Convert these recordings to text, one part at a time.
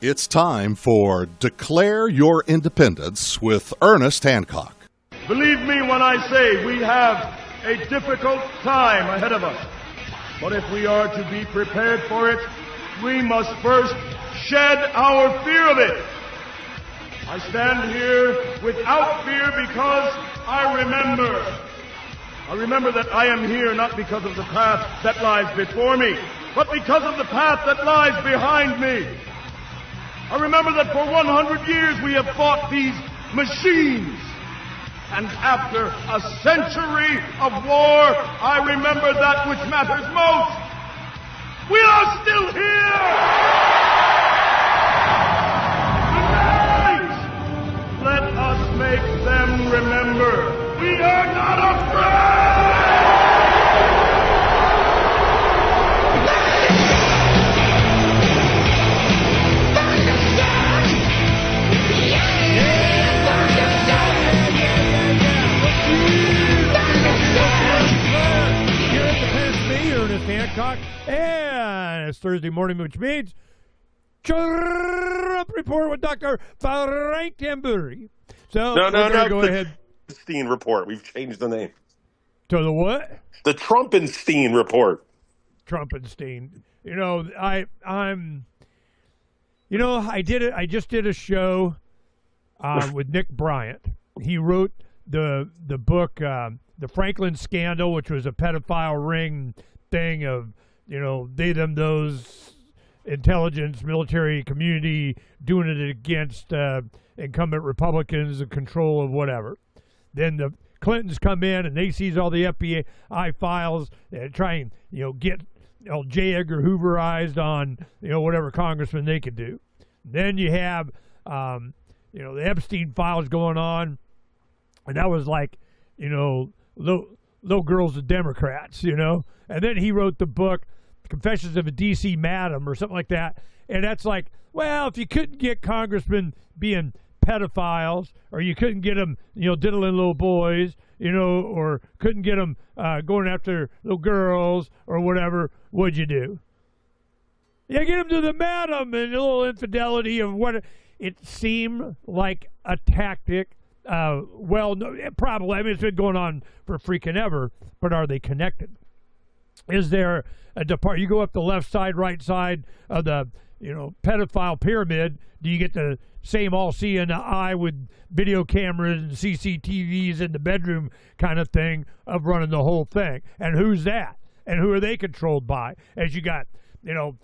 It's time for Declare Your Independence with Ernest Hancock. Believe me when I say we have a difficult time ahead of us. But if we are to be prepared for it, we must first shed our fear of it. I stand here without fear because I remember that I am here not because of the path that lies before me, but because of the path that lies behind me. I remember that for 100 years we have fought these machines. And after a century of war, I remember that which matters most. We are still here! Tonight, let us make them remember we are not afraid! Ernest Hancock, and it's Thursday morning, which means Trump Report with Dr. Phranq Tamburri. So, no, go ahead. Trumpenstein Report. We've changed the name. To the what? The Trumpenstein Report. Trumpenstein. You know, I'm. You know, I just did a show with Nick Bryant. He wrote the book, The Franklin Scandal, which was a pedophile ring thing of, you know, they, them, those, intelligence, military community doing it against incumbent Republicans, the control of whatever. Then the Clintons come in and they seize all the FBI files and try and, you know, get J. Edgar Hooverized on, you know, whatever congressman they could do. Then you have, you know, the Epstein files going on, and that was like, you know, little girls of Democrats, you know. And then he wrote the book Confessions of a D.C. Madam or something like that. And that's like, well, if you couldn't get congressmen being pedophiles, or you couldn't get them, you know, diddling little boys, you know, or couldn't get them going after little girls or whatever, what'd you do? Yeah, get them to the madam, and a little infidelity of what it seemed like a tactic. Well, no, probably. I mean, it's been going on for freaking ever, but are they connected? Is there a depart? You go up the left side, right side of the, you know, pedophile pyramid. Do you get the same all-seeing eye with video cameras and CCTVs in the bedroom kind of thing of running the whole thing? And who's that? And who are they controlled by? As you got, you know,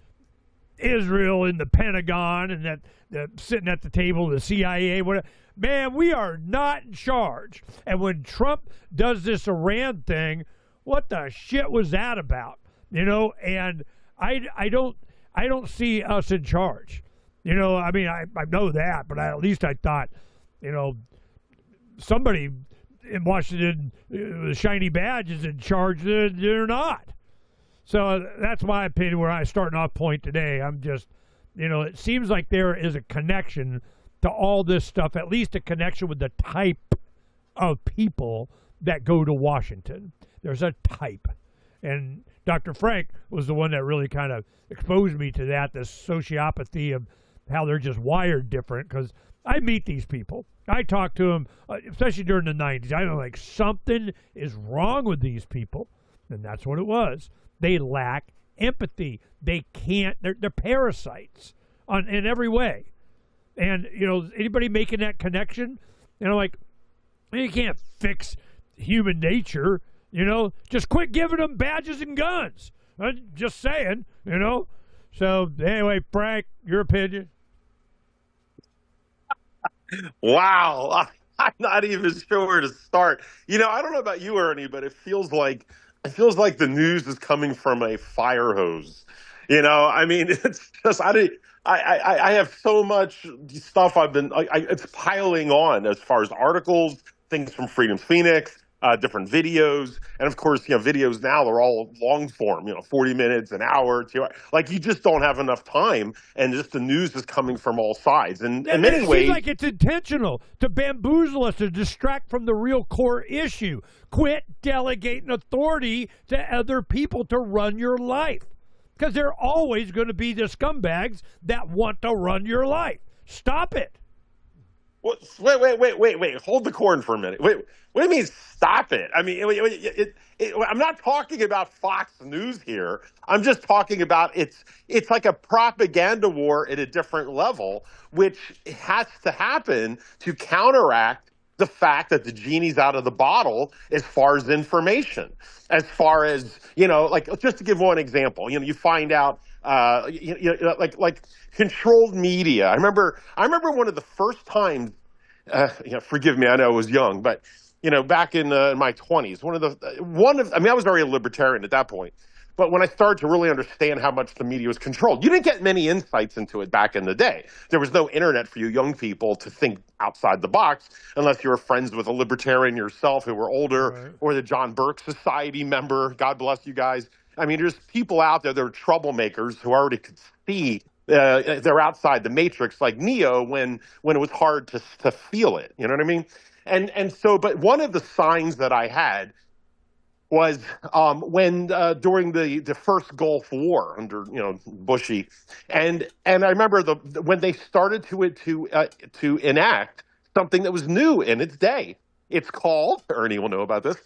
Israel in the Pentagon and that sitting at the table, the CIA, whatever. Man, we are not in charge. And when Trump does this Iran thing, what the shit was that about? You know, and I don't see us in charge. You know, I mean, I know that, but at least I thought, you know, somebody in Washington, the shiny badge is in charge. They're not. So that's my opinion where I starting off point today. I'm just, you know, it seems like there is a connection to all this stuff, at least a connection with the type of people that go to Washington. There's a type. And Dr. Phranq was the one that really kind of exposed me to that, the sociopathy of how they're just wired different, because I meet these people. I talk to them, especially during the 90s. I know, like, something is wrong with these people, and that's what it was. They lack empathy. They can't, they're parasites in every way. And, you know, anybody making that connection, you know, like, you can't fix human nature, you know. Just quit giving them badges and guns. I'm just saying, you know. So, anyway, Phranq, your opinion? Wow. I'm not even sure where to start. You know, I don't know about you, Ernie, but it feels like the news is coming from a fire hose. You know, I mean, it's just, I have so much stuff it's piling on as far as articles, things from Freedom's Phoenix, different videos. And of course, you know, videos now are all long form, you know, 40 minutes, an hour, 2 hours. Like, you just don't have enough time. And just the news is coming from all sides. And in many ways, it seems like it's intentional to bamboozle us, to distract from the real core issue. Quit delegating authority to other people to run your life. because they're always going to be the scumbags that want to run your life. Stop it. Wait! Hold the corn for a minute. Wait, what do you mean stop it? I mean, I'm not talking about Fox News here. I'm just talking about it's like a propaganda war at a different level, which has to happen to counteract the fact that the genie's out of the bottle as far as information, as far as, like, just to give one example, you find out, like controlled media. I remember one of the first times, forgive me, I know I was young, but back in my 20s, I was very libertarian at that point. But when I started to really understand how much the media was controlled, you didn't get many insights into it back in the day. There was no internet for you young people to think outside the box unless you were friends with a libertarian yourself who were older, right, or the John Burke Society member. God bless you guys. I mean, there's people out there that are troublemakers who already could see they're outside the matrix, like Neo when it was hard to feel it. You know what I mean? And so, but one of the signs that I had was when during the first Gulf War under Bushy, and I remember when they started to enact something that was new in its day. It's called, Ernie will know about this,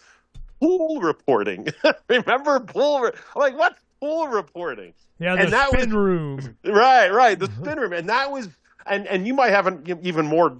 pool reporting. Remember pool? I'm like, what's pool reporting? Yeah, the spin room. Right, the spin room, and that was. And you might have even more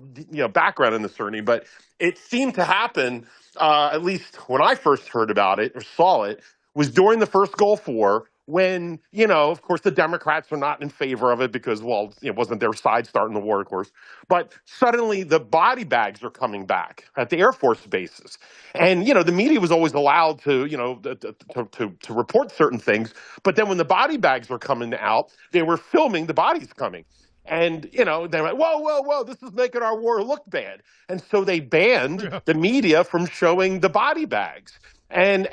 background in this, Ernie, but it seemed to happen, at least when I first heard about it or saw it, was during the first Gulf War when, of course, the Democrats are not in favor of it because, well, it wasn't their side starting the war, of course. But suddenly the body bags are coming back at the Air Force bases. And, the media was always allowed to, to report certain things. But then when the body bags were coming out, they were filming the bodies coming. And, they're like, whoa, this is making our war look bad. And so they banned the media from showing the body bags. And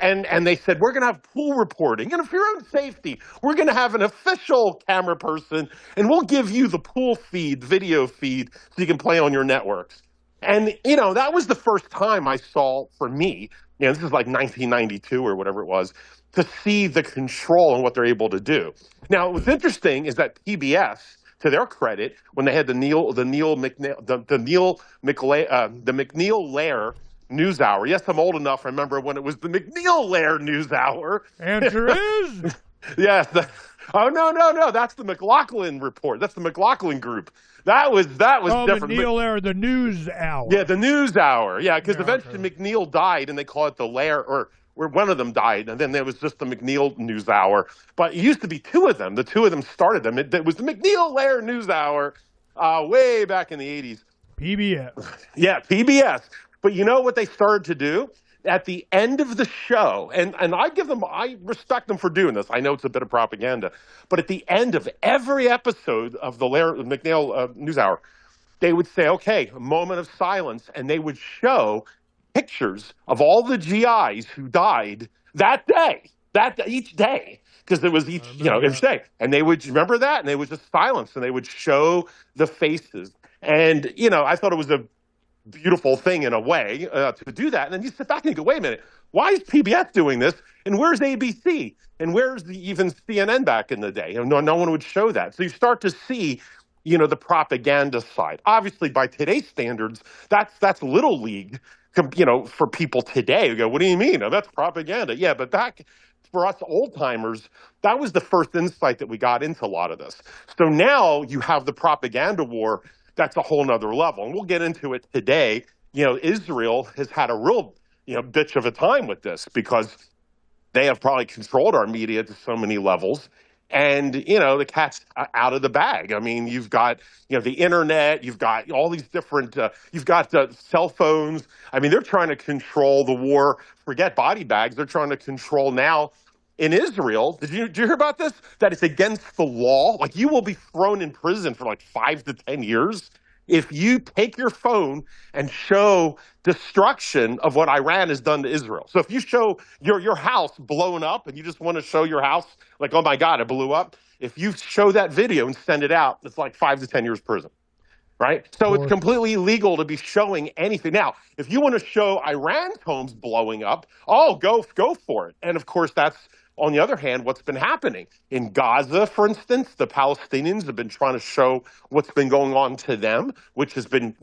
they said, we're going to have pool reporting. And for your own safety, we're going to have an official camera person, and we'll give you the pool feed, video feed, so you can play on your networks. And, that was the first time I saw, for me, this is like 1992 or whatever it was, to see the control and what they're able to do. Now, what's interesting is that PBS, to their credit, when they had the McNeil-Lehrer NewsHour. Yes, I'm old enough. I remember when it was the McNeil-Lehrer NewsHour. Answer is yes. No. That's the McLaughlin report. That's the McLaughlin group. That was different. McNeil-Lehrer, the NewsHour. Yeah, the NewsHour. Yeah, because eventually McNeil died, and they call it the Lehrer, or where one of them died, and then there was just the McNeil NewsHour. But it used to be two of them. The two of them started them. It was the McNeil-Lehrer NewsHour way back in the 80s. PBS. Yeah, PBS. But you know what they started to do? At the end of the show, and I respect them for doing this. I know it's a bit of propaganda. But at the end of every episode of the McNeil NewsHour, they would say, okay, a moment of silence, and they would show pictures of all the GIs who died that day, each day, because it was each day. And they would remember that, and they would just silence, and they would show the faces. And, I thought it was a beautiful thing in a way to do that. And then you sit back and you go, wait a minute, why is PBS doing this? And where's ABC? And where's even CNN back in the day? No one would show that. So you start to see, the propaganda side. Obviously, by today's standards, that's little league, for people today who go, what do you mean? Oh, that's propaganda. Yeah, but back for us old timers, that was the first insight that we got into a lot of this. So now you have the propaganda war. That's a whole nother level. And we'll get into it today. Israel has had a real, bitch of a time with this because they have probably controlled our media to so many levels. And, the cat's out of the bag. I mean, you've got, the internet, you've got all these different, you've got cell phones. I mean, they're trying to control the war. Forget body bags. They're trying to control now. In Israel, did you hear about this? That it's against the law. Like, you will be thrown in prison for like 5 to 10 years if you take your phone and show destruction of what Iran has done to Israel. So if you show your house blown up and you just want to show your house, like, oh my God, it blew up. If you show that video and send it out, it's like 5 to 10 years prison. Right? So it's completely illegal to be showing anything. Now, if you want to show Iran's homes blowing up, go for it. And of course, that's on the other hand, what's been happening in Gaza, for instance, the Palestinians have been trying to show what's been going on to them, which has been,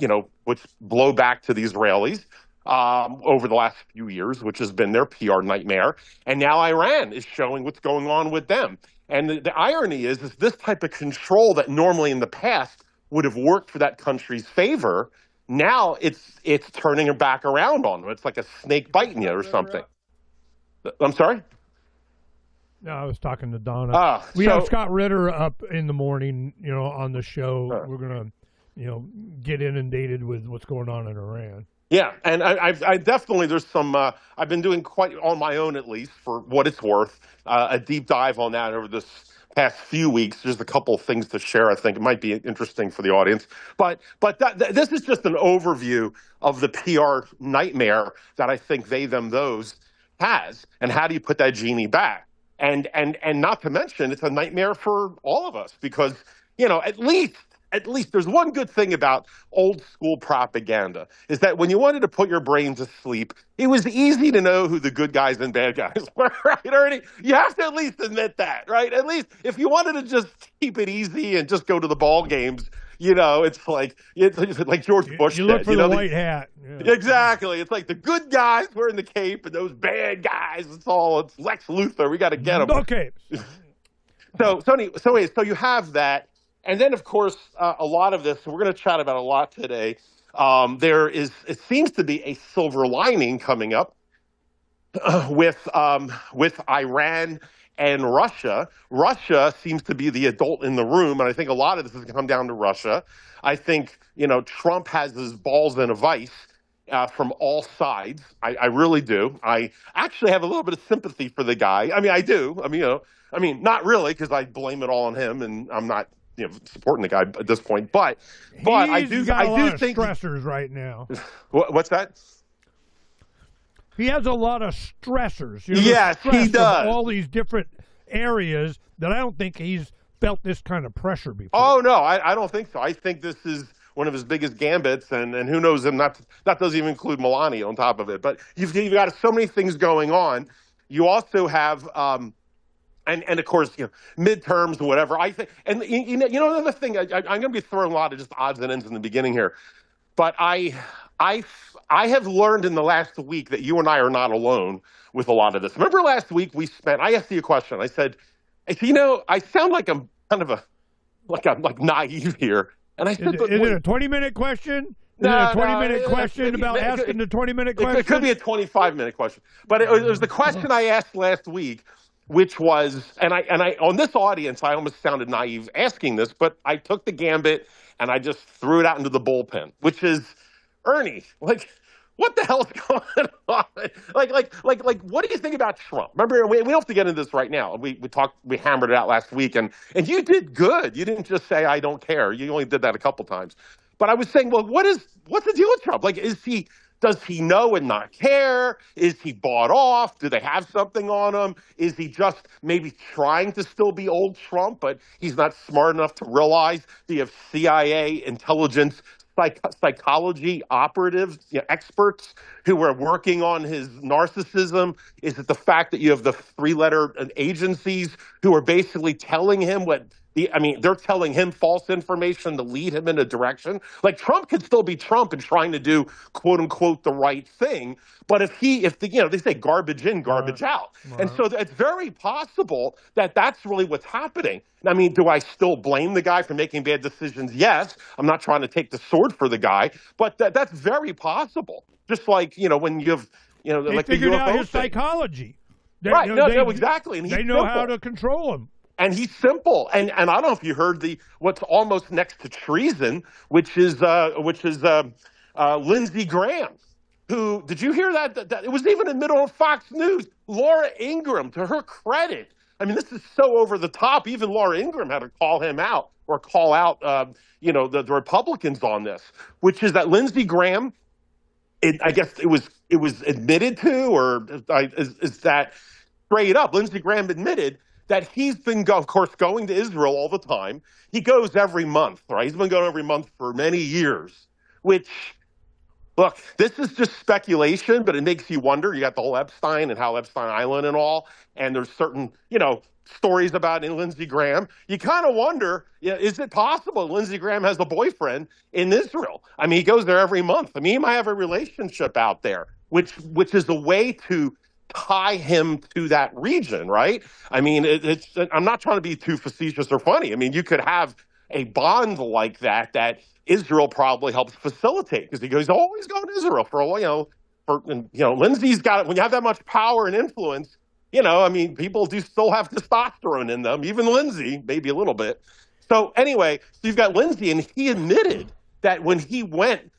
which blow back to the Israelis over the last few years, which has been their PR nightmare. And now Iran is showing what's going on with them. And the irony is this type of control that normally in the past would have worked for that country's favor. Now it's turning it back around on them. It's like a snake biting you or something. I'm sorry? No, I was talking to Donna. We have Scott Ritter up in the morning, on the show. We're going to, get inundated with what's going on in Iran. Yeah, and I definitely, there's some, I've been doing quite on my own, at least, for what it's worth, a deep dive on that over this past few weeks. There's a couple of things to share. I think it might be interesting for the audience. But this is just an overview of the PR nightmare that I think they, them, those has. And how do you put that genie back? And not to mention, it's a nightmare for all of us because, at least there's one good thing about old school propaganda is that when you wanted to put your brain to sleep, it was easy to know who the good guys and bad guys were, right, Ernie? You have to at least admit that, right? At least if you wanted to just keep it easy and just go to the ball games, it's like George Bush you look did. For the white hat. Yeah. Exactly. It's like the good guys wearing the cape and those bad guys. It's Lex Luthor. We got to get them. Okay. So you have that. And then, of course, a lot of this, we're going to chat about a lot today. It seems to be a silver lining coming up with Iran and Russia. Russia seems to be the adult in the room, and I think a lot of this has come down to Russia. I think, Trump has his balls in a vice from all sides. I really do. I actually have a little bit of sympathy for the guy. I mean, I do. Not really, because I blame it all on him, and I'm not supporting the guy at this point, but I do think stressors right now. What's that? He has a lot of stressors. Yes, he does. All these different areas that I don't think he's felt this kind of pressure before. Oh no, I don't think so. I think this is one of his biggest gambits, and who knows him? That doesn't even include Melania on top of it. But you've got so many things going on. You also have. And of course, midterms, whatever. I think, and another thing. I'm going to be throwing a lot of just odds and ends in the beginning here, but I have learned in the last week that you and I are not alone with a lot of this. Remember last week I asked you a question. I said, I sound like I'm kind of I'm naive here, and I said, is it a 20-minute question? Is it a 20-minute question about asking the 20-minute question? It could be a 25-minute question, but it was the question I asked last week. Which was, and I on this audience, I almost sounded naive asking this, but I took the gambit and I just threw it out into the bullpen, which is, Ernie, what the hell is going on? What do you think about Trump? Remember, we don't have to get into this right now. We hammered it out last week, and you did good. You didn't just say, I don't care. You only did that a couple times. But I was saying, well, what's the deal with Trump? Does he know and not care? Is he bought off? Do they have something on him? Is he just maybe trying to still be old Trump, but he's not smart enough to realize? Do you have CIA intelligence, psychology operatives, experts who are working on his narcissism? Is it the fact that you have the three-letter agencies who are basically telling him they're telling him false information to lead him in a direction? Trump could still be Trump and trying to do quote unquote the right thing. But they say garbage in, garbage out. Right. And so it's very possible that that's really what's happening. Do I still blame the guy for making bad decisions? Yes. I'm not trying to take the sword for the guy, but that's very possible. Just when you have, they figured out his psychology. Right. Exactly. And they know how to control him. And he's simple. And I don't know if you heard what's almost next to treason, which is Lindsey Graham. Who did you hear that it was even in the middle of Fox News? Laura Ingraham, to her credit. This is so over the top. Even Laura Ingraham had to call him out or call out the Republicans on this, which is that Lindsey Graham. I guess it was admitted to, or is that straight up? Lindsey Graham admitted that he's been, of course, going to Israel all the time. He goes every month, right? He's been going every month for many years, which, Look, this is just speculation, but it makes you wonder. You got the whole Epstein and how Epstein Island and all, and there's certain, stories about Lindsey Graham. You kind of wonder, is it possible Lindsey Graham has a boyfriend in Israel? I mean, he goes there every month. I mean, he might have a relationship out there, which is a way to tie him to that region, right? I mean, I'm not trying to be too facetious or funny. I mean, you could have a bond like that Israel probably helps facilitate because he's always going to Israel for a while. Lindsey's got it. When you have that much power and influence, I mean, people do still have testosterone in them, even Lindsey, maybe a little bit. So anyway, so you've got Lindsey, and he admitted that when he went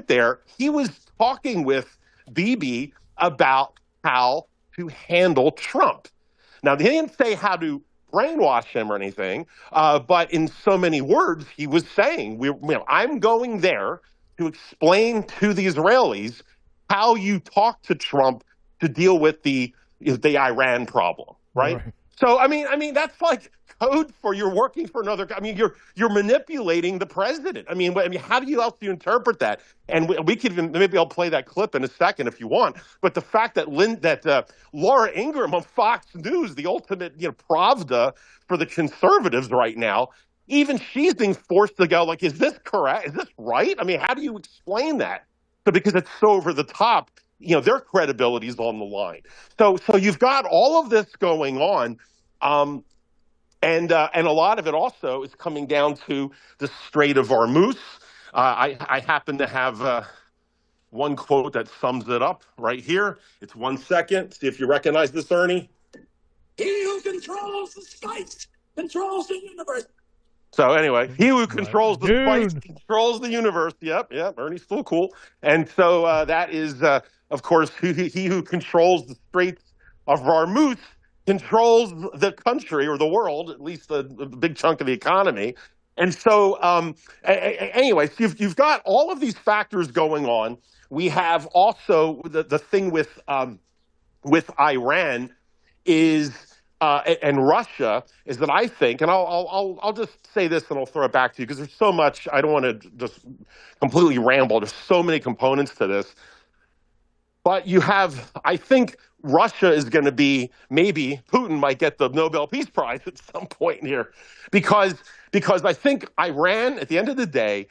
there, he was talking with Bibi about how to handle Trump. Now, they didn't say how to brainwash him or anything, but in so many words, he was saying, I'm going there to explain to the Israelis how you talk to Trump to deal with the Iran problem, right? So, I mean, that's like code for you're working for another. I mean, you're manipulating the president. I mean, how do you else do you interpret that? And we could even maybe I'll play that clip in a second if you want. But the fact that Laura Ingraham on Fox News, the ultimate Pravda for the conservatives right now, even she's being forced to go like, is this correct? Is this right? I mean, how do you explain that? So because it's so over the top. Their credibility is on the line. So you've got all of this going on, and a lot of it also is coming down to the Strait of Hormuz. I happen to have one quote that sums it up right here. It's 1 second. See if you recognize this, Ernie. He who controls the spice controls the universe. So anyway, he who controls the spice controls the universe. Yep, Ernie's still cool. And so that is, of course, he who controls the Straits of Hormuz controls the country or the world, at least a big chunk of the economy. And so anyway, so you've got all of these factors going on. We have also the thing with Iran is and Russia is that I think, and I'll just say this and I'll throw it back to you because there's so much. I don't want to just completely ramble. There's so many components to this. But you have, I think Russia is going to be, maybe Putin might get the Nobel Peace Prize at some point here because I think Iran, at the end of the day,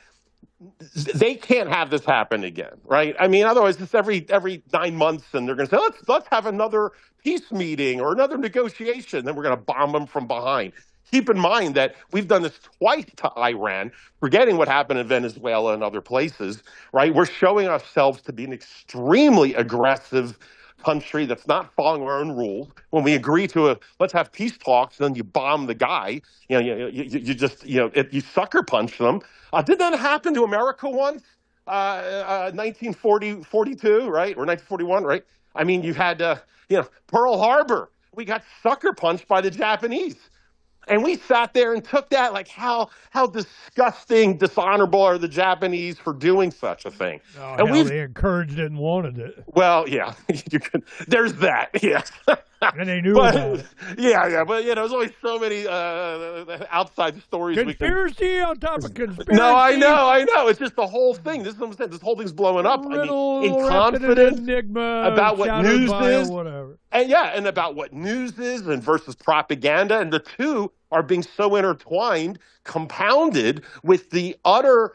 they can't have this happen again, right? I mean, otherwise it's every 9 months and they're going to say, let's have another peace meeting or another negotiation. Then we're going to bomb them from behind. Keep in mind that we've done this twice to Iran, forgetting what happened in Venezuela and other places, right? We're showing ourselves to be an extremely aggressive country that's not following our own rules. When we agree to let's have peace talks, then you bomb the guy. You just you sucker punch them. Did that happen to America once? 1942, right, or 1941, right? I mean, you had Pearl Harbor. We got sucker punched by the Japanese. And we sat there and took that like how disgusting, dishonorable are the Japanese for doing such a thing. Oh, and they encouraged it and wanted it. Well, yeah, there's that, yes. And they knew about it. Yeah, but there's always so many outside stories. Conspiracy on top of conspiracy. No, I know. It's just the whole thing. This is what I'm saying. This whole thing's blowing up. In confidence about what news is. Whatever. And about what news is and versus propaganda. And the two are being so intertwined, compounded with the utter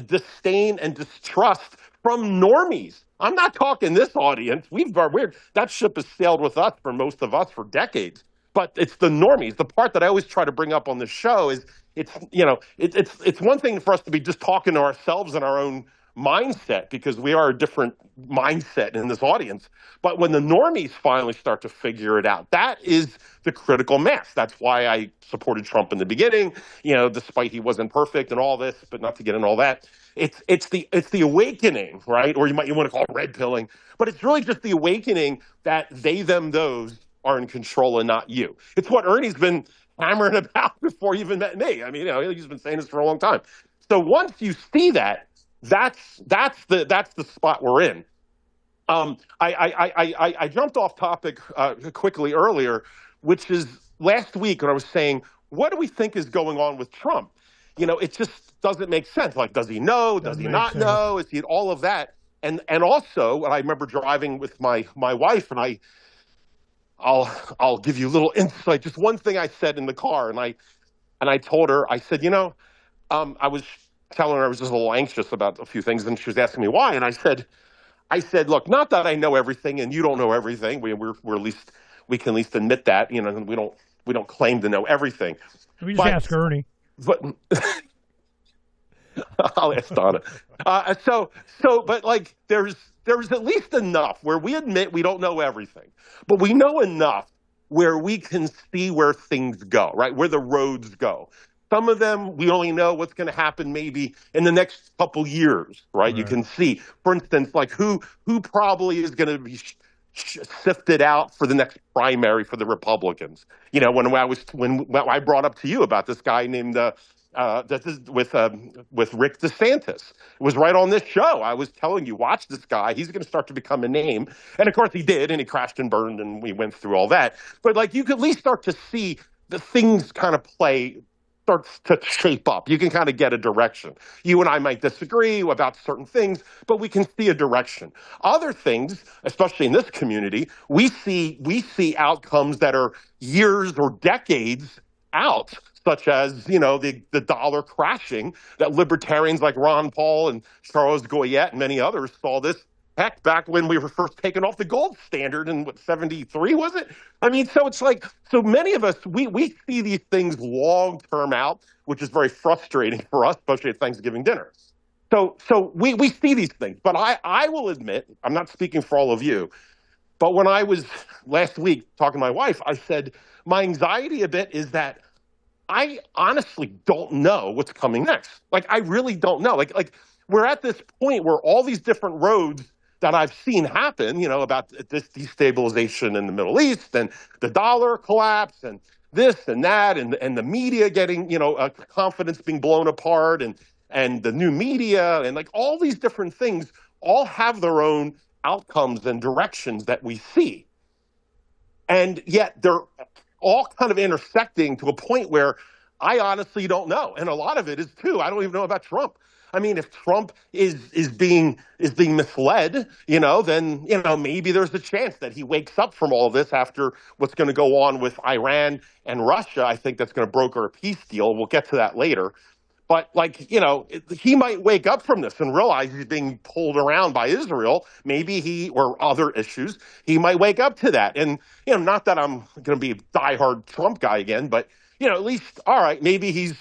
disdain and distrust from normies. I'm not talking this audience. That ship has sailed with us for most of us for decades. But it's the normies. The part that I always try to bring up on the show is it's one thing for us to be just talking to ourselves and our own mindset because we are a different mindset in this audience. But when the normies finally start to figure it out, that is the critical mass. That's why I supported Trump in the beginning, despite he wasn't perfect and all this, but not to get into all that. It's the awakening, right? Or you want to call it red pilling, but it's really just the awakening that they, them, those are in control and not you. It's what Ernie's been hammering about before he even met me. I mean, he's been saying this for a long time. So once you see that, that's the spot we're in. I jumped off topic quickly earlier, which is last week when I was saying, what do we think is going on with Trump? it just doesn't make sense. Like, does he know? Does Doesn't he make not sense. know? Is he all of that? And also, I remember driving with my wife, and I'll give you a little insight. Just one thing I said in the car, and I told her, I said, I was telling her I was just a little anxious about a few things, and she was asking me why, and I said, look, not that I know everything, and you don't know everything. We're at least we can at least admit that, and we don't claim to know everything. We just But ask Ernie. but I'll ask Donna. But like, there's at least enough where we admit we don't know everything, but we know enough where we can see where things go, right? Where the roads go. Some of them, we only know what's going to happen maybe in the next couple years, right? You can see, for instance, like who probably is going to be sifted out for the next primary for the Republicans. When I brought up to you about this guy named this is with Rick DeSantis. It was right on this show. I was telling you, watch this guy. He's going to start to become a name, and of course he did, and he crashed and burned, and we went through all that. But like, you could at least start to see the things kind of starts to shape up. You can kind of get a direction. You and I might disagree about certain things, but we can see a direction. Other things, especially in this community, we see outcomes that are years or decades out, such as, the dollar crashing, that libertarians like Ron Paul and Charles Goyette and many others saw this. Heck, back when we were first taken off the gold standard in 73, was it? I mean, so it's like, so many of us, we see these things long term out, which is very frustrating for us, especially at Thanksgiving dinner. So we see these things. But I will admit, I'm not speaking for all of you, but when I was last week talking to my wife, I said, my anxiety a bit is that I honestly don't know what's coming next. Like, I really don't know. Like we're at this point where all these different roads that I've seen happen, about this destabilization in the Middle East and the dollar collapse and this and that, and the media getting, confidence being blown apart, and the new media, and like all these different things all have their own outcomes and directions that we see. And yet they're all kind of intersecting to a point where I honestly don't know. And a lot of it is, too, I don't even know about Trump. I mean, if Trump is being misled, then, maybe there's a chance that he wakes up from all this after what's going to go on with Iran and Russia. I think that's going to broker a peace deal. We'll get to that later. But, like, he might wake up from this and realize he's being pulled around by Israel. Maybe or other issues, he might wake up to that. And, not that I'm going to be a diehard Trump guy again, but, at least, all right, maybe he's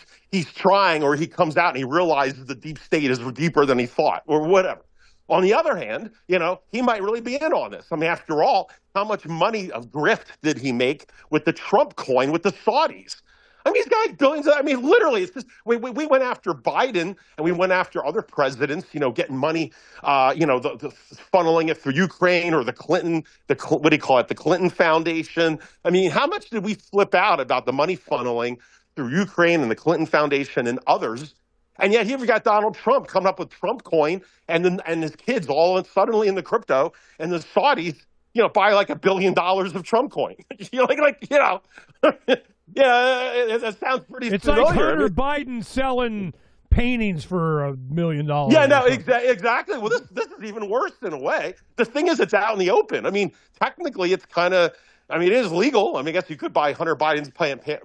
trying, or he comes out and he realizes the deep state is deeper than he thought, or whatever. On the other hand, he might really be in on this. I mean, after all, how much money of grift did he make with the Trump coin with the Saudis? I mean, he's got billions. Literally, it's just we went after Biden, and we went after other presidents, getting money, the funneling it through Ukraine, or the Clinton, what do you call it, the Clinton Foundation. I mean, how much did we flip out about the money funneling through Ukraine and the Clinton Foundation and others? And yet here we got Donald Trump coming up with Trump coin, and his kids all suddenly in the crypto, and the Saudis, buy like $1 billion of Trump coin. Yeah, that sounds pretty It's familiar. like Hunter Biden selling paintings for $1 million. Yeah, no, exactly. Well, this is even worse in a way. The thing is, it's out in the open. I mean, technically, it's kind of, it is legal. I mean, I guess you could buy Hunter Biden's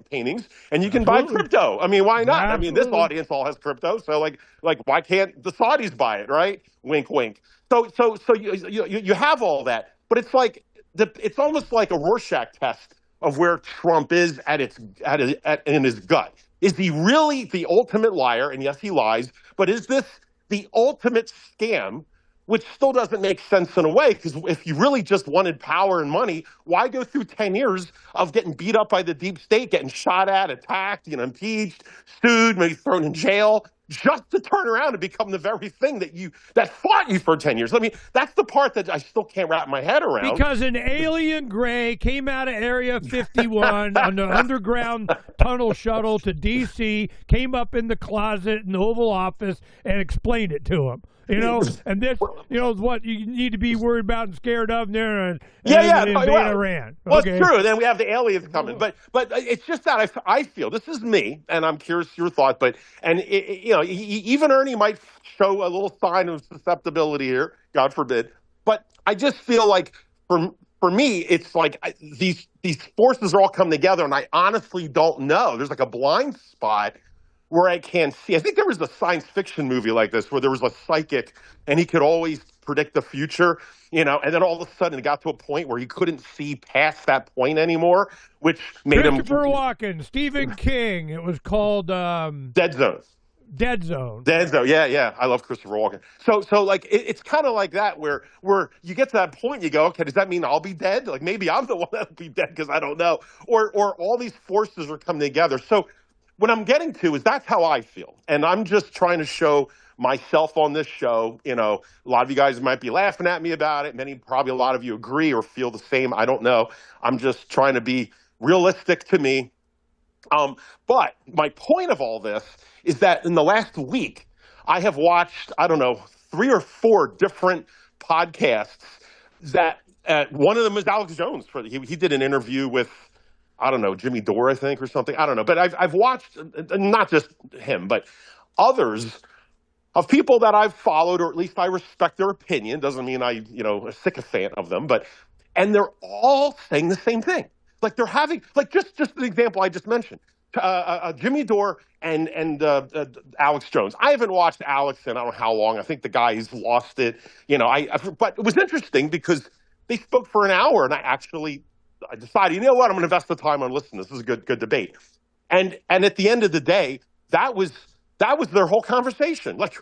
paintings, and you can buy crypto. I mean, why not? Absolutely. I mean, this audience all has crypto, so like, why can't the Saudis buy it, right? Wink, wink. So you have all that, but it's like it's almost like a Rorschach test of where Trump is in his gut. Is he really the ultimate liar? And yes, he lies. But is this the ultimate scam, which still doesn't make sense in a way? Because if you really just wanted power and money, why go through 10 years of getting beat up by the deep state, getting shot at, attacked, impeached, sued, maybe thrown in jail? just to turn around and become the very thing that fought you for 10 years. I mean, that's the part that I still can't wrap my head around. Because an alien gray came out of Area 51 on the underground tunnel shuttle to D.C., came up in the closet in the Oval Office and explained it to him. And this, what you need to be worried about and scared of there, and Iran. Well, it's true. Then we have the aliens coming, but it's just that I feel, this is me, and I'm curious your thought. Even Ernie might show a little sign of susceptibility here, God forbid. But I just feel like for me, it's like these forces are all coming together, and I honestly don't know. There's like a blind spot where I can't see. I think there was a science fiction movie like this where there was a psychic and he could always predict the future, and then all of a sudden it got to a point where he couldn't see past that point anymore, which made Christopher Walken, Stephen King. It was called Dead Zone. Dead Zone. Dead Zone. Yeah. I love Christopher Walken. So like it's kind of like that where you get to that point, you go, okay, does that mean I'll be dead? Like maybe I'm the one that'll be dead because I don't know. Or all these forces are coming together. So what I'm getting to is that's how I feel. And I'm just trying to show myself on this show. A lot of you guys might be laughing at me about it. Probably a lot of you agree or feel the same. I don't know. I'm just trying to be realistic to me. But my point of all this is that in the last week, I have watched, 3 or 4 different podcasts that one of them is Alex Jones. He did an interview with, Jimmy Dore, I think, or something. I don't know. But I've watched, not just him, but others of people that I've followed, or at least I respect their opinion. Doesn't mean I, a sycophant of them. And they're all saying the same thing. Like they're having, like just the example I just mentioned, Jimmy Dore and Alex Jones. I haven't watched Alex in I don't know how long. I think the guy's lost it. But it was interesting because they spoke for an hour, and I decided, I'm going to invest the time on listening. This is a good debate. And at the end of the day, that was their whole conversation. Like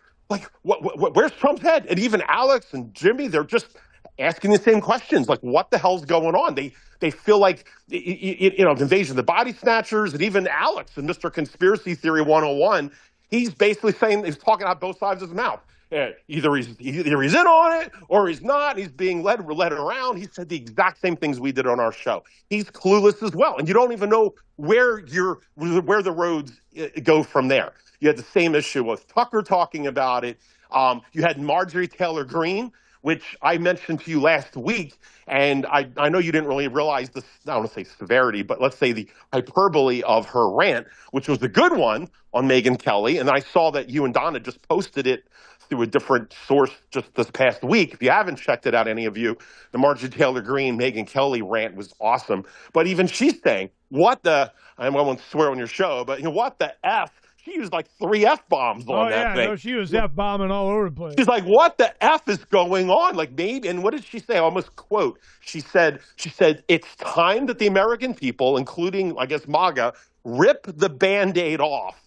where's Trump's head? And even Alex and Jimmy, they're just asking the same questions. Like, what the hell's going on? They feel like, invasion of the body snatchers, and even Alex and Mr. Conspiracy Theory 101, he's basically saying, he's talking out both sides of his mouth. Either he's in on it or he's not. He's being led around. He said the exact same things we did on our show. He's clueless as well, and you don't even know where the roads go from there. You had the same issue with Tucker talking about it. You had Marjorie Taylor Greene, which I mentioned to you last week, and I know you didn't really realize this, I don't want to say severity, but let's say the hyperbole of her rant, which was the good one on Megyn Kelly, and I saw that you and Donna just posted it through a different source just this past week. If you haven't checked it out, any of you, the Marjorie Taylor Greene, Megyn Kelly rant was awesome. But even she's saying, I won't swear on your show, but what the F? She used like 3 F-bombs on that thing. No, she was F-bombing all over the place. She's like, what the F is going on? Like maybe, and what did she say? I almost quote. She said, it's time that the American people, including, I guess, MAGA, rip the Band-Aid off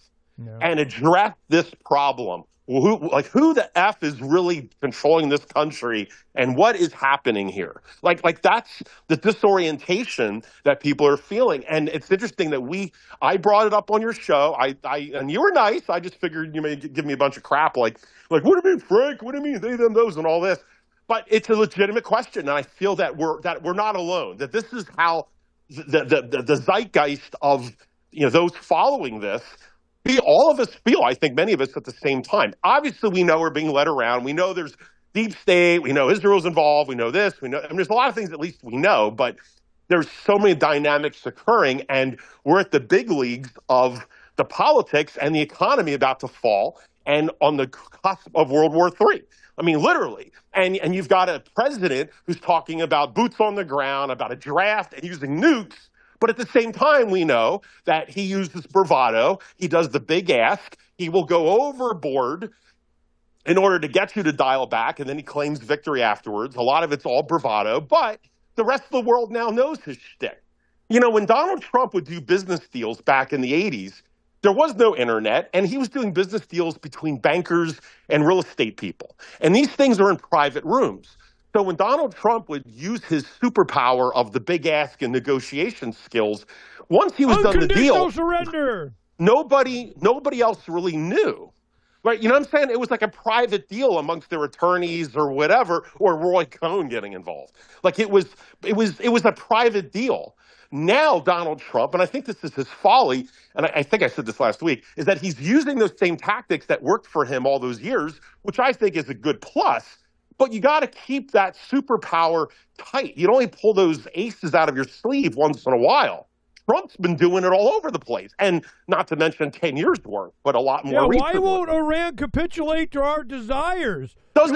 and address this problem. Who the F is really controlling this country, and what is happening here? Like that's the disorientation that people are feeling. And it's interesting that I brought it up on your show. And you were nice. I just figured you may give me a bunch of crap like what do you mean, Phranq? What do you mean they, them, those, and all this? But it's a legitimate question, and I feel that we're not alone. That this is how the zeitgeist of those following this. All of us feel, I think many of us at the same time. Obviously, we know we're being led around. We know there's deep state. We know Israel's involved. We know this. There's a lot of things at least we know, but there's so many dynamics occurring, and we're at the big leagues of the politics and the economy about to fall and on the cusp of World War III. I mean, literally. And you've got a president who's talking about boots on the ground, about a draft and using nukes. But at the same time, we know that he uses bravado. He does the big ask. He will go overboard in order to get you to dial back, and then he claims victory afterwards. A lot of it's all bravado, but the rest of the world now knows his shtick. When Donald Trump would do business deals back in the 80s, there was no internet, and he was doing business deals between bankers and real estate people. And these things are in private rooms. So when Donald Trump would use his superpower of the big ask and negotiation skills, once he was done the deal, surrender. Nobody else really knew. Right, you know what I'm saying? It was like a private deal amongst their attorneys or whatever, or Roy Cohn getting involved. Like it was a private deal. Now Donald Trump, and I think this is his folly, and I think I said this last week, is that he's using those same tactics that worked for him all those years, which I think is a good plus. But you got to keep that superpower tight. You don't only pull those aces out of your sleeve once in a while. Trump's been doing it all over the place, and not to mention 10 years worth, but a lot more recently. Why won't Iran capitulate to our desires? Don't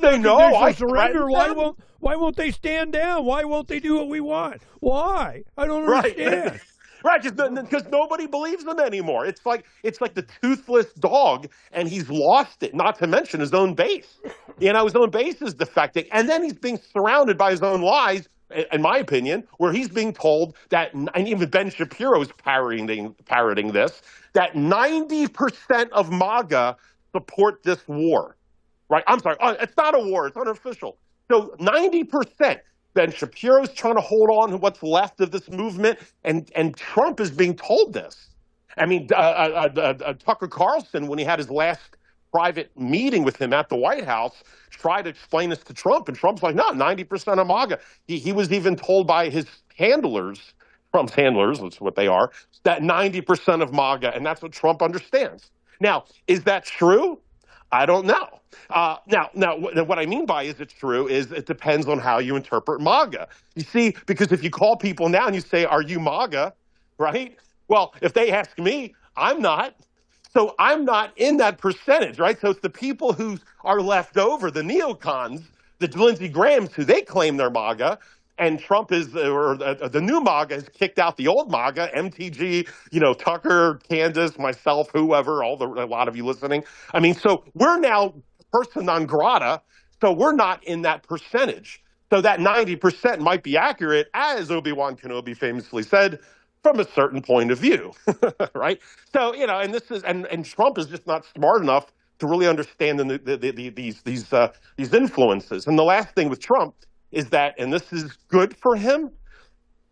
they know? I surrender. Why won't they stand down? Why won't they do what we want? Why? I don't understand. Right, because nobody believes him anymore. It's like the toothless dog, and he's lost it. Not to mention his own base. His own base is defecting, and then he's being surrounded by his own lies. In my opinion, where he's being told that, and even Ben Shapiro is parroting this, that 90% of MAGA support this war. Right? I'm sorry. It's not a war. It's unofficial. So 90%. Ben Shapiro's trying to hold on to what's left of this movement, and Trump is being told this. I mean, Tucker Carlson, when he had his last private meeting with him at the White House, tried to explain this to Trump, and Trump's like, no, 90% of MAGA. He was even told by his handlers, Trump's handlers, that's what they are, that 90% of MAGA, and that's what Trump understands. Now, is that true? I don't know. Now, what I mean by is it true is it depends on how you interpret MAGA. You see, because if you call people now and you say, are you MAGA, right? Well, if they ask me, I'm not. So I'm not in that percentage, right? So it's the people who are left over, the neocons, the Lindsey Grahams, who they claim they're MAGA, and Trump is, or the new MAGA has kicked out the old MAGA, MTG, Tucker, Candace, myself, whoever, a lot of you listening. I mean, so we're now person non grata, so we're not in that percentage. So that 90% might be accurate, as Obi-Wan Kenobi famously said, from a certain point of view, right? So, and this is, and Trump is just not smart enough to really understand these influences. And the last thing with Trump is that, and this is good for him,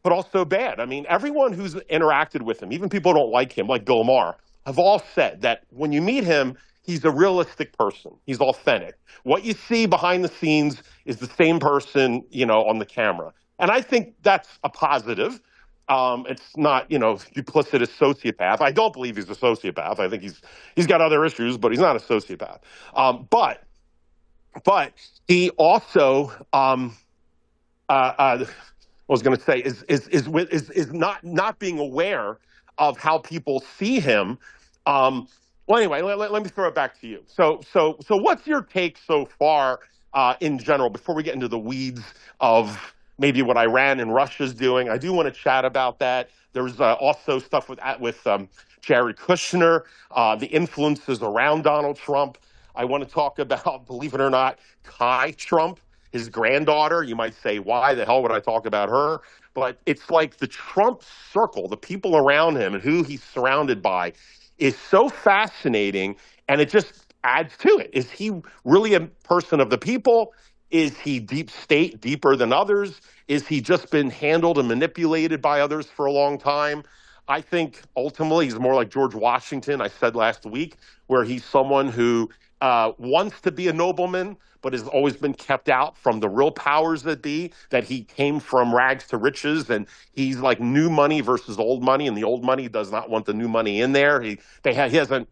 but also bad. I mean, everyone who's interacted with him, even people who don't like him, like Bill Maher, have all said that when you meet him, he's a realistic person. He's authentic. What you see behind the scenes is the same person, on the camera. And I think that's a positive. It's not, duplicitous sociopath. I don't believe he's a sociopath. I think he's got other issues, but he's not a sociopath. But he also, I was going to say is not being aware of how people see him. Well, anyway, let me throw it back to you. So what's your take so far in general before we get into the weeds of maybe what Iran and Russia's doing? I do want to chat about that. There's also stuff with Jared Kushner, the influences around Donald Trump. I want to talk about, believe it or not, Kai Trump, his granddaughter. You might say, why the hell would I talk about her? But it's like the Trump circle, the people around him and who he's surrounded by is so fascinating, and it just adds to it. Is he really a person of the people? Is he deep state, deeper than others? Is he just been handled and manipulated by others for a long time? I think ultimately he's more like George Washington, I said last week, where he's someone who wants to be a nobleman, but has always been kept out from the real powers that be, that he came from rags to riches, and he's like new money versus old money, and the old money does not want the new money in there. He hasn't,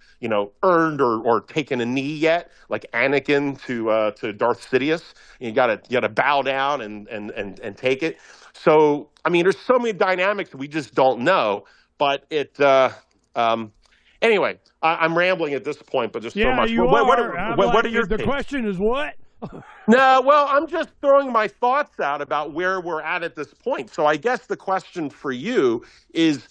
earned or taken a knee yet, like Anakin to Darth Sidious. You gotta bow down and take it. So, I mean, there's so many dynamics we just don't know, but anyway, I'm rambling at this point, but there's so much. You what are your the takes? question is what? No, well, I'm just throwing my thoughts out about where we're at this point. So I guess the question for you is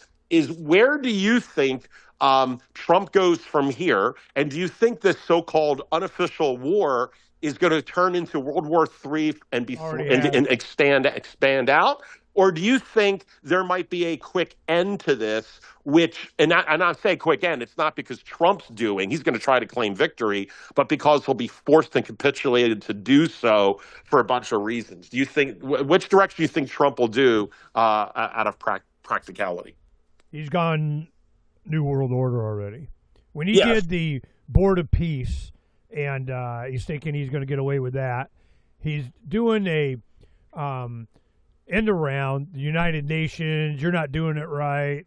where do you think Trump goes from here? And do you think this so-called unofficial war is going to turn into World War III and expand out? Or do you think there might be a quick end to this, and I say quick end, it's not because Trump's he's going to try to claim victory, but because he'll be forced and capitulated to do so for a bunch of reasons. Do you think, which direction do you think Trump will do out of practicality? He's gone New World Order already. when he Yes. did the Board of Peace, and he's thinking he's going to get away with that. He's doing a end around the United Nations. You're not doing it right.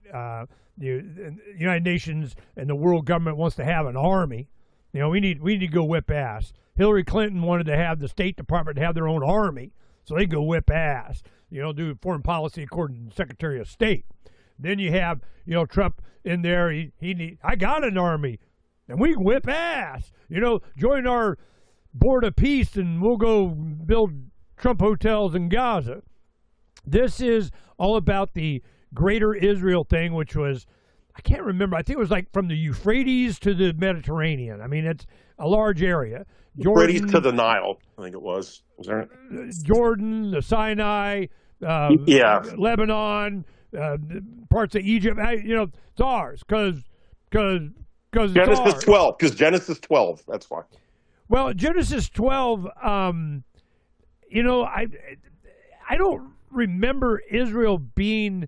The United Nations and the world government wants to have an army. You know, we need to go whip ass. Hillary Clinton wanted to have the State Department have their own army, so they go whip ass. You know, do foreign policy according to the Secretary of State. Then you have, you know, Trump in there. I got an army, and we can whip ass. You know, join our Board of Peace, and we'll go build Trump hotels in Gaza. This is all about the Greater Israel thing, which was, I can't remember. I think it was like from the Euphrates to the Mediterranean. I mean, it's a large area. Euphrates to the Nile, I think it was. Was there? Jordan, the Sinai, Yeah. Lebanon, parts of Egypt. You know, it's ours because it's Genesis ours. 12, because Genesis 12, that's why. Well, Genesis 12, you know, I don't remember Israel being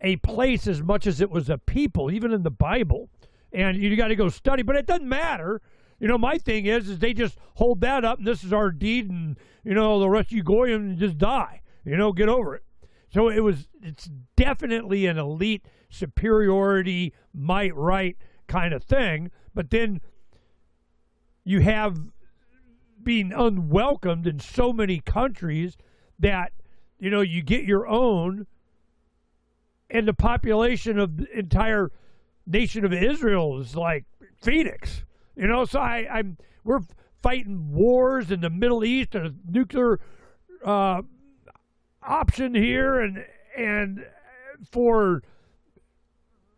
a place as much as it was a people, even in the Bible. And you got to go study, but it doesn't matter. You know, my thing is they just hold that up, and this is our deed, and, you know, the rest of you goyim just die. You know, get over it. So it's definitely an elite superiority, might, right kind of thing. But then you have being unwelcomed in so many countries that, you know, you get your own, and the population of the entire nation of Israel is like Phoenix. You know, so we're fighting wars in the Middle East and a nuclear option here, and for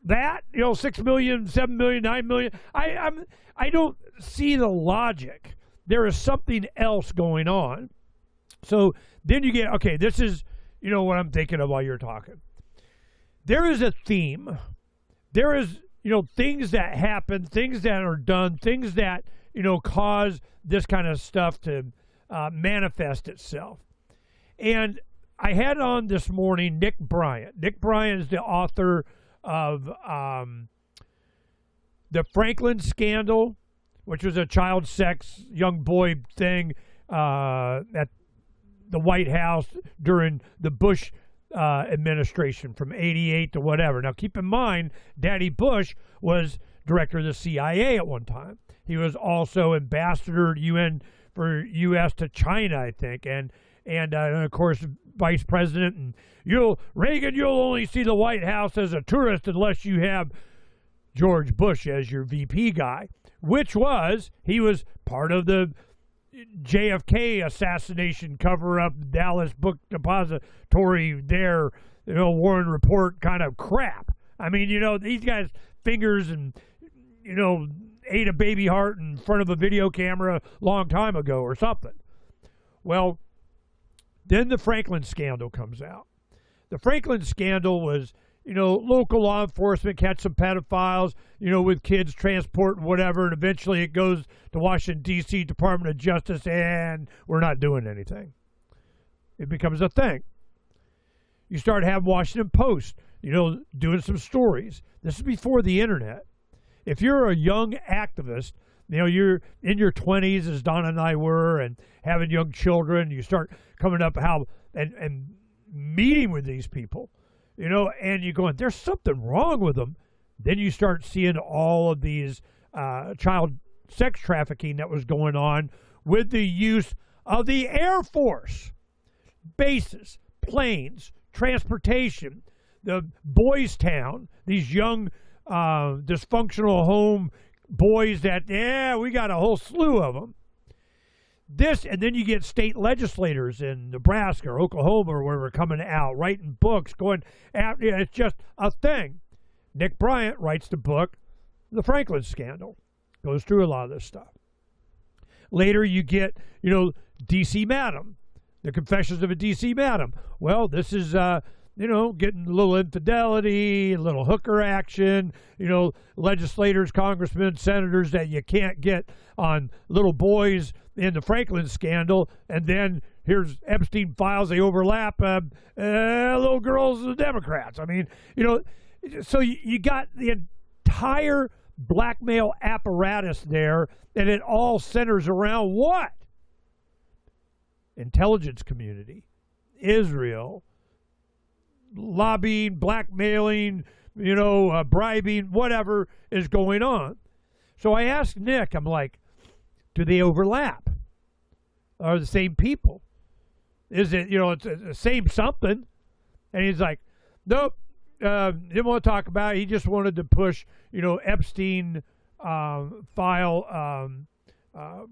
that, you know, 6 million, 7 million, 9 million. I don't see the logic. There is something else going on. So then you get, okay, this is, you know, what I'm thinking of while you're talking. There is a theme. There is, you know, things that happen, things that are done, things that, you know, cause this kind of stuff to manifest itself. And I had on this morning Nick Bryant. Nick Bryant is the author of the Franklin Scandal, which was a child sex young boy thing at the White House during the Bush administration from 88 to whatever. Now, keep in mind, Daddy Bush was director of the CIA at one time. He was also ambassador to UN for U.S. to China, I think, and of course, vice president. And Reagan, you'll only see the White House as a tourist unless you have George Bush as your VP guy, he was part of the JFK assassination cover-up, Dallas Book Depository there, you know, Warren Report kind of crap. I mean, you know, these guys' fingers and, you know, ate a baby heart in front of a video camera a long time ago or something. Well, then the Franklin scandal comes out. The Franklin scandal was, you know, local law enforcement catch some pedophiles, you know, with kids, transport, whatever, and eventually it goes to Washington, D.C., Department of Justice, and we're not doing anything. It becomes a thing. You start having Washington Post, you know, doing some stories. This is before the internet. If you're a young activist, you know, you're in your 20s, as Donna and I were, and having young children, you start coming up and meeting with these people, you know, and you're going, there's something wrong with them. Then you start seeing all of these child sex trafficking that was going on with the use of the Air Force, bases, planes, transportation, the Boys Town, these young dysfunctional home boys that, we got a whole slew of them. And then you get state legislators in Nebraska or Oklahoma or wherever coming out, writing books, going out. It's just a thing. Nick Bryant writes the book, The Franklin Scandal. Goes through a lot of this stuff. Later you get, you know, D.C. Madam, the Confessions of a D.C. Madam. Well, this is, you know, getting a little infidelity, a little hooker action, you know, legislators, congressmen, senators that you can't get on little boys in the Franklin scandal. And then here's Epstein files, they overlap, little girls, the Democrats. I mean, you know, so you got the entire blackmail apparatus there, and it all centers around what? Intelligence community, Israel, lobbying, blackmailing, bribing, whatever is going on. So I asked Nick, I'm like, do they overlap? Are the same people? Is it, it's the same something? And he's like, nope, didn't want to talk about it. He just wanted to push, Epstein file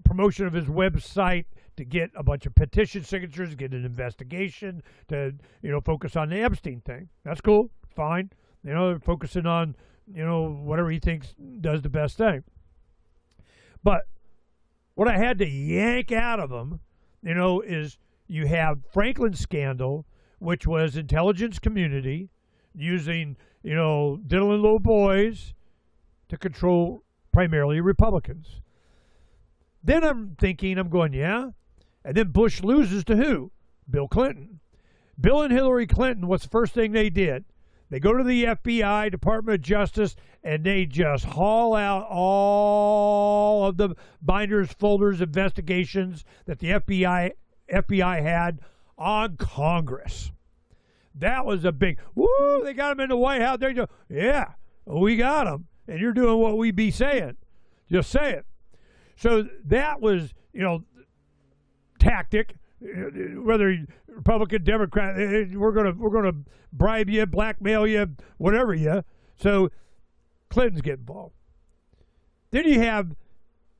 promotion of his website to get a bunch of petition signatures, get an investigation to, focus on the Epstein thing. That's cool, fine. Focusing on, whatever he thinks does the best thing. But what I had to yank out of him, is you have Franklin scandal, which was intelligence community using, diddling little boys to control primarily Republicans. Then I'm going, yeah. And then Bush loses to who? Bill Clinton. Bill and Hillary Clinton, what's the first thing they did? They go to the FBI, Department of Justice, and they just haul out all of the binders, folders, investigations that the FBI had on Congress. That was a big, woo, they got him in the White House. They go, yeah, we got him. And you're doing what we be saying. Just say it. So that was, tactic. Whether Republican, Democrat, we're gonna bribe you, blackmail you, whatever you. So Clinton's get involved. Then you have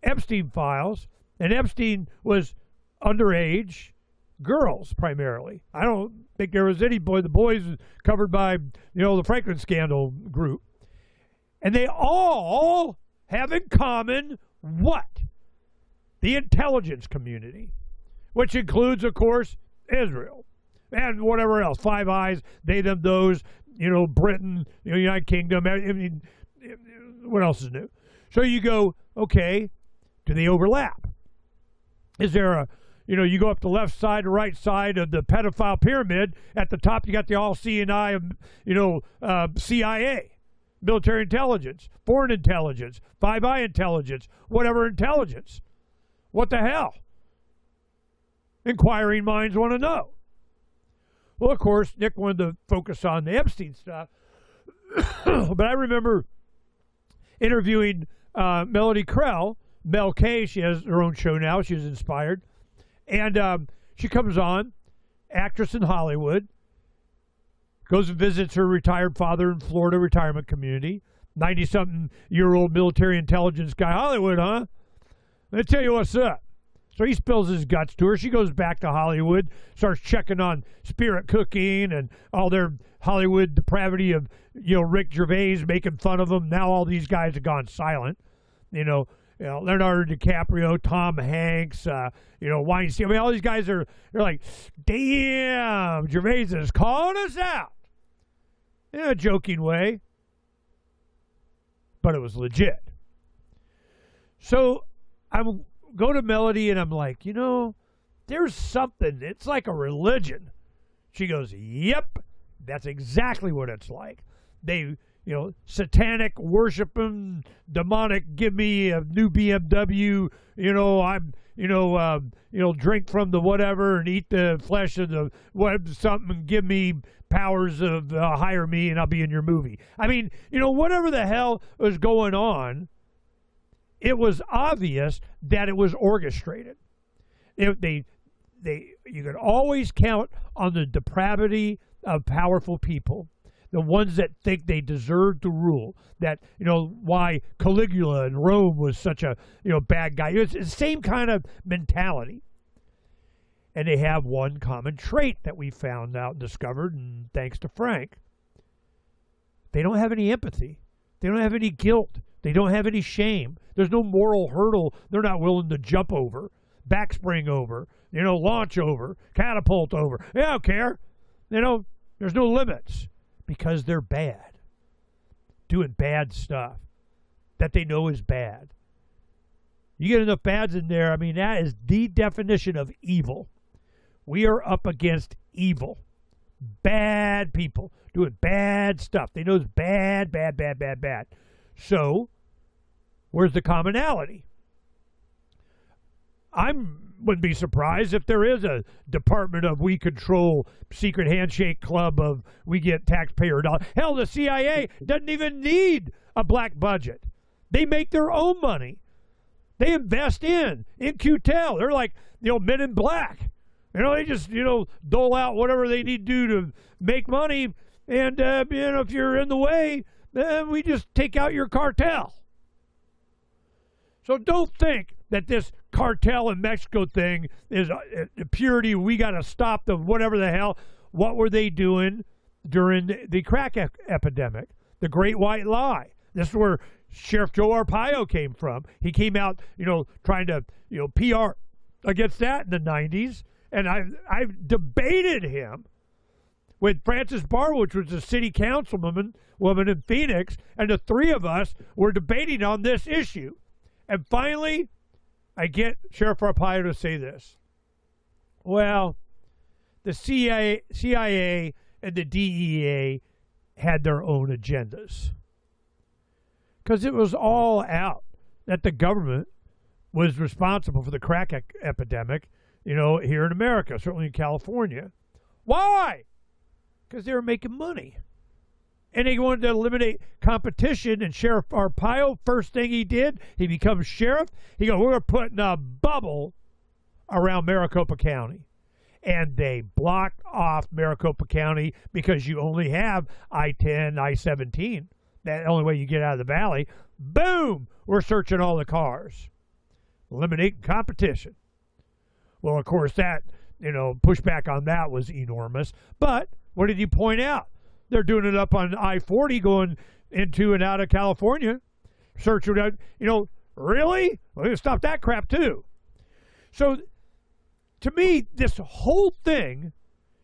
Epstein files, and Epstein was underage girls primarily. I don't think there was any boy. The boys covered by the Franklin scandal group, and they all have in common what? The intelligence community, which includes, of course, Israel and whatever else. Five Eyes, they, them, those, Britain, United Kingdom. I mean, what else is new? So you go, okay, do they overlap? Is there a, you go up the left side or right side of the pedophile pyramid. At the top, you got the all-seeing eye of, CIA, military intelligence, foreign intelligence, Five Eye intelligence, whatever intelligence. What the hell? Inquiring minds want to know. Well, of course, Nick wanted to focus on the Epstein stuff. But I remember interviewing Melody Krell, Mel K. She has her own show now. She's inspired. And she comes on, actress in Hollywood, goes and visits her retired father in Florida retirement community. 90-something-year-old military intelligence guy. Hollywood, huh? Let me tell you what's up. So he spills his guts to her. She goes back to Hollywood, starts checking on Spirit Cooking and all their Hollywood depravity of, Rick Gervais making fun of them. Now all these guys have gone silent. Leonardo DiCaprio, Tom Hanks, Weinstein. I mean, all these guys they're like, damn, Gervais is calling us out. In a joking way. But it was legit. So I go to Melody and I'm like, there's something. It's like a religion. She goes, yep, that's exactly what it's like. They, satanic, worshiping, demonic, give me a new BMW, drink from the whatever and eat the flesh of the something and give me powers of hire me and I'll be in your movie. I mean, whatever the hell was going on, it was obvious that it was orchestrated. You could always count on the depravity of powerful people, the ones that think they deserve to rule. That why Caligula in Rome was such a bad guy. It's the same kind of mentality, and they have one common trait that we found out and discovered, and thanks to Phranq. They don't have any empathy. They don't have any guilt. They don't have any shame. There's no moral hurdle they're not willing to jump over, backspring over, launch over, catapult over. They don't care. There's no limits because they're bad, doing bad stuff that they know is bad. You get enough bads in there, I mean, that is the definition of evil. We are up against evil. Bad people doing bad stuff. They know it's bad, bad, bad, bad, bad. So Where's the commonality? Wouldn't be surprised if there is a department of we control secret handshake club of we get taxpayer dollars. Hell, the CIA doesn't even need a black budget. They make their own money. They invest in QTEL. They're like, Men in Black. They just, dole out whatever they need to do to make money. And, if you're in the way, we just take out your cartel. So don't think that this cartel in Mexico thing is a purity. We got to stop them, whatever the hell. What were they doing during the crack epidemic? The Great White Lie. This is where Sheriff Joe Arpaio came from. He came out, trying to, PR against that in the 90s. And I've debated him with Frances Barr, which was a city councilwoman in Phoenix, and the three of us were debating on this issue. And finally, I get Sheriff Arpaio to say this. Well, the CIA and the DEA had their own agendas. Because it was all out that the government was responsible for the crack epidemic, here in America, certainly in California. Why? Because they were making money. And they wanted to eliminate competition, and Sheriff Arpaio, first thing he did, he becomes sheriff. He goes, we're putting a bubble around Maricopa County. And they blocked off Maricopa County because you only have I-10, I-17. That's the only way you get out of the valley. Boom! We're searching all the cars. Eliminating competition. Well, of course, that, pushback on that was enormous. But what did he point out? They're doing it up on I-40 going into and out of California. Searching out, really? Well, they stop that crap too. So, to me, this whole thing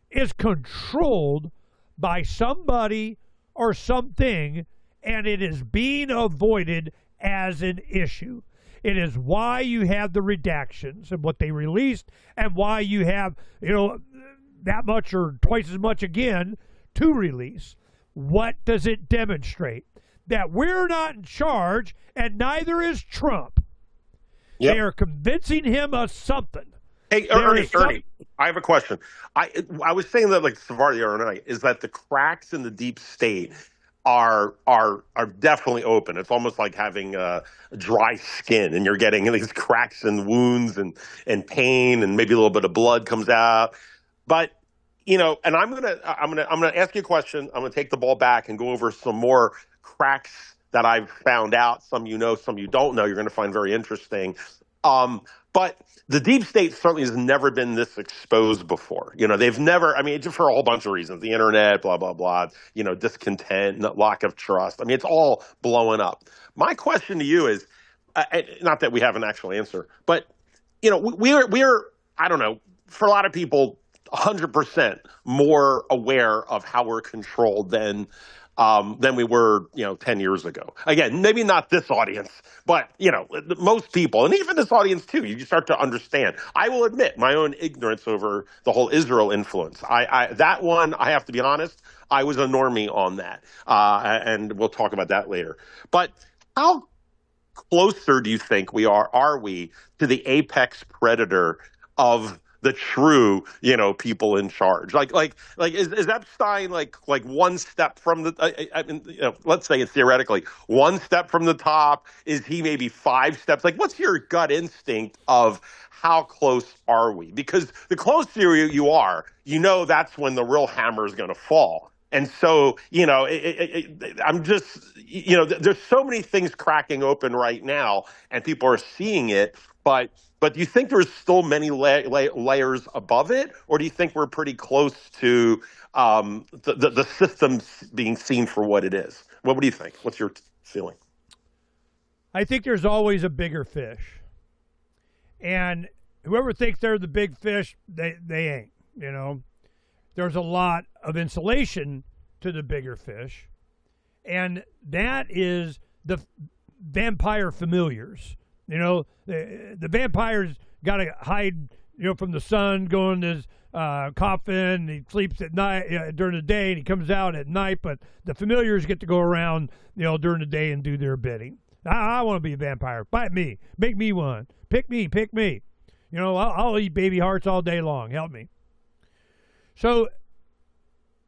is controlled by somebody or something, and it is being avoided as an issue. It is why you have the redactions and what they released, and why you have, that much or twice as much again to release. What does it demonstrate? That we're not in charge, and Neither is Trump. Yep. They are convincing him of something. Hey, Ernie, I have a question. I was saying that, like Savar the other night, is that the cracks in the deep state are definitely open. It's almost like having dry skin, and you're getting these cracks and wounds and pain, and maybe a little bit of blood comes out. But and I'm gonna ask you a question. I'm gonna take the ball back and go over some more cracks that I've found out. Some some you don't know. You're gonna find very interesting. But the deep state certainly has never been this exposed before. They've never, for a whole bunch of reasons, the internet, blah, blah, blah, discontent, lack of trust. It's all blowing up. My question to you is, not that we have an actual answer, but, we're, I don't know, for a lot of people, 100% more aware of how we're controlled than we were, 10 years ago. Again, maybe not this audience, but, most people, and even this audience too, you start to understand. I will admit my own ignorance over the whole Israel influence. That one, I have to be honest, I was a normie on that. And we'll talk about that later. But how closer do you think are we to the apex predator of the true, people in charge? Like is Epstein like one step from the? Let's say it's theoretically one step from the top. Is he maybe 5 steps? Like, what's your gut instinct of how close are we? Because the closer you are, that's when the real hammer is going to fall. And so, I'm just, there's so many things cracking open right now, and people are seeing it, but do you think there's still many layers above it, or do you think we're pretty close to the system being seen for what it is? What do you think? What's your feeling? I think there's always a bigger fish, and whoever thinks they're the big fish, they ain't. There's a lot of insulation to the bigger fish, and that is the vampire familiars. The vampires got to hide, from the sun, go in his coffin. He sleeps at night during the day, and he comes out at night. But the familiars get to go around, during the day and do their bidding. I want to be a vampire. Bite me. Make me one. Pick me. Pick me. You know, I'll eat baby hearts all day long. Help me. So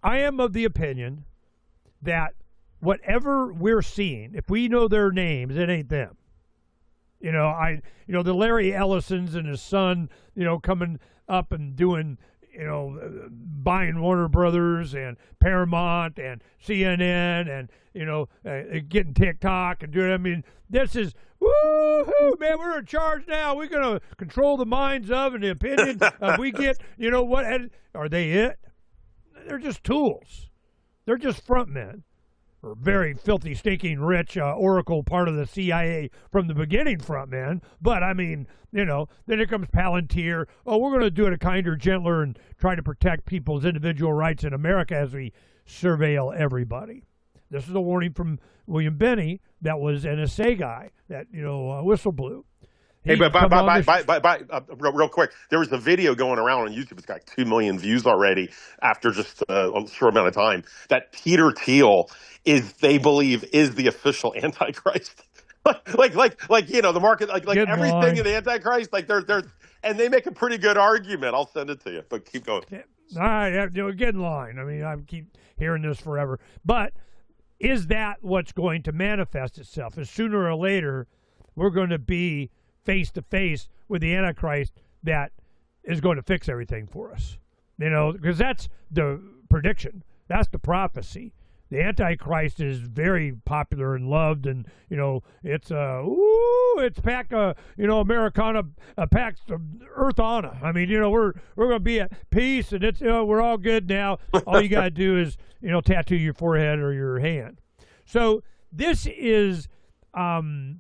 I am of the opinion that whatever we're seeing, if we know their names, it ain't them. You know, the Larry Ellisons and his son, you know, coming up and doing, you know, buying Warner Brothers and Paramount and CNN and, you know, getting TikTok and doing, I mean, this is, woo-hoo, man, we're in charge now. We're going to control the minds of and the opinion of we get, you know, what, are they it? They're just tools. They're just front men. Or very filthy, stinking, rich Oracle part of the CIA from the beginning front man. But, I mean, you know, then here comes Palantir. Oh, we're going to do it a kinder, gentler, and try to protect people's individual rights in America as we surveil everybody. This is a warning from William Benny, that was NSA guy, that, you know, whistle blew. Hey, but real quick, there was a video going around on YouTube. It's got 2 million views already after just a short amount of time. That Peter Thiel they believe is the official Antichrist. like you know, the market, like everything in the Antichrist, like they're and they make a pretty good argument. I'll send it to you, but keep going. All right, you know, get in line. I mean, I keep hearing this forever, but is that what's going to manifest itself? Is sooner or later we're going to be face to face with the Antichrist that is going to fix everything for us? You know, because that's the prediction. That's the prophecy. The Antichrist is very popular and loved, and, you know, it's pack, you know, Americana packs Earth Anna. I mean, you know, we're going to be at peace, and it's, you know, we're all good now. All you got to do is, you know, tattoo your forehead or your hand. So this is, and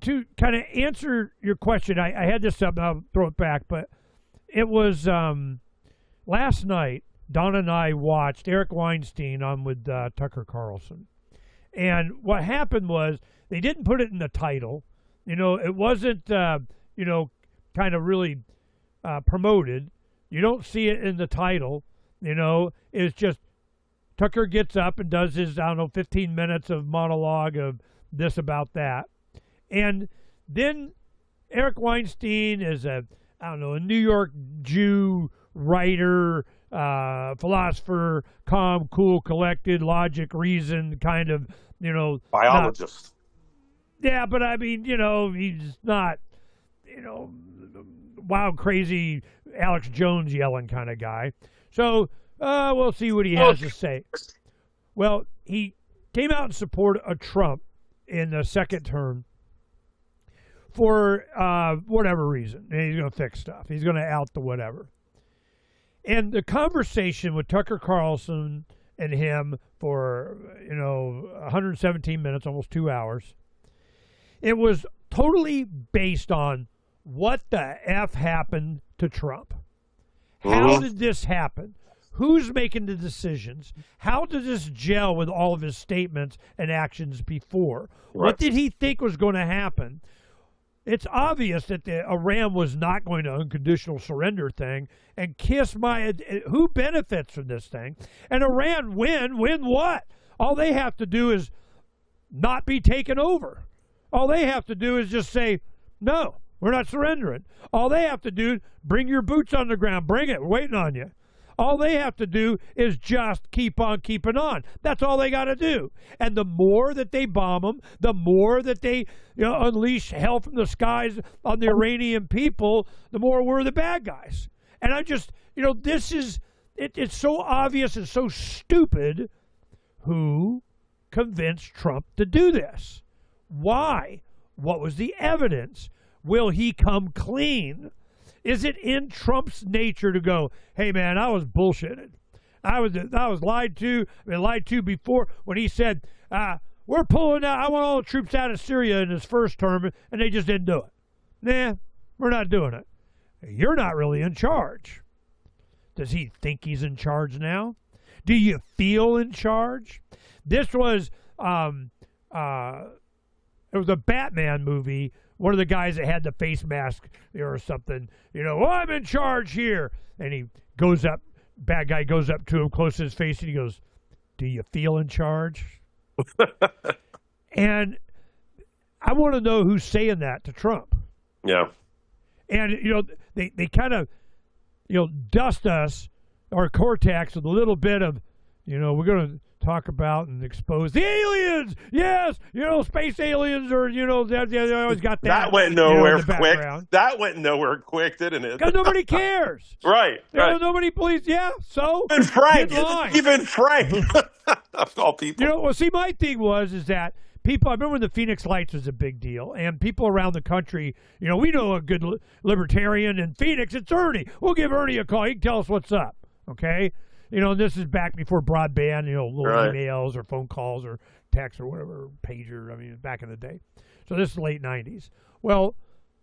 to kind of answer your question, I had this up, and I'll throw it back, but it was last night. Don and I watched Eric Weinstein on with Tucker Carlson. And what happened was they didn't put it in the title. You know, it wasn't, you know, kind of really promoted. You don't see it in the title. You know, it's just Tucker gets up and does his, 15 minutes of monologue of this about that. And then Eric Weinstein is a New York Jew writer, philosopher, calm, cool, collected, logic, reason, kind of, you know, biologist. Yeah, but I mean, you know, he's not, you know, wild, crazy Alex Jones yelling kind of guy. So we'll see what he has to say. Well, he came out in support of Trump in the second term for whatever reason. And he's going to fix stuff. He's going to out the whatever. And the conversation with Tucker Carlson and him for, you know, 117 minutes, almost 2 hours, it was totally based on what the F happened to Trump. How did this happen? Who's making the decisions? How did this gel with all of his statements and actions before? Right. What did he think was going to happen? It's obvious that Iran was not going to unconditional surrender thing and who benefits from this thing? And Iran win what? All they have to do is not be taken over. All they have to do is just say, no, we're not surrendering. All they have to do, bring your boots on the ground. Bring it. We're waiting on you. All they have to do is just keep on keeping on. That's all they got to do. And the more that they bomb them, the more that they unleash hell from the skies on the Iranian people, the more we're the bad guys. And I just, this is, it's so obvious and so stupid. Who convinced Trump to do this? Why? What was the evidence? Will he come clean? Is it in Trump's nature to go, hey, man, I was bullshitted. I was lied to. I've been lied to before when he said, we're pulling out. I want all the troops out of Syria in his first term, and they just didn't do it. Nah, we're not doing it. You're not really in charge. Does he think he's in charge now? Do you feel in charge? This was, it was a Batman movie. One of the guys that had the face mask or something, I'm in charge here. And he goes up, bad guy goes up to him close to his face, and he goes, do you feel in charge? And want to know who's saying that to Trump. Yeah. And, they kind of, dust us, our cortex, with a little bit of, we're going to talk about and expose the aliens. Yes, space aliens, or they always got that. That went nowhere in the quick. background. That went nowhere quick, didn't it? Because nobody cares. Right. Nobody believes. Yeah. So even Phranq. Of all people. Well, see, my thing is that people. I remember when the Phoenix Lights was a big deal, and people around the country. We know a good libertarian in Phoenix. It's Ernie. We'll give Ernie a call. He can tell us what's up. Okay. This is back before broadband, little emails or phone calls or text or whatever, pager. I mean, back in the day. So this is late 90s. Well,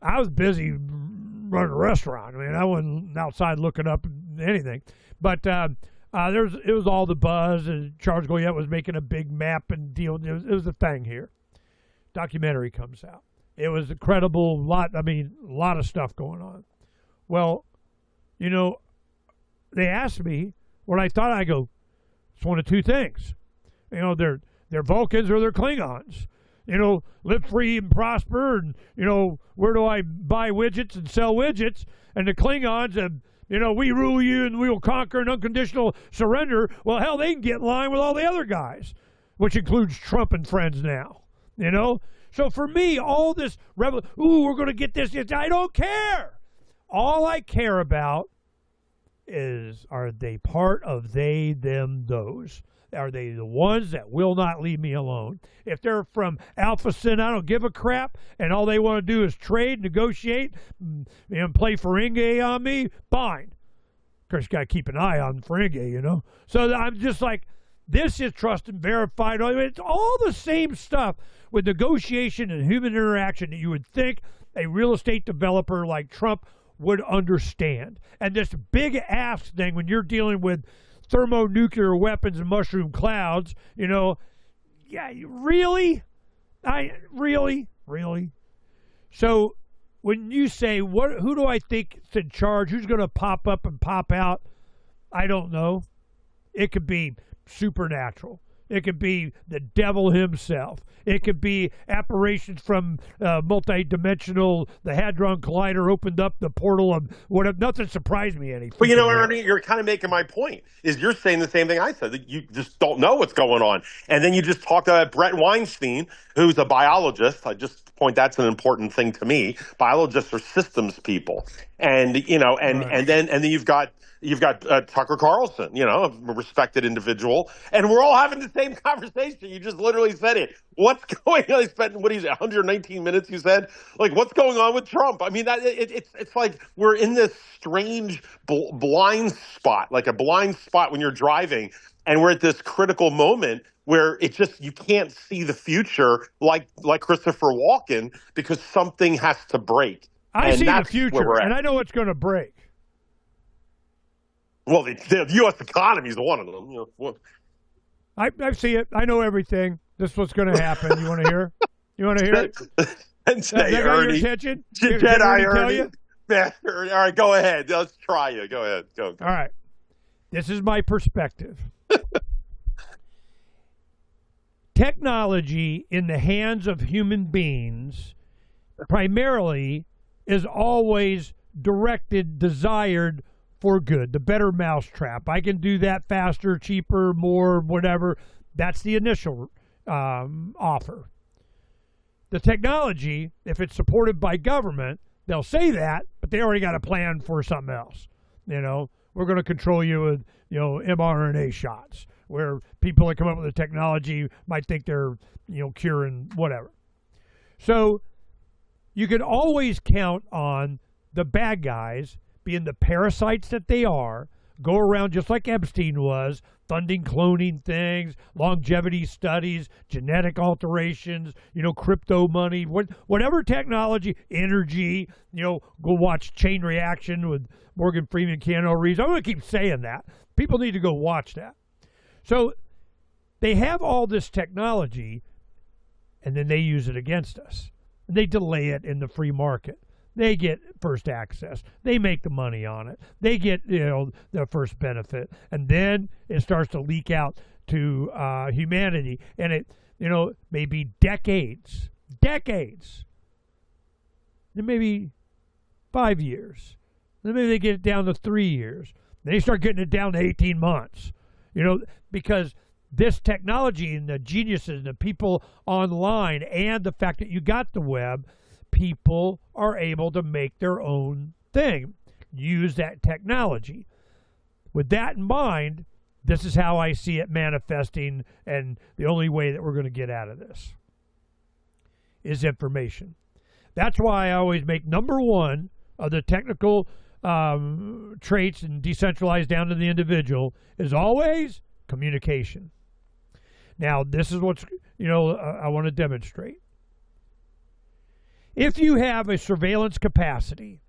I was busy running a restaurant. I mean, I wasn't outside looking up anything. But it was all the buzz, and Charles Goyette was making a big map and deal. It was a thing here. Documentary comes out. It was incredible. A lot of stuff going on. Well, they asked me what I thought. I go, it's one of two things. They're Vulcans or they're Klingons. Live free and prosper, and where do I buy widgets and sell widgets? And the Klingons have, we rule you and we will conquer an unconditional surrender. Well, hell, they can get in line with all the other guys, which includes Trump and friends now. So for me, all this we're going to get this. I don't care. All I care about is, are they part of they, them, those? Are they the ones that will not leave me alone? If they're from Alpha Sin, I don't give a crap, and all they want to do is trade, negotiate, and play Phranq on me, fine. Of course, you got to keep an eye on Phranq, So I'm just like, this is trust and verified. It's all the same stuff with negotiation and human interaction that you would think a real estate developer like Trump would understand. And this big ass thing when you're dealing with thermonuclear weapons and mushroom clouds, really? Really? So when you say, who do I think is in charge? Who's going to pop up and pop out? I don't know. It could be supernatural. It could be the devil himself. It could be apparitions from multi-dimensional. The Hadron Collider opened up the portal of whatever. Nothing surprised me any. But Ernie, you're kind of making my point. Is you're saying the same thing I said, that you just don't know what's going on, and then you just talked about Brett Weinstein, who's a biologist. I just point that's an important thing to me. Biologists are systems people, and and then you've got Tucker Carlson, a respected individual, and we're all having the same conversation. You just literally said it. What's going on? He spent 119 minutes. You said, like, what's going on with Trump? I mean, it's like we're in this strange blind spot, like a blind spot when you're driving, and we're at this critical moment where it's just you can't see the future like Christopher Walken because something has to break. I see the future, and I know it's going to break. Well, the U.S. economy is one of them. I see it. I know everything. This is what's going to happen. You want to hear? You want to hear it? And say, Ernie. Your attention? Jedi Ernie. Master. All right, go ahead. Let's try you. Go ahead. Go. All right. This is my perspective. Technology in the hands of human beings primarily is always directed, desired for good, the better mousetrap. I can do that faster, cheaper, more, whatever. That's the initial offer. The technology, if it's supported by government, they'll say that, but they already got a plan for something else. We're going to control you with, mRNA shots, where people that come up with the technology might think they're, curing whatever. So you can always count on the bad guys being the parasites that they are, go around just like Epstein was, funding cloning things, longevity studies, genetic alterations, crypto money, whatever technology, energy, go watch Chain Reaction with Morgan Freeman, Keanu Reeves. I'm going to keep saying that. People need to go watch that. So they have all this technology, and then they use it against us. And they delay it in the free market. They get first access. They make the money on it. They get, the first benefit. And then it starts to leak out to humanity. And it, may be decades Decades. Then maybe 5 years. Then maybe they get it down to 3 years. Then they start getting it down to 18 months. Because this technology and the geniuses and the people online and the fact that you got the web, people are able to make their own thing, use that technology. With that in mind, this is how I see it manifesting, and the only way that we're going to get out of this is information. That's why I always make number one of the technical traits and decentralized down to the individual is always communication. Now, this is what's, I want to demonstrate. If you have a surveillance capacity,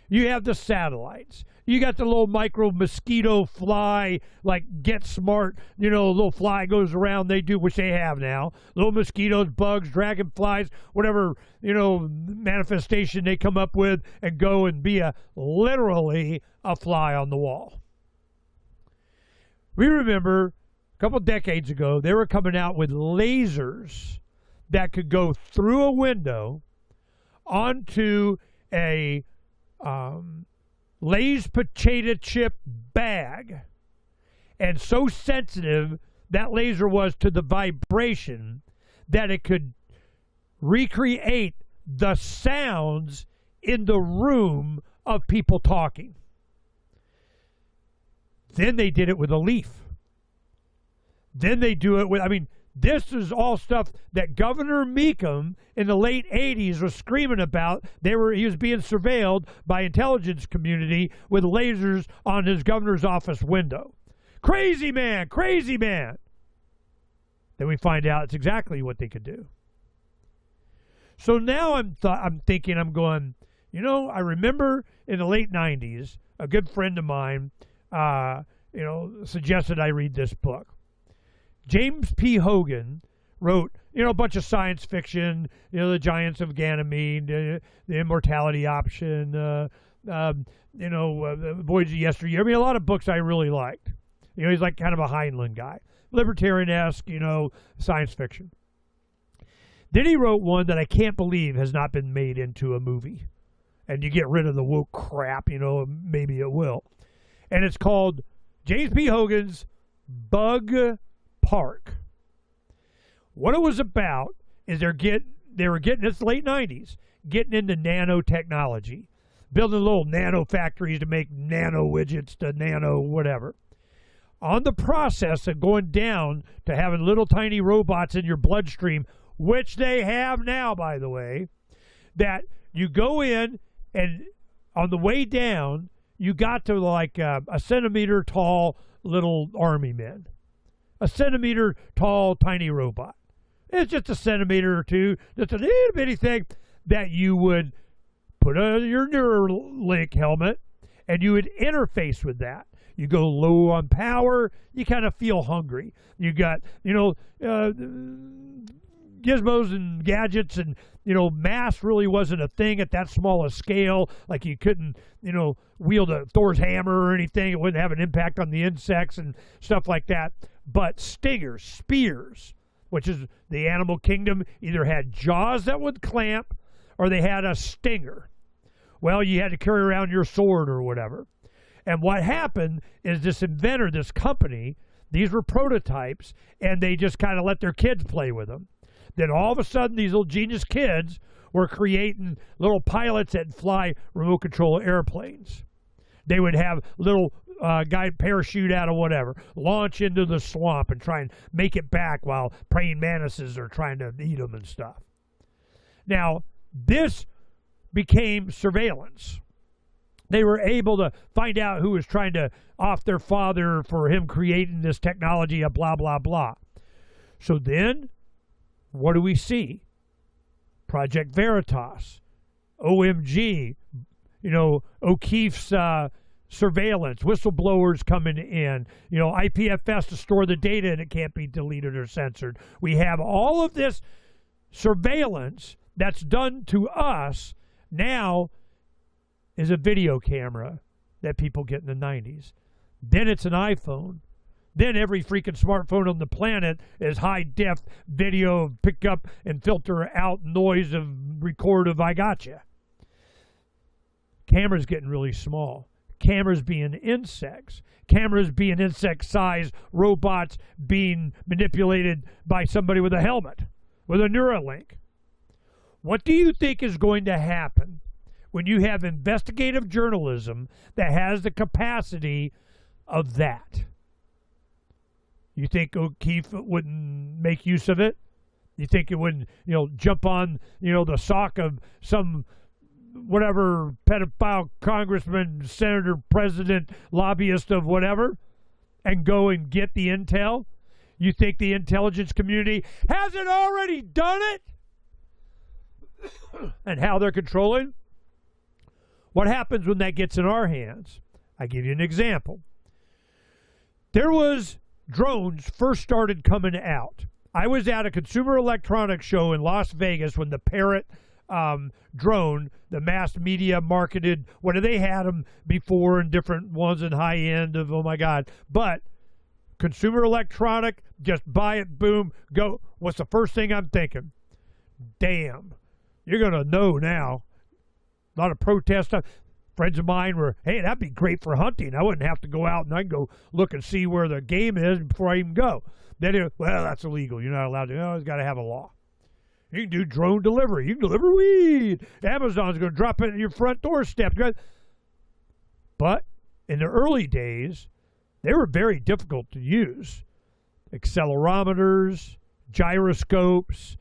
you have the satellites, you got the little micro mosquito fly, like Get Smart, little fly goes around, they do, which they have now. Little mosquitoes, bugs, dragonflies, whatever, manifestation they come up with, and go and be literally a fly on the wall. We remember a couple decades ago, they were coming out with lasers that could go through a window onto a Lay's potato chip bag, and so sensitive that laser was to the vibration that it could recreate the sounds in the room of people talking. Then they did it with a leaf. Then they do it with, this is all stuff that Governor Meekum in the late 80s was screaming about. He was being surveilled by intelligence community with lasers on his governor's office window. Crazy man, crazy man. Then we find out it's exactly what they could do. So now I'm going, I remember in the late 90s, a good friend of mine, suggested I read this book. James P. Hogan wrote, a bunch of science fiction, The Giants of Ganymede, The Immortality Option, Voyage of Yesteryear. A lot of books I really liked. He's like kind of a Heinlein guy. Libertarian-esque, science fiction. Then he wrote one that I can't believe has not been made into a movie. And you get rid of the woke crap, maybe it will. And it's called James P. Hogan's Bug Park. What it was about is they were getting, it's late 90s, getting into nanotechnology, building little nano factories to make nano widgets to nano whatever. On the process of going down to having little tiny robots in your bloodstream, which they have now, by the way, that you go in and on the way down, you got to like a centimeter tall little army men. A centimeter tall tiny robot. It's just a centimeter or two, just a little bitty thing that you would put on your Neuralink helmet and you would interface with that. You go low on power, you kind of feel hungry. You got, gizmos and gadgets, and mass really wasn't a thing at that small a scale. Like you couldn't wield a Thor's hammer or anything. It wouldn't have an impact on the insects and stuff like that. But stingers, spears, which is the animal kingdom, either had jaws that would clamp or they had a stinger. Well, you had to carry around your sword or whatever. And what happened is this inventor, this company, these were prototypes, and they just kind of let their kids play with them. Then all of a sudden, these little genius kids were creating little pilots that fly remote control airplanes. They would have little guy parachute out of whatever, launch into the swamp and try and make it back while praying mantises are trying to eat them and stuff. Now, this became surveillance. They were able to find out who was trying to off their father for him creating this technology, blah, blah, blah. So then, what do we see? Project Veritas, OMG, O'Keefe's surveillance, whistleblowers coming in, IPFS to store the data and it can't be deleted or censored. We have all of this surveillance that's done to us now is a video camera that people get in the 90s. Then it's an iPhone. Then every freaking smartphone on the planet is high def video, pick up and filter out noise of record of I gotcha. Cameras getting really small. Cameras being insects. Cameras being insect-sized robots being manipulated by somebody with a helmet, with a Neuralink. What do you think is going to happen when you have investigative journalism that has the capacity of that? You think O'Keefe wouldn't make use of it? You think it wouldn't, jump on, the sock of some whatever pedophile congressman, senator, president, lobbyist of whatever, and go and get the intel? You think the intelligence community hasn't already done it? And how they're controlling? What happens when that gets in our hands? I give you an example. There was drones first started coming out. I was at a consumer electronics show in Las Vegas when the Parrot drone, the mass media marketed, they had them before and different ones and high end of, oh my God. But consumer electronic, just buy it, boom, go. What's the first thing I'm thinking? Damn, you're going to know now. A lot of protest. Friends of mine were, hey, that'd be great for hunting. I wouldn't have to go out and I can go look and see where the game is before I even go. Then, well, that's illegal. You're not allowed to. No, it's got to have a law. You can do drone delivery. You can deliver weed. Amazon's going to drop it at your front doorstep. But in the early days, they were very difficult to use. Accelerometers, gyroscopes,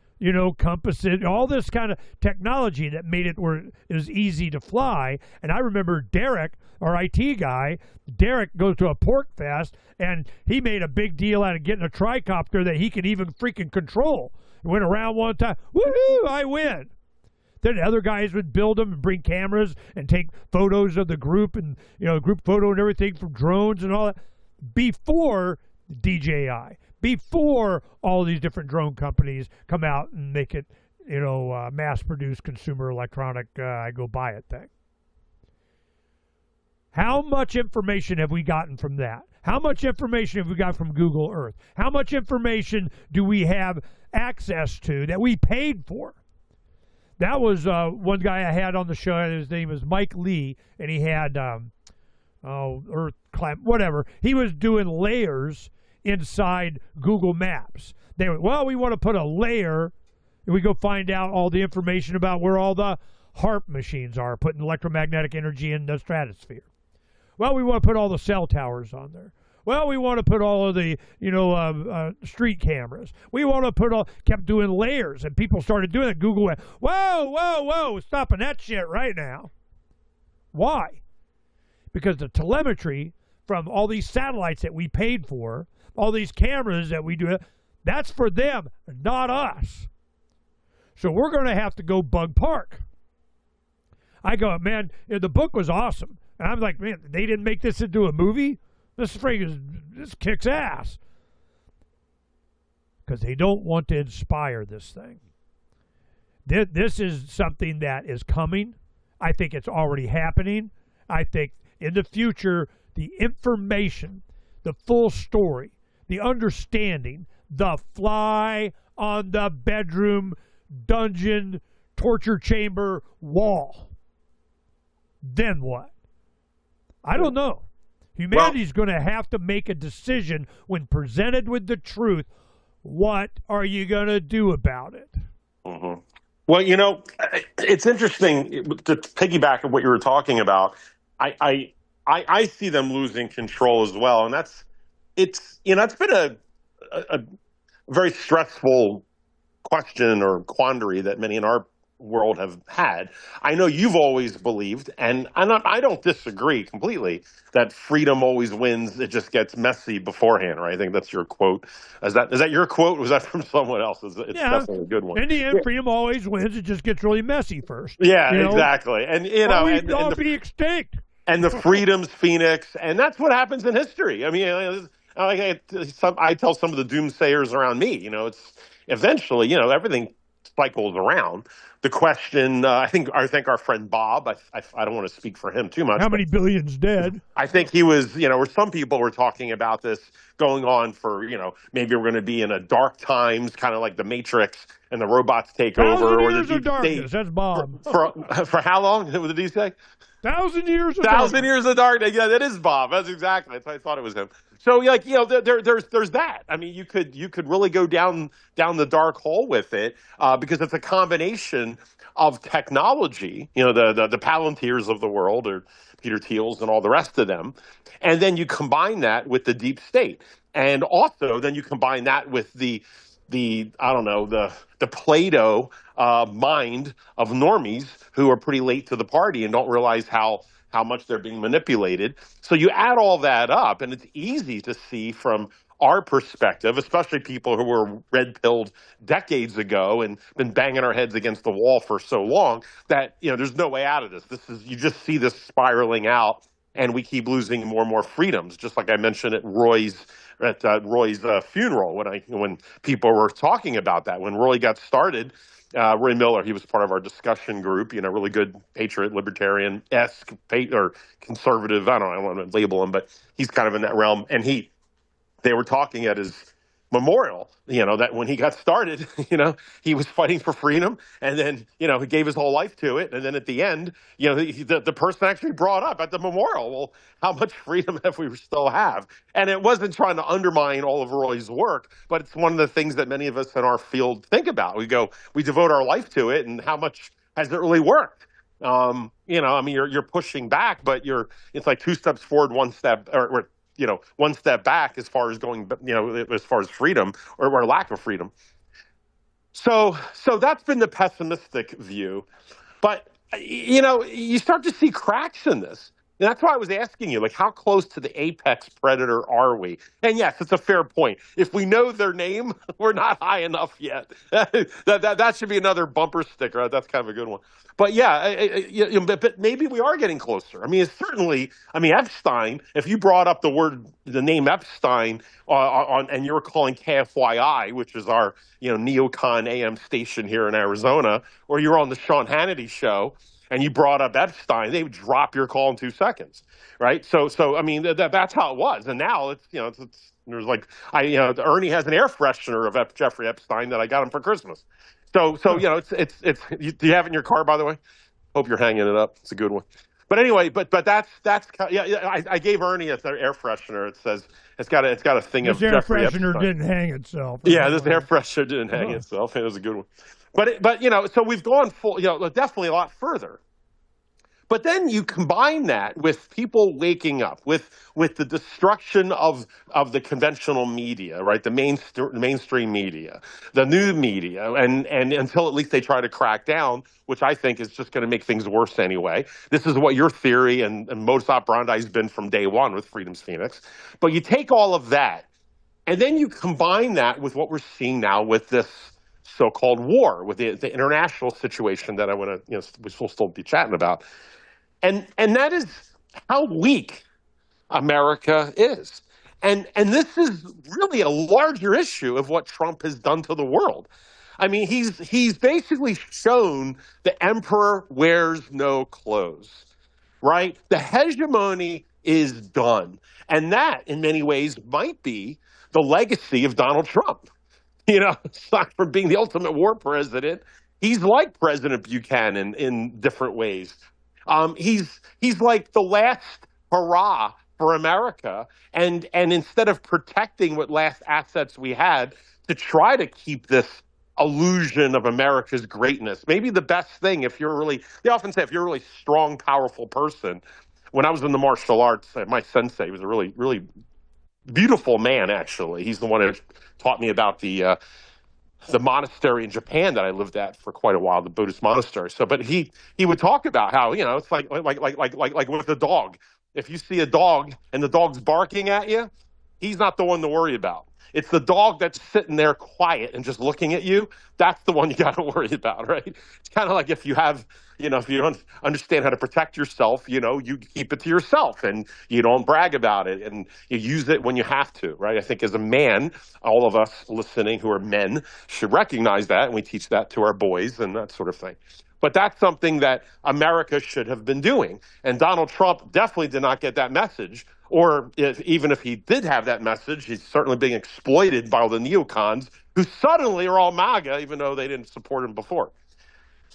compasses, all this kind of technology that made it where it was easy to fly. And I remember Derek, our IT guy, Derek goes to a pork fest, and he made a big deal out of getting a tricopter that he could even freaking control. Went around one time, woohoo, I win. Then other guys would build them and bring cameras and take photos of the group and, group photo and everything from drones and all that. Before DJI, before all these different drone companies come out and make it, mass-produced consumer electronic, I go buy it thing. How much information have we gotten from that? How much information have we got from Google Earth? How much information do we have access to that we paid for? That was one guy I had on the show. His name was Mike Lee, and he had Earth climb, whatever. He was doing layers inside Google Maps. They went, well, we want to put a layer, and we go find out all the information about where all the HARP machines are, putting electromagnetic energy in the stratosphere. Well, we want to put all the cell towers on there. Well, we want to put all of the, street cameras. We want to put kept doing layers, and people started doing it. Google went, whoa, stopping that shit right now. Why? Because the telemetry from all these satellites that we paid for, all these cameras that we do, that's for them, not us. So we're going to have to go bug park. I go, man, the book was awesome. And I'm like, man, they didn't make this into a movie? This kicks ass. Because they don't want to inspire this thing. This is something that is coming. I think it's already happening. I think in the future, the information, the full story, the understanding, the fly on the bedroom, dungeon, torture chamber wall. Then what? I don't know. Humanity's going to have to make a decision when presented with the truth. What are you going to do about it? Mm-hmm. Well, it's interesting to piggyback on what you were talking about. I see them losing control as well, and it's been a very stressful question or quandary that many in our world have had. I know you've always believed, and I don't disagree completely, that freedom always wins. It just gets messy beforehand, right? I think that's your quote. Is that your quote? Was that from someone else? It's definitely a good one. In the end, freedom always wins. It just gets really messy first. Yeah, exactly. And we'd all be extinct. And the freedom's Phoenix, and that's what happens in history. I mean, I tell some of the doomsayers around me, it's eventually, everything cycles around. the question, I think our friend Bob, I don't want to speak for him too much. How many billions dead? I think he was, or some people were talking about this going on for, maybe we're going to be in a dark times, kind of like the Matrix and the robots take over, or the years of deep darkness. state. That's Bob. For how long? What did he say? 1,000 years of 1,000 darkness. years of darkness. Yeah, that is Bob. That's exactly. I thought it was him. So, there's that. I mean, you could really go down the dark hole with it because it's a combination of technology. The Palantirs of the world, or Peter Thiels and all the rest of them, and then you combine that with the deep state, and also then you combine that with the Plato mind of normies who are pretty late to the party and don't realize how much they're being manipulated. So you add all that up, and it's easy to see from our perspective, especially people who were red-pilled decades ago and been banging our heads against the wall for so long, that there's no way out of this. You just see this spiraling out, and we keep losing more and more freedoms. Just like I mentioned at Roy's funeral, when people were talking about that. When Roy got started, Roy Miller, he was part of our discussion group, really good patriot, libertarian-esque, or conservative. I don't want to label him, but he's kind of in that realm. And they were talking at his memorial, that when he got started, he was fighting for freedom, and then, he gave his whole life to it. And then at the end, the person actually brought up at the memorial, well, how much freedom have we still have? And it wasn't trying to undermine all of Roy's work, but it's one of the things that many of us in our field think about. We devote our life to it, and how much has it really worked? You're pushing back, but it's like 2 steps forward, 1 step, or 1 step back as far as going, as far as freedom or lack of freedom. So that's been the pessimistic view. But, you start to see cracks in this. And that's why I was asking you, how close to the apex predator are we? And yes, it's a fair point. If we know their name, we're not high enough yet. That should be another bumper sticker. That's kind of a good one. But yeah, but maybe we are getting closer. I mean, it's certainly. I mean, Epstein. If you brought up the name Epstein and you were calling KFYI, which is our neocon AM station here in Arizona, or you're on the Sean Hannity show, and you brought up Epstein, they would drop your call in 2 seconds, right? So I mean, that's how it was. And now it's there's Ernie has an air freshener of Jeffrey Epstein that I got him for Christmas. So it's do you have it in your car, by the way? Hope you're hanging it up. It's a good one. But anyway, but that's I gave Ernie an air freshener. It says it's got a thing of Jeffrey Epstein. This air freshener didn't hang itself. Yeah, this air freshener didn't hang itself. It was a good one. But so we've gone full, definitely a lot further. But then you combine that with people waking up, with the destruction of the conventional media, right? The mainstream media, the new media, and until at least they try to crack down, which I think is just going to make things worse anyway. This is what your theory and modus operandi has been from day one with Freedom's Phoenix. But you take all of that, and then you combine that with what we're seeing now with this so-called war, with the international situation that I want to, we'll still be chatting about. And that is how weak America is. And this is really a larger issue of what Trump has done to the world. I mean, he's basically shown the emperor wears no clothes, right? The hegemony is done. And that, in many ways, might be the legacy of Donald Trump. Aside from being the ultimate war president, he's like President Buchanan in different ways. He's like the last hurrah for America, and instead of protecting what last assets we had to try to keep this illusion of America's greatness, maybe the best thing they often say if you're a really strong, powerful person. When I was in the martial arts, my sensei was a really, really beautiful man, actually. He's the one who taught me about the monastery in Japan that I lived at for quite a while, the Buddhist monastery. So, but he would talk about how, it's like with a dog. If you see a dog and the dog's barking at you, he's not the one to worry about. It's the dog that's sitting there quiet and just looking at you. That's the one you got to worry about, right? It's kind of like if you have, if you don't understand how to protect yourself, you keep it to yourself and you don't brag about it and you use it when you have to, right? I think as a man, all of us listening who are men should recognize that, and we teach that to our boys and that sort of thing. But that's something that America should have been doing. And Donald Trump definitely did not get that message. Or even if he did have that message, he's certainly being exploited by all the neocons who suddenly are all MAGA, even though they didn't support him before.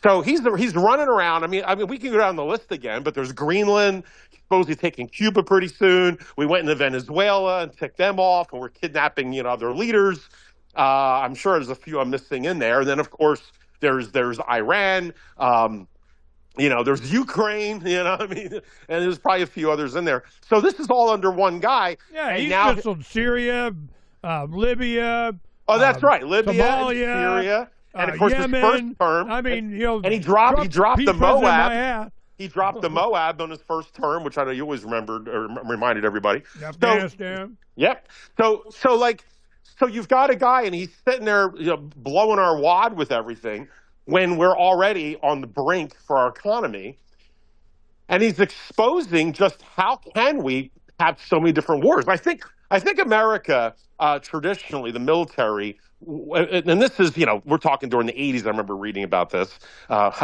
So he's running around. I mean, we can go down the list again, but there's Greenland. He's supposed to be taking Cuba pretty soon. We went into Venezuela and ticked them off, and we're kidnapping, their leaders. I'm sure there's a few I'm missing in there. And then, of course, there's Iran. There's Ukraine, and there's probably a few others in there. So this is all under one guy. Yeah, and he's now missiled Syria, Libya. Oh, that's right, Libya, Somalia, and Syria. And of course, Yemen. his first term. I mean, and he dropped the Moab. He dropped the Moab on his first term, which I know you always remembered or reminded everybody. Afghanistan. Yep. So you've got a guy, and he's sitting there, blowing our wad with everything when we're already on the brink for our economy, and he's exposing just how can we have so many different wars. I think America traditionally, the military. And this is, we're talking during the 80s. I remember reading about this.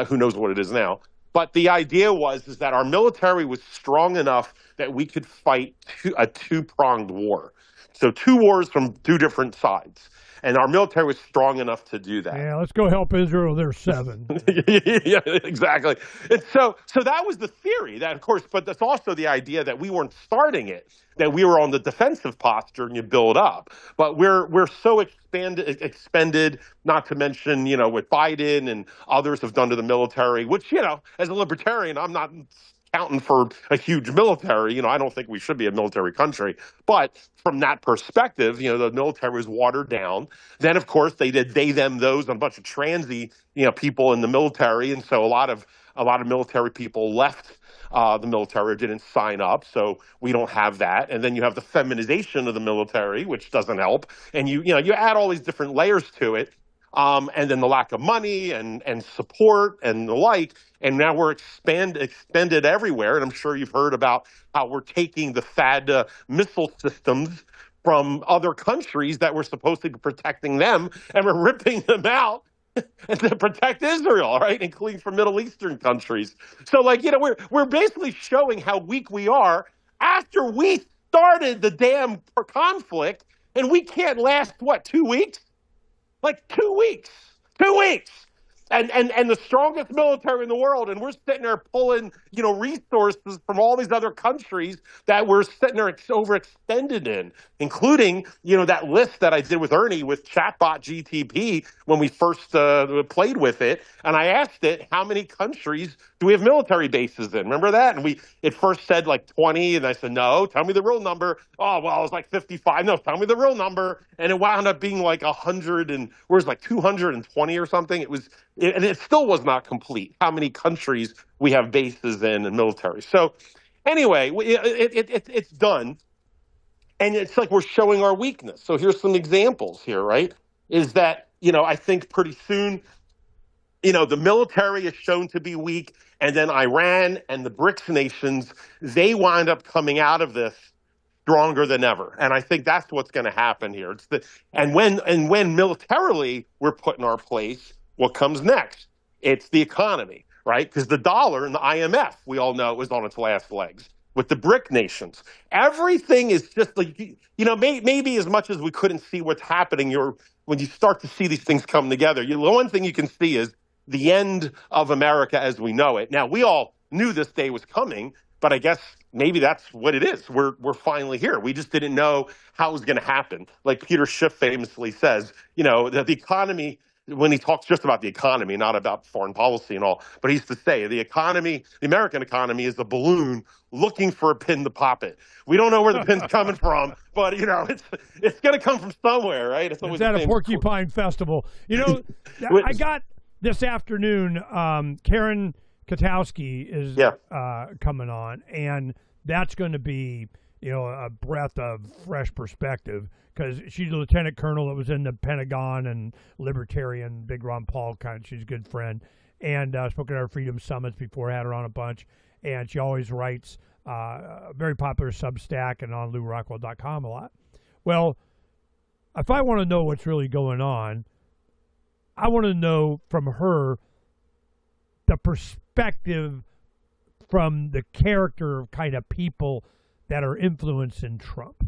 Who knows what it is now? But the idea is that our military was strong enough that we could fight a two-pronged war. So two wars from two different sides. And our military was strong enough to do that. Yeah, let's go help Israel. There's 7. Yeah, exactly. And so that was the theory. That, of course, but that's also the idea that we weren't starting it, that we were on the defensive posture and you build up. But we're so expended, not to mention, what Biden and others have done to the military, which, as a libertarian, I'm not counting for a huge military. I don't think we should be a military country. But from that perspective, the military was watered down. Then, of course, they did they, them, those on a bunch of transy, people in the military. And so a lot of military people left the military or didn't sign up. So we don't have that. And then you have the feminization of the military, which doesn't help. And you add all these different layers to it. And then the lack of money and support and the like. And now we're expended everywhere. And I'm sure you've heard about how we're taking the THAAD missile systems from other countries that were supposed to be protecting them, and we're ripping them out to protect Israel, right? Including from Middle Eastern countries. So, we're basically showing how weak we are after we started the damn conflict, and we can't last, 2 weeks? 2 weeks. 2 weeks. And the strongest military in the world, and we're sitting there pulling, resources from all these other countries that we're sitting there overextended in, including, that list that I did with Ernie with chatbot GTP when we first played with it. And I asked it, how many countries do we have military bases in? Remember that? And it first said 20, and I said, no, tell me the real number. Oh, well, it was 55. No, tell me the real number. And it wound up being 100 and where's 220 or something. And it still was not complete how many countries we have bases in and military. So anyway, it's done. And it's we're showing our weakness. So here's some examples here, right? Is that, I think pretty soon, the military is shown to be weak. And then Iran and the BRICS nations, they wind up coming out of this stronger than ever. And I think that's what's going to happen here. And when militarily we're put in our place, what comes next? It's the economy, right? Because the dollar and the IMF, we all know, is on its last legs. With the BRIC nations, everything is just maybe as much as we couldn't see what's happening, when you start to see these things come together, the one thing you can see is the end of America as we know it. Now, we all knew this day was coming, but I guess maybe that's what it is. We're finally here. We just didn't know how it was going to happen. Like Peter Schiff famously says, that the economy, when he talks just about the economy, not about foreign policy and all, but he used to say the American economy is a balloon looking for a pin to pop it. We don't know where the pin's coming from, but it's going to come from somewhere, right? It's at a porcupine festival. I got this afternoon, Karen Katowski is coming on, and that's going to be a breath of fresh perspective, because she's a lieutenant colonel that was in the Pentagon and libertarian, big Ron Paul kind. She's a good friend, and spoken at our Freedom Summits before. Had her on a bunch, and she always writes a very popular Substack and on LouRockwell.com a lot. Well, if I want to know what's really going on, I want to know from her the perspective from the character of kind of people that are influencing Trump.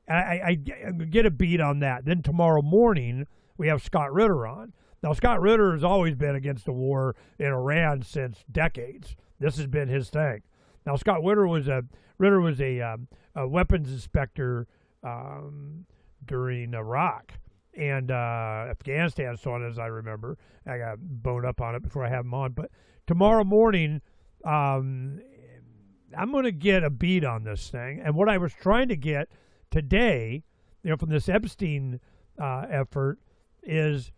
I get a beat on that. Then tomorrow morning, we have Scott Ritter on. Now, Scott Ritter has always been against the war in Iran since decades. This has been his thing. Now, Scott Ritter was a weapons inspector during Iraq and Afghanistan, so on, as I remember. I got boned up on it before I have him on. But tomorrow morning, I'm going to get a beat on this thing. And what I was trying to get today, from this Epstein effort, is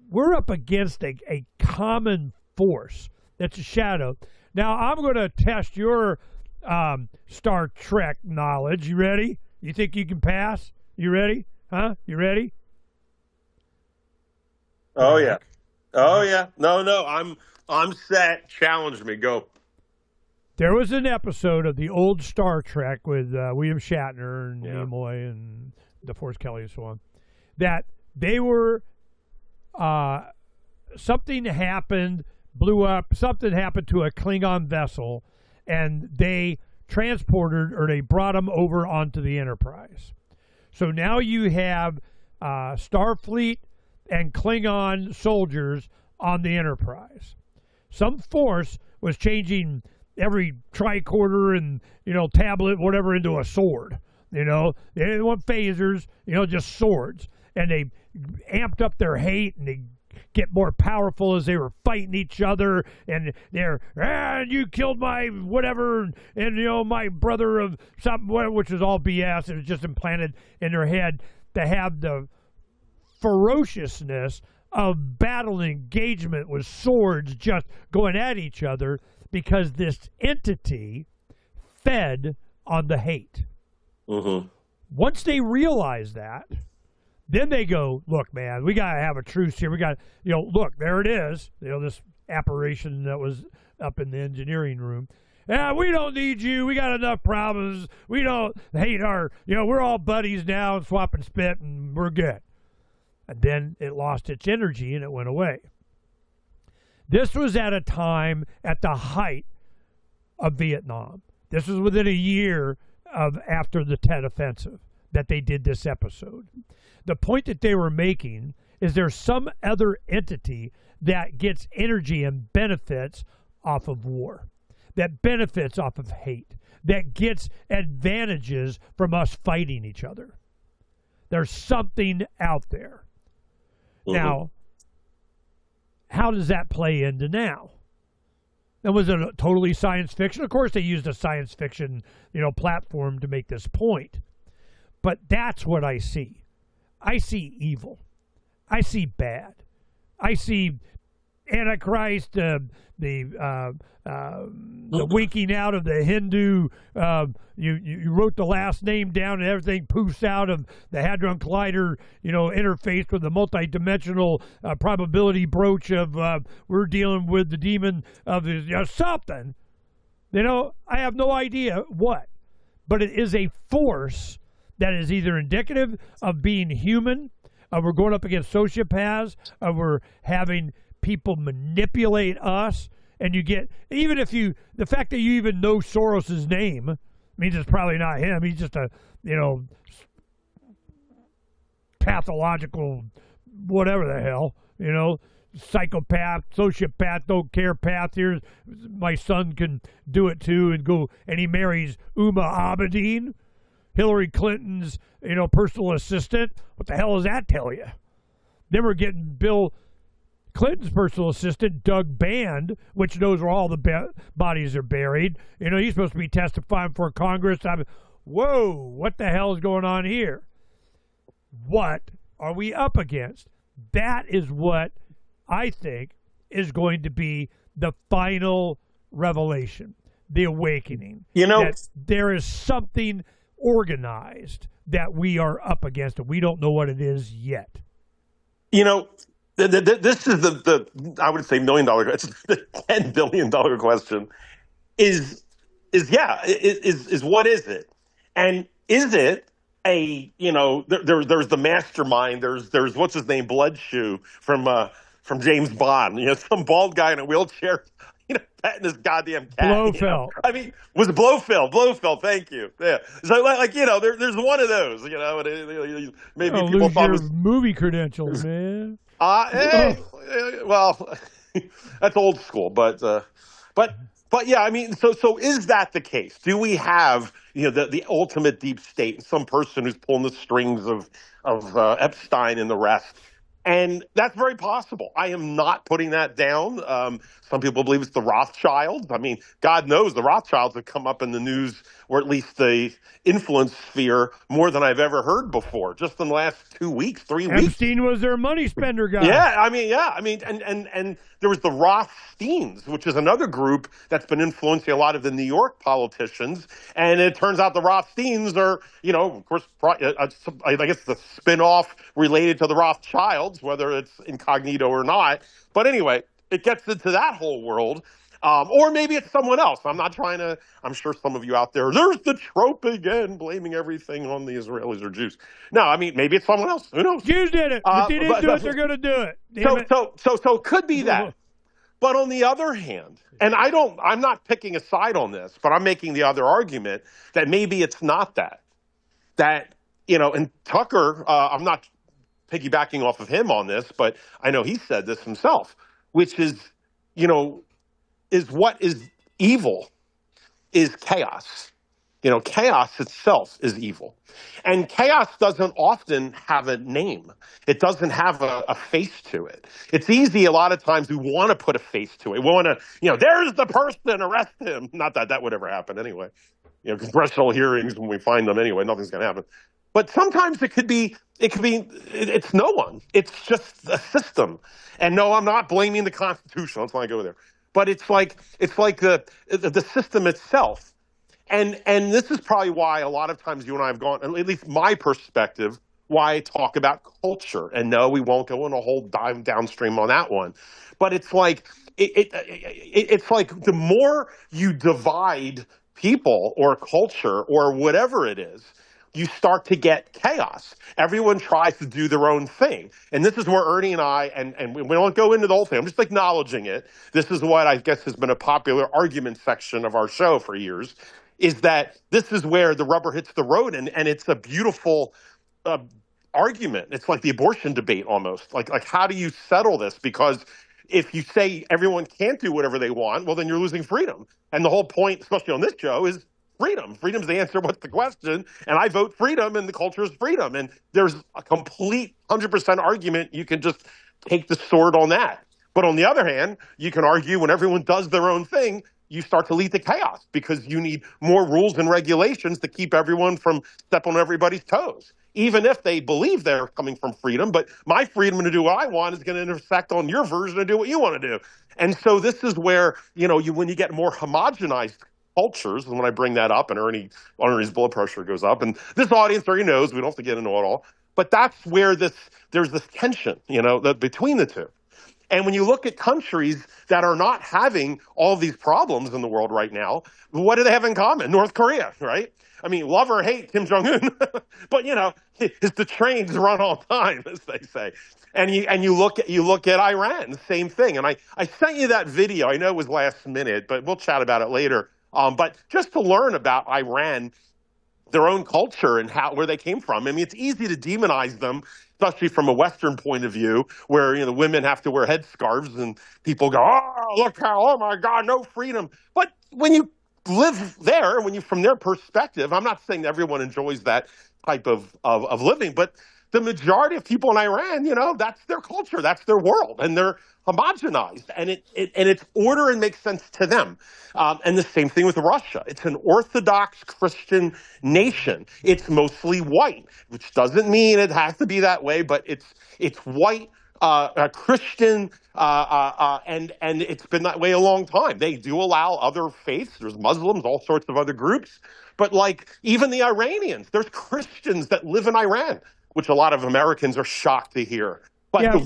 we're up against a common force that's a shadow. Now, I'm going to test your Star Trek knowledge. You ready? You think you can pass? You ready? Huh? You ready? Oh, yeah. Oh, yeah. No, I'm set. Challenge me. Go. There was an episode of the old Star Trek with William Shatner and Nimoy and DeForest Kelley and so on, that they were, something happened, blew up, something happened to a Klingon vessel, and they transported, or they brought them over onto the Enterprise. So now you have Starfleet and Klingon soldiers on the Enterprise. Some force was changing every tricorder and, tablet, whatever, into a sword. They didn't want phasers, just swords. And they amped up their hate, and they get more powerful as they were fighting each other. And they're, you killed my whatever, and my brother of something, which was all BS. It was just implanted in their head to have the ferociousness of battle and engagement with swords just going at each other, because this entity fed on the hate. Mm-hmm. Once they realize that, then they go, look, man, we got to have a truce here. We got, look, there it is. This apparition that was up in the engineering room. Yeah, we don't need you. We got enough problems. We don't hate we're all buddies now and swapping spit, and we're good. And then it lost its energy and it went away. This was at a time at the height of Vietnam. This was within a year of after the Tet Offensive that they did this episode. The point that they were making is there's some other entity that gets energy and benefits off of war, that benefits off of hate, that gets advantages from us fighting each other. There's something out there. Mm-hmm. Now, how does that play into now? And was it totally science fiction? Of course, they used a science fiction, platform to make this point. But that's what I see. I see evil. I see bad. I see Antichrist, the winking out of the Hindu. You wrote the last name down, and everything poofs out of the Hadron Collider, interface with the multidimensional probability broach of we're dealing with the demon of something. I have no idea what, but it is a force that is either indicative of being human, of we're going up against sociopaths, of we're having people manipulate us. And you get, even if the fact that you even know Soros's name means it's probably not him. He's just a, pathological, whatever the hell, psychopath, sociopath, don't care path. Here, my son can do it too, and he marries Uma Abedin, Hillary Clinton's, personal assistant. What the hell does that tell you? Then we're getting Bill Clinton's personal assistant, Doug Band, which knows where all the bodies are buried. He's supposed to be testifying for Congress. Whoa, what the hell is going on here? What are we up against? That is what I think is going to be the final revelation. the awakening. You know, that there is something organized that we are up against, and we don't know what it is yet. You know, this is the I would say $1 million. It's the $10 billion question. Is what is it? And is it there's the mastermind. There's what's his name, Bloodshoe from James Bond. Some bald guy in a wheelchair, petting his goddamn cat. Blofeld. I mean, was it Blofeld? Blofeld. Thank you. Yeah. So there's one of those. Maybe people lose thought your it was movie credentials, man. Hey, well, that's old school, but yeah, I mean, so is that the case? Do we have the ultimate deep state, some person who's pulling the strings of Epstein and the rest? And that's very possible. I am not putting that down. Some people believe it's the Rothschilds. I mean, God knows the Rothschilds have come up in the news, or at least the influence sphere, more than I've ever heard before, just in the last 2 weeks, 3 weeks. Epstein was their money spender guy. Yeah, I mean, and there was the Rothsteins, which is another group that's been influencing a lot of the New York politicians. And it turns out the Rothsteins are, of course, I guess the spinoff related to the Rothschilds, whether it's incognito or not. But anyway, it gets into that whole world. Or maybe it's someone else. I'm sure some of you out there's the trope again, blaming everything on the Israelis or Jews. No, I mean, maybe it's someone else. Who knows? Jews did it. If they didn't do it, they're going to do it. So it could be that. But on the other hand, and I'm not picking a side on this, but I'm making the other argument that maybe it's not that. And Tucker, I'm not piggybacking off of him on this, but I know he said this himself, which is, is what is evil is chaos. Chaos itself is evil. And chaos doesn't often have a name. It doesn't have a face to it. It's easy a lot of times we want to put a face to it. We want to, there's the person, arrest him. Not that would ever happen anyway. Congressional hearings, when we find them anyway, nothing's going to happen. But sometimes it's no one. It's just a system. And no, I'm not blaming the Constitution. Let's not go there. But it's like the system itself. And this is probably why a lot of times you and I have gone, at least my perspective, why I talk about culture. And no, we won't go in a whole dive downstream on that one. But it's like it's like the more you divide people or culture or whatever it is, you start to get chaos. Everyone tries to do their own thing. And this is where Ernie and I, and we don't go into the whole thing, I'm just acknowledging it. This is what I guess has been a popular argument section of our show for years, is that this is where the rubber hits the road. And it's a beautiful argument. It's like the abortion debate almost. Like how do you settle this? Because if you say everyone can't do whatever they want, well, then you're losing freedom. And the whole point, especially on this show, is freedom. Freedom's the answer. What's the question? And I vote freedom, and the culture is freedom. And there's a complete 100% argument. You can just take the sword on that. But on the other hand, you can argue when everyone does their own thing, you start to lead to chaos because you need more rules and regulations to keep everyone from stepping on everybody's toes, even if they believe they're coming from freedom. But my freedom to do what I want is going to intersect on your version to do what you want to do. And so this is where, when you get more homogenized cultures, and when I bring that up, and Ernie's blood pressure goes up, and this audience already knows, we don't have to get into it all, but that's where there's this tension, between the two. And when you look at countries that are not having all these problems in the world right now, what do they have in common? North Korea, right? I mean, love or hate Kim Jong-un, but the trains run all time, as they say. And you look at Iran, the same thing. And I sent you that video. I know it was last minute, but we'll chat about it later. But just to learn about Iran, their own culture and where they came from. I mean, it's easy to demonize them, especially from a Western point of view, where the women have to wear headscarves and people go, oh my God, no freedom. But when you live there, from their perspective, I'm not saying everyone enjoys that type of living, but the majority of people in Iran, that's their culture, that's their world, and they're homogenized, and it's order and makes sense to them. And the same thing with Russia. It's an Orthodox Christian nation. It's mostly white, which doesn't mean it has to be that way, but it's white Christian, and it's been that way a long time. They do allow other faiths. There's Muslims, all sorts of other groups. But like even the Iranians, there's Christians that live in Iran, which a lot of Americans are shocked to hear. But Yeah,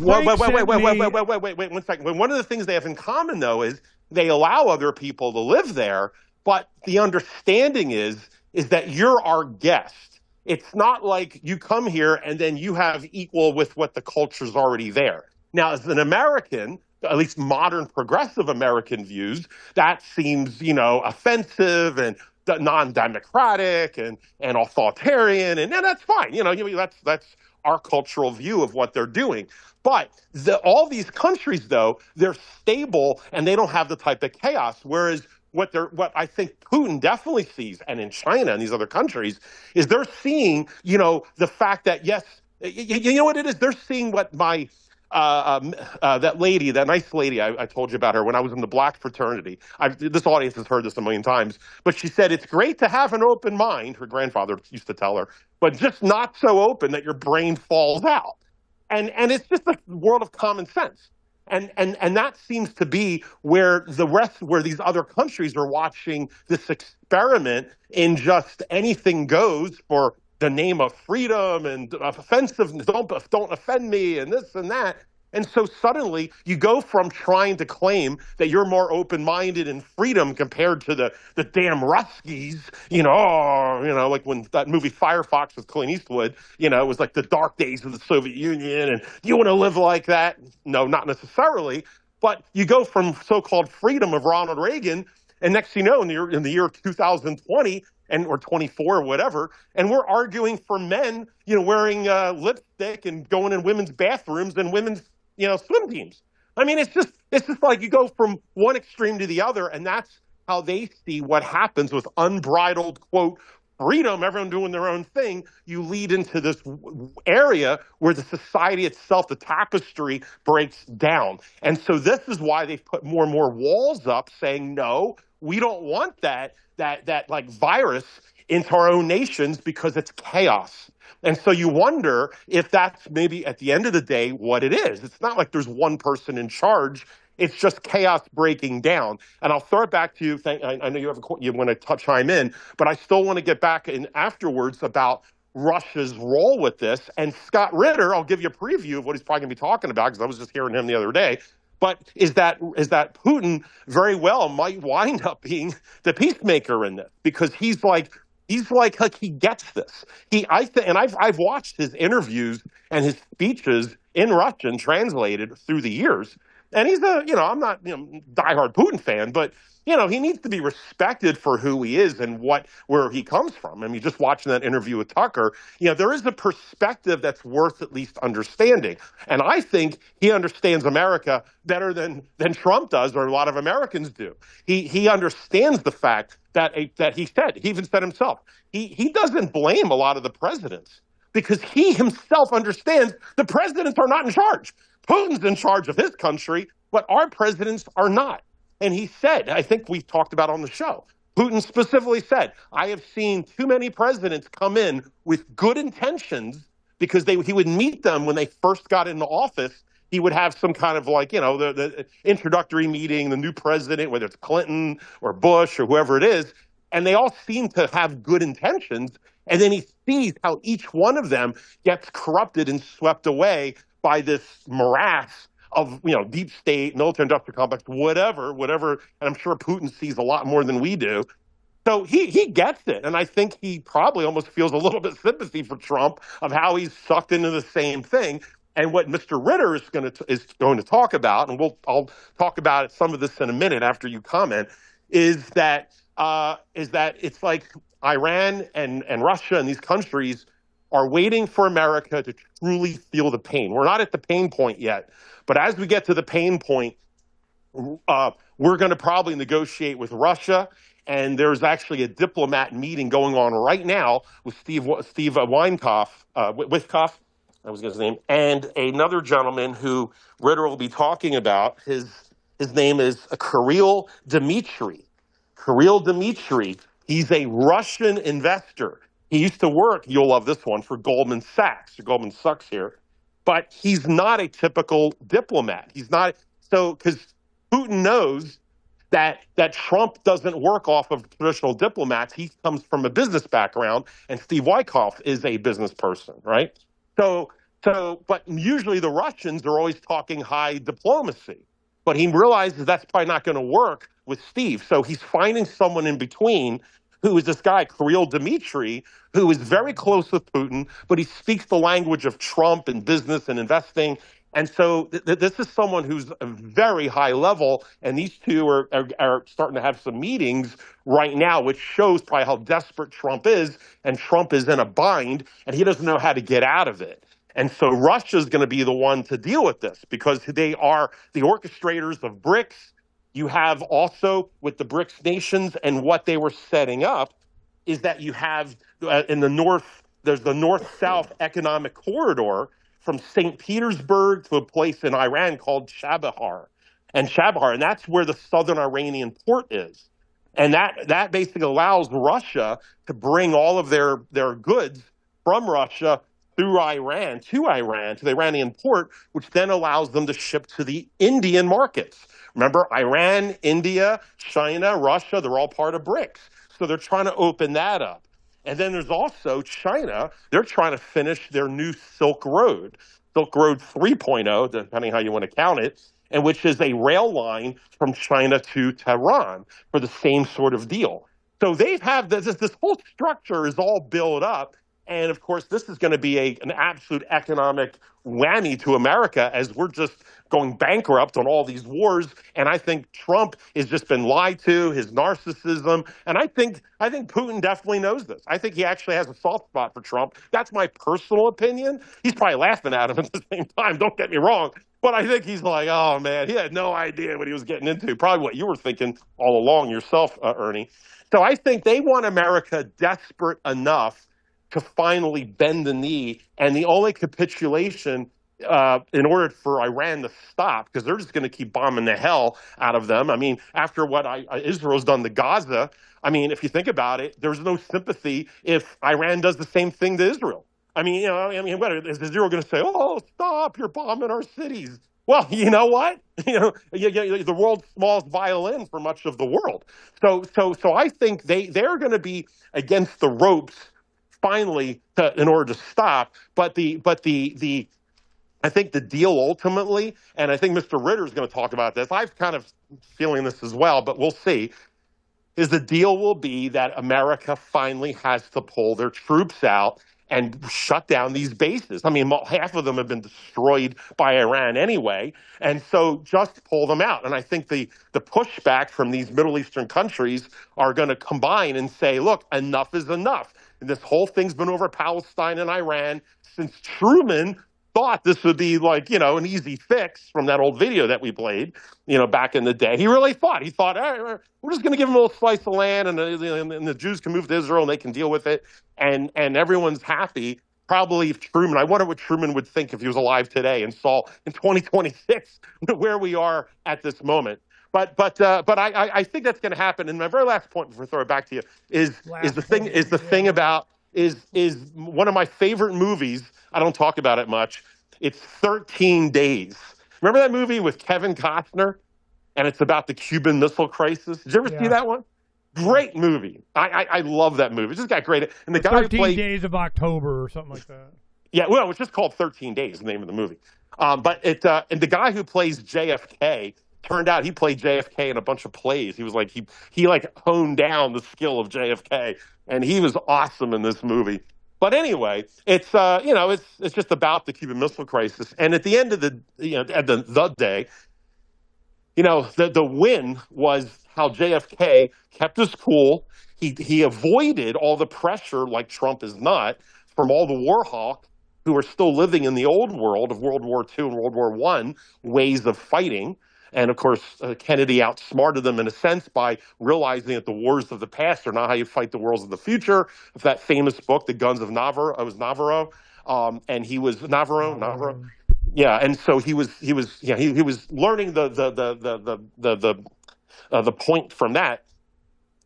wait, 1 second. One of the things they have in common, though, is they allow other people to live there. But the understanding is that you're our guest. It's not like you come here and then you have equal with what the culture's already there. Now, as an American, at least modern progressive American views, that seems, offensive and non-democratic and authoritarian, and that's fine. That's our cultural view of what they're doing. But all these countries, though, they're stable and they don't have the type of chaos. Whereas what I think Putin definitely sees, and in China and these other countries, is they're seeing, the fact that, yes, you know what it is? They're seeing what that nice lady I told you about her when I was in the black fraternity. This audience has heard this a million times, but she said it's great to have an open mind, her grandfather used to tell her, but just not so open that your brain falls out. And it's just a world of common sense. And that seems to be where where these other countries are watching this experiment in just anything goes for the name of freedom and offensiveness, don't offend me, and this and that. And so suddenly you go from trying to claim that you're more open-minded and freedom compared to the damn Ruskies, like when that movie Firefox with Clint Eastwood, it was like the dark days of the Soviet Union, and you want to live like that? No, not necessarily. But you go from so-called freedom of Ronald Reagan, and next thing you know, in the year 2020, or 24 or whatever, and we're arguing for men, wearing lipstick and going in women's bathrooms and women's, swim teams. I mean, it's just like you go from one extreme to the other, and that's how they see what happens with unbridled, quote, freedom, everyone doing their own thing. You lead into this area where the society itself, the tapestry, breaks down. And so this is why they've put more and more walls up saying, no, we don't want that like virus into our own nations because it's chaos. And so you wonder if that's maybe at the end of the day what it is. It's not like there's one person in charge. It's just chaos breaking down. And I'll throw it back to you. I know you want to chime in, but I still want to get back in afterwards about Russia's role with this. And Scott Ritter, I'll give you a preview of what he's probably going to be talking about because I was just hearing him the other day. But is that Putin very well might wind up being the peacemaker in this because he's like he gets this. I've watched his interviews and his speeches in Russian translated through the years. And he's I'm not diehard Putin fan, but he needs to be respected for who he is and where he comes from. I mean, just watching that interview with Tucker, there is a perspective that's worth at least understanding. And I think he understands America better than Trump does, or a lot of Americans do. He understands the fact that he even said himself, he doesn't blame a lot of the presidents because he himself understands the presidents are not in charge. Putin's in charge of his country, but our presidents are not. And he said, I think we talked about on the show, Putin specifically said, I have seen too many presidents come in with good intentions because he would meet them when they first got into office. He would have some kind of the introductory meeting, the new president, whether it's Clinton or Bush or whoever it is, and they all seem to have good intentions. And then he sees how each one of them gets corrupted and swept away by this morass of deep state, military industrial complex, whatever. And I'm sure Putin sees a lot more than we do. So he gets it, and I think he probably almost feels a little bit sympathy for Trump of how he's sucked into the same thing. And what Mr. Ritter is going to talk about, and I'll talk about some of this in a minute after you comment, is that it's like Iran and Russia and these countries are waiting for America to truly feel the pain. We're not at the pain point yet, but as we get to the pain point, we're going to probably negotiate with Russia. And there's actually a diplomat meeting going on right now with Steve Witkoff, that was his name, and another gentleman who Ritter will be talking about. His name is Kirill Dmitry. Kirill Dmitry. He's a Russian investor. He used to work, you'll love this one, for Goldman Sachs. Goldman Sachs here. but he's not a typical diplomat. He's not so because Putin knows that Trump doesn't work off of traditional diplomats. He comes from a business background, and Steve Wyckoff is a business person, right? So but usually the Russians are always talking high diplomacy. But he realizes that's probably not going to work with Steve. So he's finding someone in between who is this guy, Kirill Dmitry, who is very close with Putin, but he speaks the language of Trump and business and investing. And so this is someone who's a very high level, and these two are starting to have some meetings right now, which shows probably how desperate Trump is, and Trump is in a bind, and he doesn't know how to get out of it. And so Russia is going to be the one to deal with this because they are the orchestrators of BRICS. You have also with the BRICS nations and what they were setting up is that you have in the north, there's the north-south economic corridor from St. Petersburg to a place in Iran called Chabahar. And that's where the southern Iranian port is. And that basically allows Russia to bring all of their goods from Russia through Iran, to the Iranian port, which then allows them to ship to the Indian markets. Remember, Iran, India, China, Russia, they're all part of BRICS. So they're trying to open that up. And then there's also China. They're trying to finish their new Silk Road 3.0, depending how you want to count it, and which is a rail line from China to Tehran for the same sort of deal. So they have this whole structure is all built up. And of course, this is going to be an absolute economic whammy to America as we're just going bankrupt on all these wars. And I think Trump has just been lied to, his narcissism. And I think Putin definitely knows this. I think he actually has a soft spot for Trump. That's my personal opinion. He's probably laughing at him at the same time. Don't get me wrong. But I think he's like, oh, man, he had no idea what he was getting into. Probably what you were thinking all along yourself, Ernie. So I think they want America desperate enough to finally bend the knee. And the only capitulation in order for Iran to stop, because they're just going to keep bombing the hell out of them. I mean, after what Israel's done to Gaza, I mean, if you think about it, there's no sympathy if Iran does the same thing to Israel. I mean, what is Israel going to say? Oh, stop! You're bombing our cities. Well, you know what? The world's smallest violin for much of the world. So I think they're going to be against the ropes finally in order to stop. But I think the deal ultimately, and I think Mr. Ritter is going to talk about this. I've kind of feeling this as well, but we'll see. Is the deal will be that America finally has to pull their troops out and shut down these bases. I mean, half of them have been destroyed by Iran anyway, and so just pull them out. And I think the pushback from these Middle Eastern countries are going to combine and say, look, enough is enough. And this whole thing's been over Palestine and Iran since Truman thought this would be like, an easy fix from that old video that we played, back in the day. He really thought. He thought, hey, we're just going to give them a little slice of land and the Jews can move to Israel and they can deal with it. And everyone's happy. Probably if Truman, I wonder what Truman would think if he was alive today and saw in 2026 where we are at this moment. But I think that's going to happen. And my very last point before I throw it back to you is the thing about one of my favorite movies. I don't talk about it much. It's 13 Days. Remember that movie with Kevin Costner? And it's about the Cuban Missile Crisis. Did you ever see that one? Great movie. I love that movie. It just got great. And the guy 13 Days of October or something like that. Yeah, well, it's just called 13 Days, the name of the movie. And the guy who plays JFK, turned out he played JFK in a bunch of plays. He was like, he honed down the skill of JFK, and he was awesome in this movie. But anyway, it's just about the Cuban Missile Crisis. And at the end of the day, the win was how JFK kept his cool. He avoided all the pressure, like Trump is not, from all the war hawks who are still living in the old world of World War II and World War I ways of fighting. And of course, Kennedy outsmarted them in a sense by realizing that the wars of the past are not how you fight the wars of the future. With that famous book, The Guns of Navarro, and he was Navarro. Yeah, and so he was learning the point from that.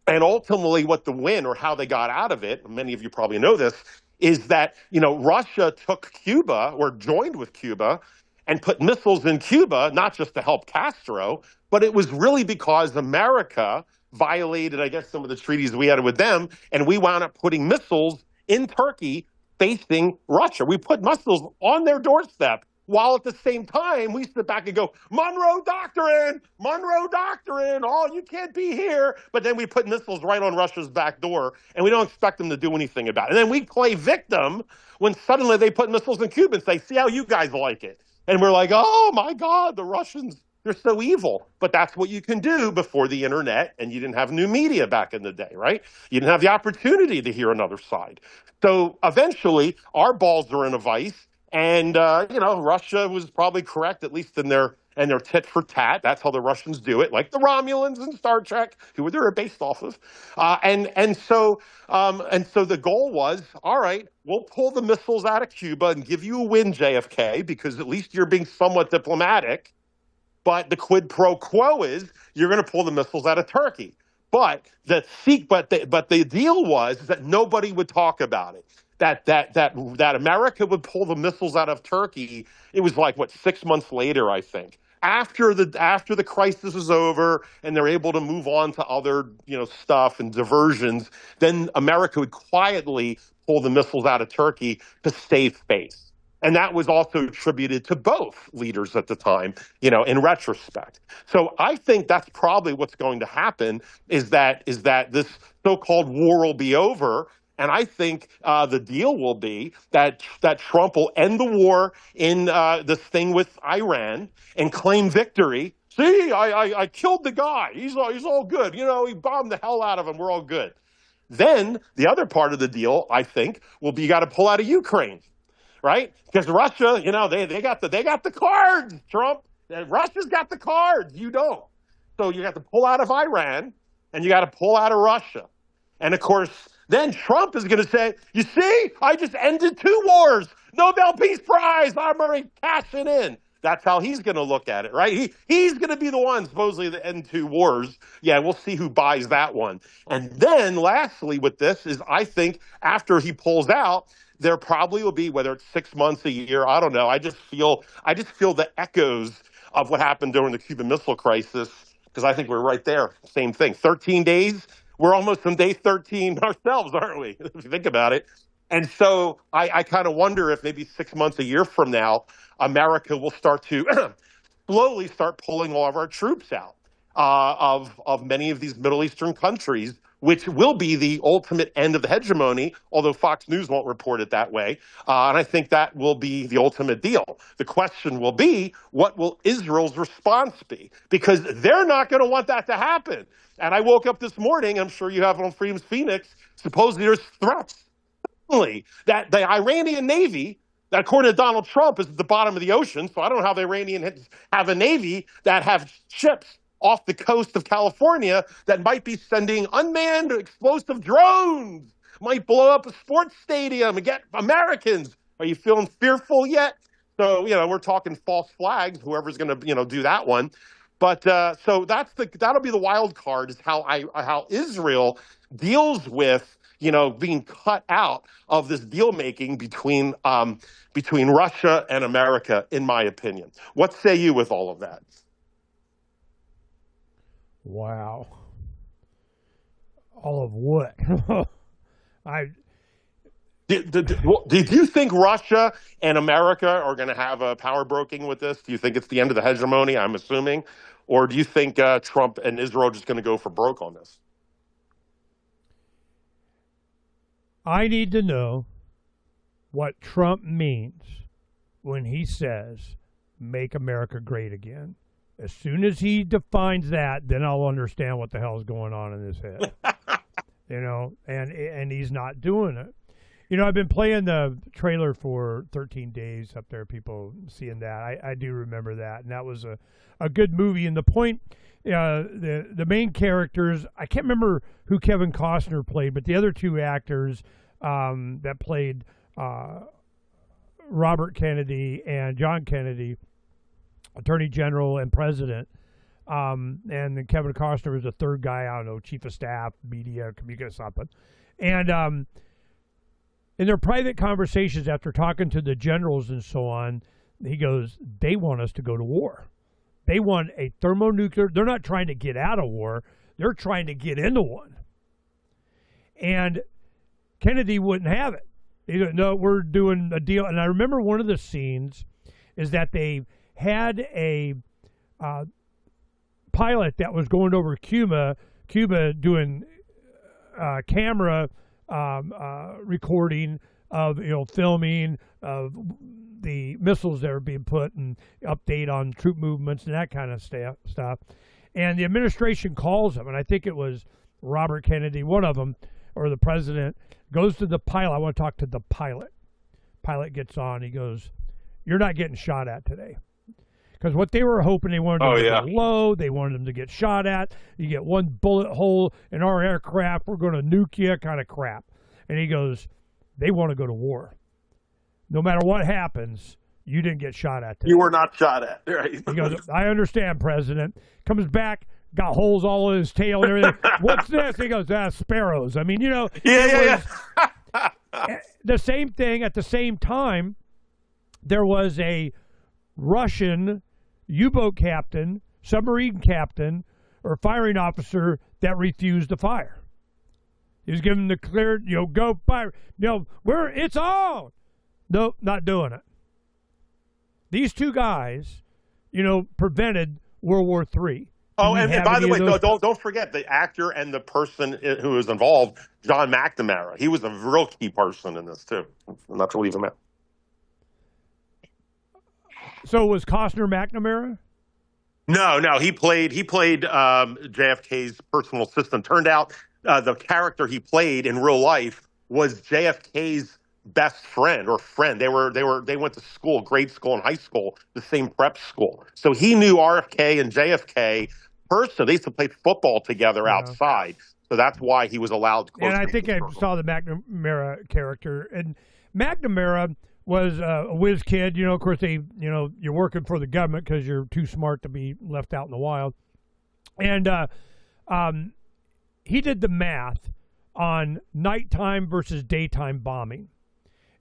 And ultimately, what the win or how they got out of it, many of you probably know this, is that, Russia took Cuba or joined with Cuba and put missiles in Cuba, not just to help Castro, but it was really because America violated, I guess, some of the treaties we had with them, and we wound up putting missiles in Turkey facing Russia. We put missiles on their doorstep, while at the same time we sit back and go, Monroe Doctrine, oh, you can't be here. But then we put missiles right on Russia's back door, and we don't expect them to do anything about it. And then we play victim when suddenly they put missiles in Cuba and say, see how you guys like it. And we're like, oh, my God, the Russians, they're so evil. But that's what you can do before the internet, and you didn't have new media back in the day, right? You didn't have the opportunity to hear another side. So eventually, our balls are in a vice, and Russia was probably correct, at least in their tit for tat. That's how the Russians do it, like the Romulans in Star Trek, who they're based off of. And so the goal was, all right, we'll pull the missiles out of Cuba and give you a win, JFK, because at least you're being somewhat diplomatic. But the quid pro quo is you're going to pull the missiles out of Turkey. But the deal was that nobody would talk about it. That America would pull the missiles out of Turkey. It was like 6 months later, I think, after the crisis is over and they're able to move on to other stuff and diversions. Then America would quietly pull the missiles out of Turkey to save face. And that was also attributed to both leaders at the time, in retrospect. So I think that's probably what's going to happen is that this so-called war will be over. And I think the deal will be that Trump will end the war in this thing with Iran and claim victory. See, I killed the guy. He's all good. He bombed the hell out of him. We're all good. Then the other part of the deal, I think, will be you got to pull out of Ukraine. Right? Because Russia, they got the cards, Trump. Russia's got the cards. You don't. So you got to pull out of Iran and you got to pull out of Russia. And of course, then Trump is going to say, you see, I just ended 2 wars. Nobel Peace Prize. I'm already cashing in. That's how he's going to look at it, right? He's going to be the one supposedly to end 2 wars. Yeah, we'll see who buys that one. And then lastly with this is I think after he pulls out, there probably will be, whether it's 6 months, a year, I don't know. I just feel the echoes of what happened during the Cuban Missile Crisis, because I think we're right there. Same thing. 13 days. We're almost on day 13 ourselves, aren't we? If you think about it. And so I kind of wonder if maybe 6 months, a year from now, America will start to slowly start pulling all of our troops out of many of these Middle Eastern countries, which will be the ultimate end of the hegemony, although Fox News won't report it that way. And I think that will be the ultimate deal. The question will be, what will Israel's response be? Because they're not going to want that to happen. And I woke up this morning, I'm sure you have it on Freedom's Phoenix, supposedly there's threats that the Iranian Navy, that according to Donald Trump is at the bottom of the ocean, so I don't know how the Iranians have a Navy that have ships off the coast of California that might be sending unmanned explosive drones, might blow up a sports stadium and get Americans. Are you feeling fearful yet? So, we're talking false flags, whoever's going to, do that one. But so that'll be the wild card is how Israel deals with, being cut out of this deal making between Russia and America, in my opinion. What say you with all of that? Wow. All of what? Did you think Russia and America are going to have a power broking with this? Do you think it's the end of the hegemony, I'm assuming? Or do you think Trump and Israel are just going to go for broke on this? I need to know what Trump means when he says, make America great again. As soon as he defines that, then I'll understand what the hell is going on in his head. And he's not doing it. I've been playing the trailer for 13 Days up there, people seeing that. I do remember that, and that was a good movie. And the point, the main characters, I can't remember who Kevin Costner played, but the other 2 actors that played Robert Kennedy and John Kennedy, Attorney General and President, and then Kevin Costner was the third guy, I don't know, Chief of Staff, Media, Communication, something. And in their private conversations after talking to the generals and so on, he goes, they want us to go to war. They want a thermonuclear. They're not trying to get out of war. They're trying to get into one. And Kennedy wouldn't have it. He said, no, we're doing a deal. And I remember one of the scenes is that they had a pilot that was going over Cuba doing camera recording of, filming of the missiles that are being put and update on troop movements and that kind of stuff. And the administration calls him, and I think it was Robert Kennedy, one of them, or the president, goes to the pilot. I want to talk to the pilot. Pilot gets on. He goes, you're not getting shot at today. Because what they were hoping, they wanted them to go low. They wanted them to get shot at. You get one bullet hole in our aircraft, we're going to nuke you, kind of crap. And he goes, they want to go to war. No matter what happens, you didn't get shot at today. You were not shot at. Right. He goes, I understand, President. Comes back, got holes all in his tail and everything. What's this? He goes, sparrows. I mean, Yeah. The same thing at the same time, there was a Russian U-boat captain, submarine captain, or firing officer that refused to fire. He was given the clear, go fire. It's on. Nope, not doing it. These two guys, prevented World War III. Oh, and by the way, don't forget the actor and the person who was involved, John McNamara. He was a real key person in this too. Not to leave him out. So was Costner McNamara? No. He played JFK's personal assistant. Turned out the character he played in real life was JFK's best friend or friend. They went to school, grade school and high school, the same prep school. So he knew RFK and JFK personally. They used to play football together outside. So that's why he was allowed close. And I think I saw the McNamara character. And McNamara was a whiz kid. Of course, you're working for the government because you're too smart to be left out in the wild. And he did the math on nighttime versus daytime bombing.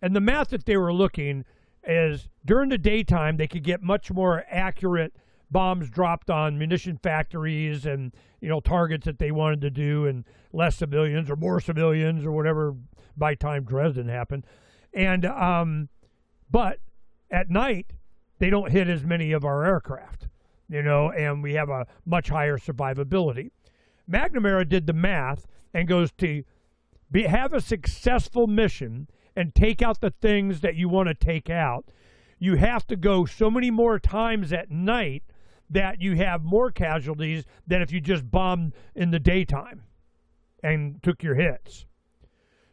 And the math that they were looking is during the daytime, they could get much more accurate bombs dropped on munition factories and, targets that they wanted to do, and less civilians or more civilians or whatever by time Dresden happened. And, but at night, they don't hit as many of our aircraft, and we have a much higher survivability. McNamara did the math and goes to have a successful mission and take out the things that you want to take out. You have to go so many more times at night that you have more casualties than if you just bombed in the daytime and took your hits.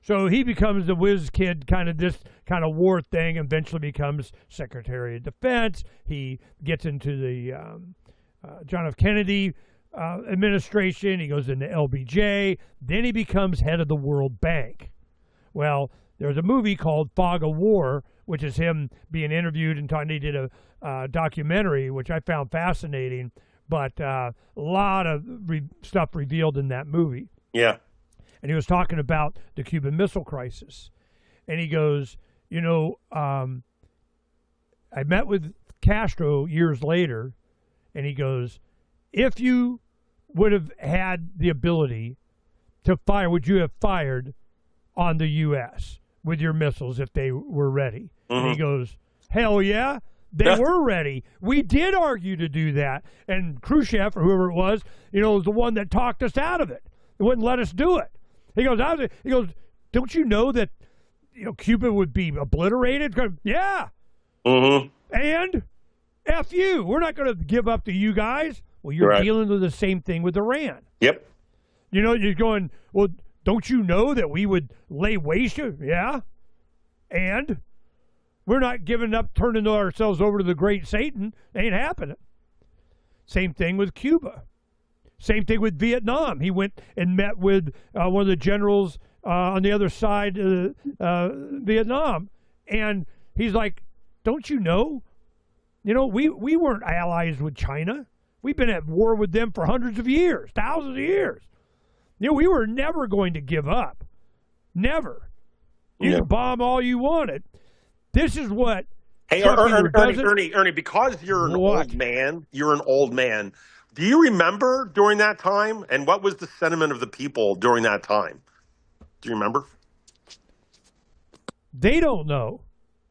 So he becomes the whiz kid, this kind of war thing, eventually becomes Secretary of Defense. He gets into the John F. Kennedy administration. He goes into LBJ. Then he becomes head of the World Bank. Well, there's a movie called Fog of War, which is him being interviewed and talking. He did a documentary, which I found fascinating, but a lot of stuff revealed in that movie. Yeah. And he was talking about the Cuban Missile Crisis. And he goes, I met with Castro years later, and he goes, if you would have had the ability to fire, would you have fired on the U.S. with your missiles if they were ready? Mm-hmm. And he goes, hell yeah, they were ready. We did argue to do that. And Khrushchev, or whoever it was, was the one that talked us out of it. It wouldn't let us do it. He goes, don't you know that Cuba would be obliterated? Yeah. Mm-hmm. And F you. We're not going to give up to you guys. Well, you're dealing with the same thing with Iran. Yep. You're going, well, don't you know that we would lay waste to? Yeah. And we're not giving up, turning ourselves over to the great Satan. Ain't happening. Same thing with Cuba. Same thing with Vietnam. He went and met with one of the generals on the other side of Vietnam. And he's like, don't you know? We weren't allies with China. We've been at war with them for hundreds of years, thousands of years. We were never going to give up. Never. You can bomb all you wanted. This is what. Hey, Ernie, because you're an old man, do you remember during that time? And what was the sentiment of the people during that time? Do you remember? They don't know.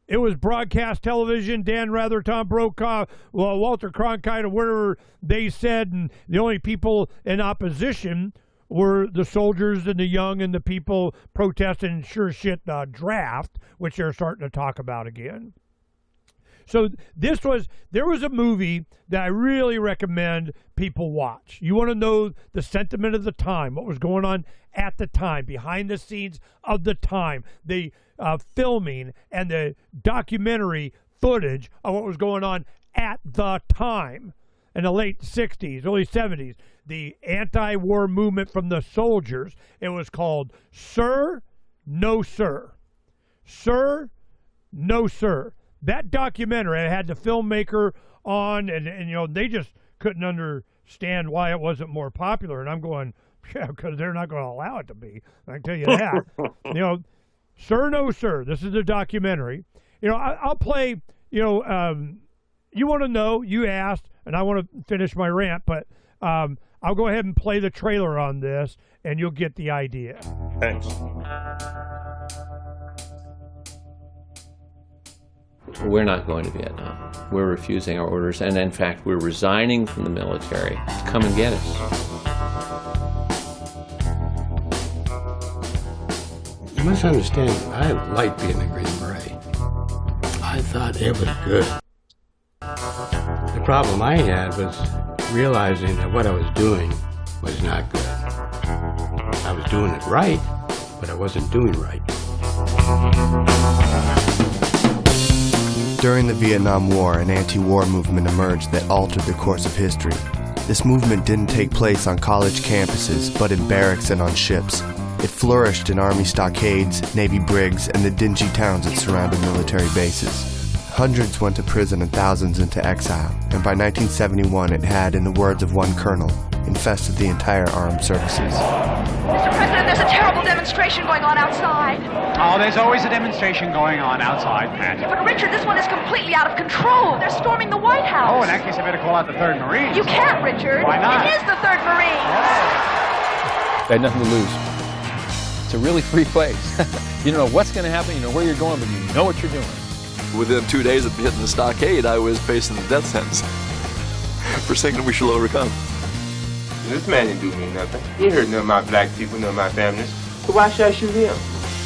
It was broadcast television, Dan Rather, Tom Brokaw, Walter Cronkite, or whatever they said, and the only people in opposition were the soldiers and the young and the people protesting sure shit draft, which they're starting to talk about again. So there was a movie that I really recommend people watch. You want to know the sentiment of the time, what was going on at the time, behind the scenes of the time, the filming and the documentary footage of what was going on at the time in the late 60s, early 70s, the anti-war movement from the soldiers. It was called Sir, No Sir. Sir, No Sir. That documentary, I had the filmmaker on, and they just couldn't understand why it wasn't more popular. And I'm going, yeah, because they're not going to allow it to be. I can tell you that. Sir, No Sir. This is a documentary. I'll play, you want to know, you asked, and I want to finish my rant, but I'll go ahead and play the trailer on this, and you'll get the idea. Thanks. We're not going to Vietnam. We're refusing our orders, and in fact, we're resigning from the military to come and get us. You must understand, I liked being a Green Beret. I thought it was good. The problem I had was realizing that what I was doing was not good. I was doing it right, but I wasn't doing right. During the Vietnam War, an anti-war movement emerged that altered the course of history. This movement didn't take place on college campuses, but in barracks and on ships. It flourished in Army stockades, Navy brigs, and the dingy towns that surrounded military bases. Hundreds went to prison and thousands into exile, and by 1971 it had, in the words of one colonel, infested the entire armed services. Mr. President, there's a terrible demonstration going on outside. Oh, there's always a demonstration going on outside, Pat. Yeah, but Richard, this one is completely out of control. They're storming the White House. Oh, in that case, I better call out the 3rd Marines. You can't, Richard. Why not? It is the 3rd Marines. They had nothing to lose. It's a really free place. You don't know what's going to happen, you know where you're going, but you know what you're doing. Within 2 days of hitting the stockade, I was facing the death sentence for saying we shall overcome. This man didn't do me nothing. He ain't hurt none of my black people, none of my families. So why should I shoot him?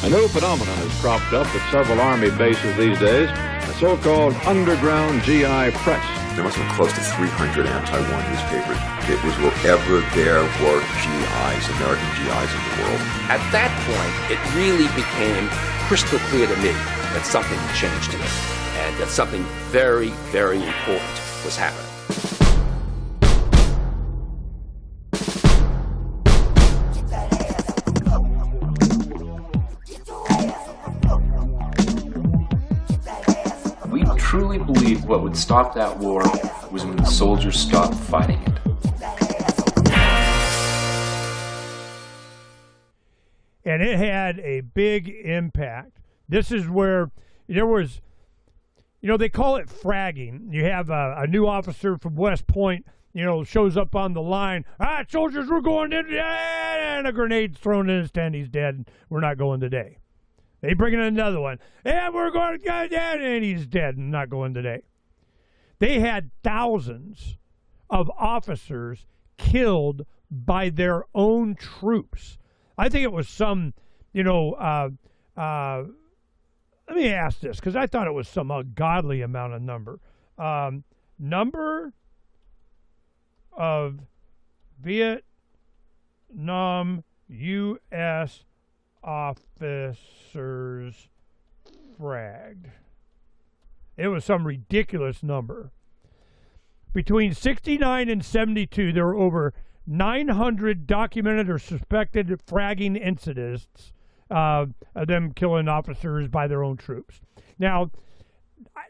A new phenomenon has cropped up at several Army bases these days, the so-called underground GI press. There must have been close to 300 anti-war newspapers. It was wherever there were GIs, American GIs in the world. At that point, it really became crystal clear to me that something had changed here, and that something very, very important was happening. We truly believed what would stop that war was when the soldiers stopped fighting it. And it had a big impact. This is where there was, they call it fragging. You have a new officer from West Point, shows up on the line. Soldiers, we're going in, and a grenade's thrown in his tent. He's dead. We're not going today. They bring in another one. And we're going to go down, and he's dead and not going today. They had thousands of officers killed by their own troops. I think it was some, let me ask this, because I thought it was some ungodly amount of number. Number of Vietnam U.S. officers fragged. It was some ridiculous number. Between 69 and 72, there were over 900 documented or suspected fragging incidents of them killing officers by their own troops. Now,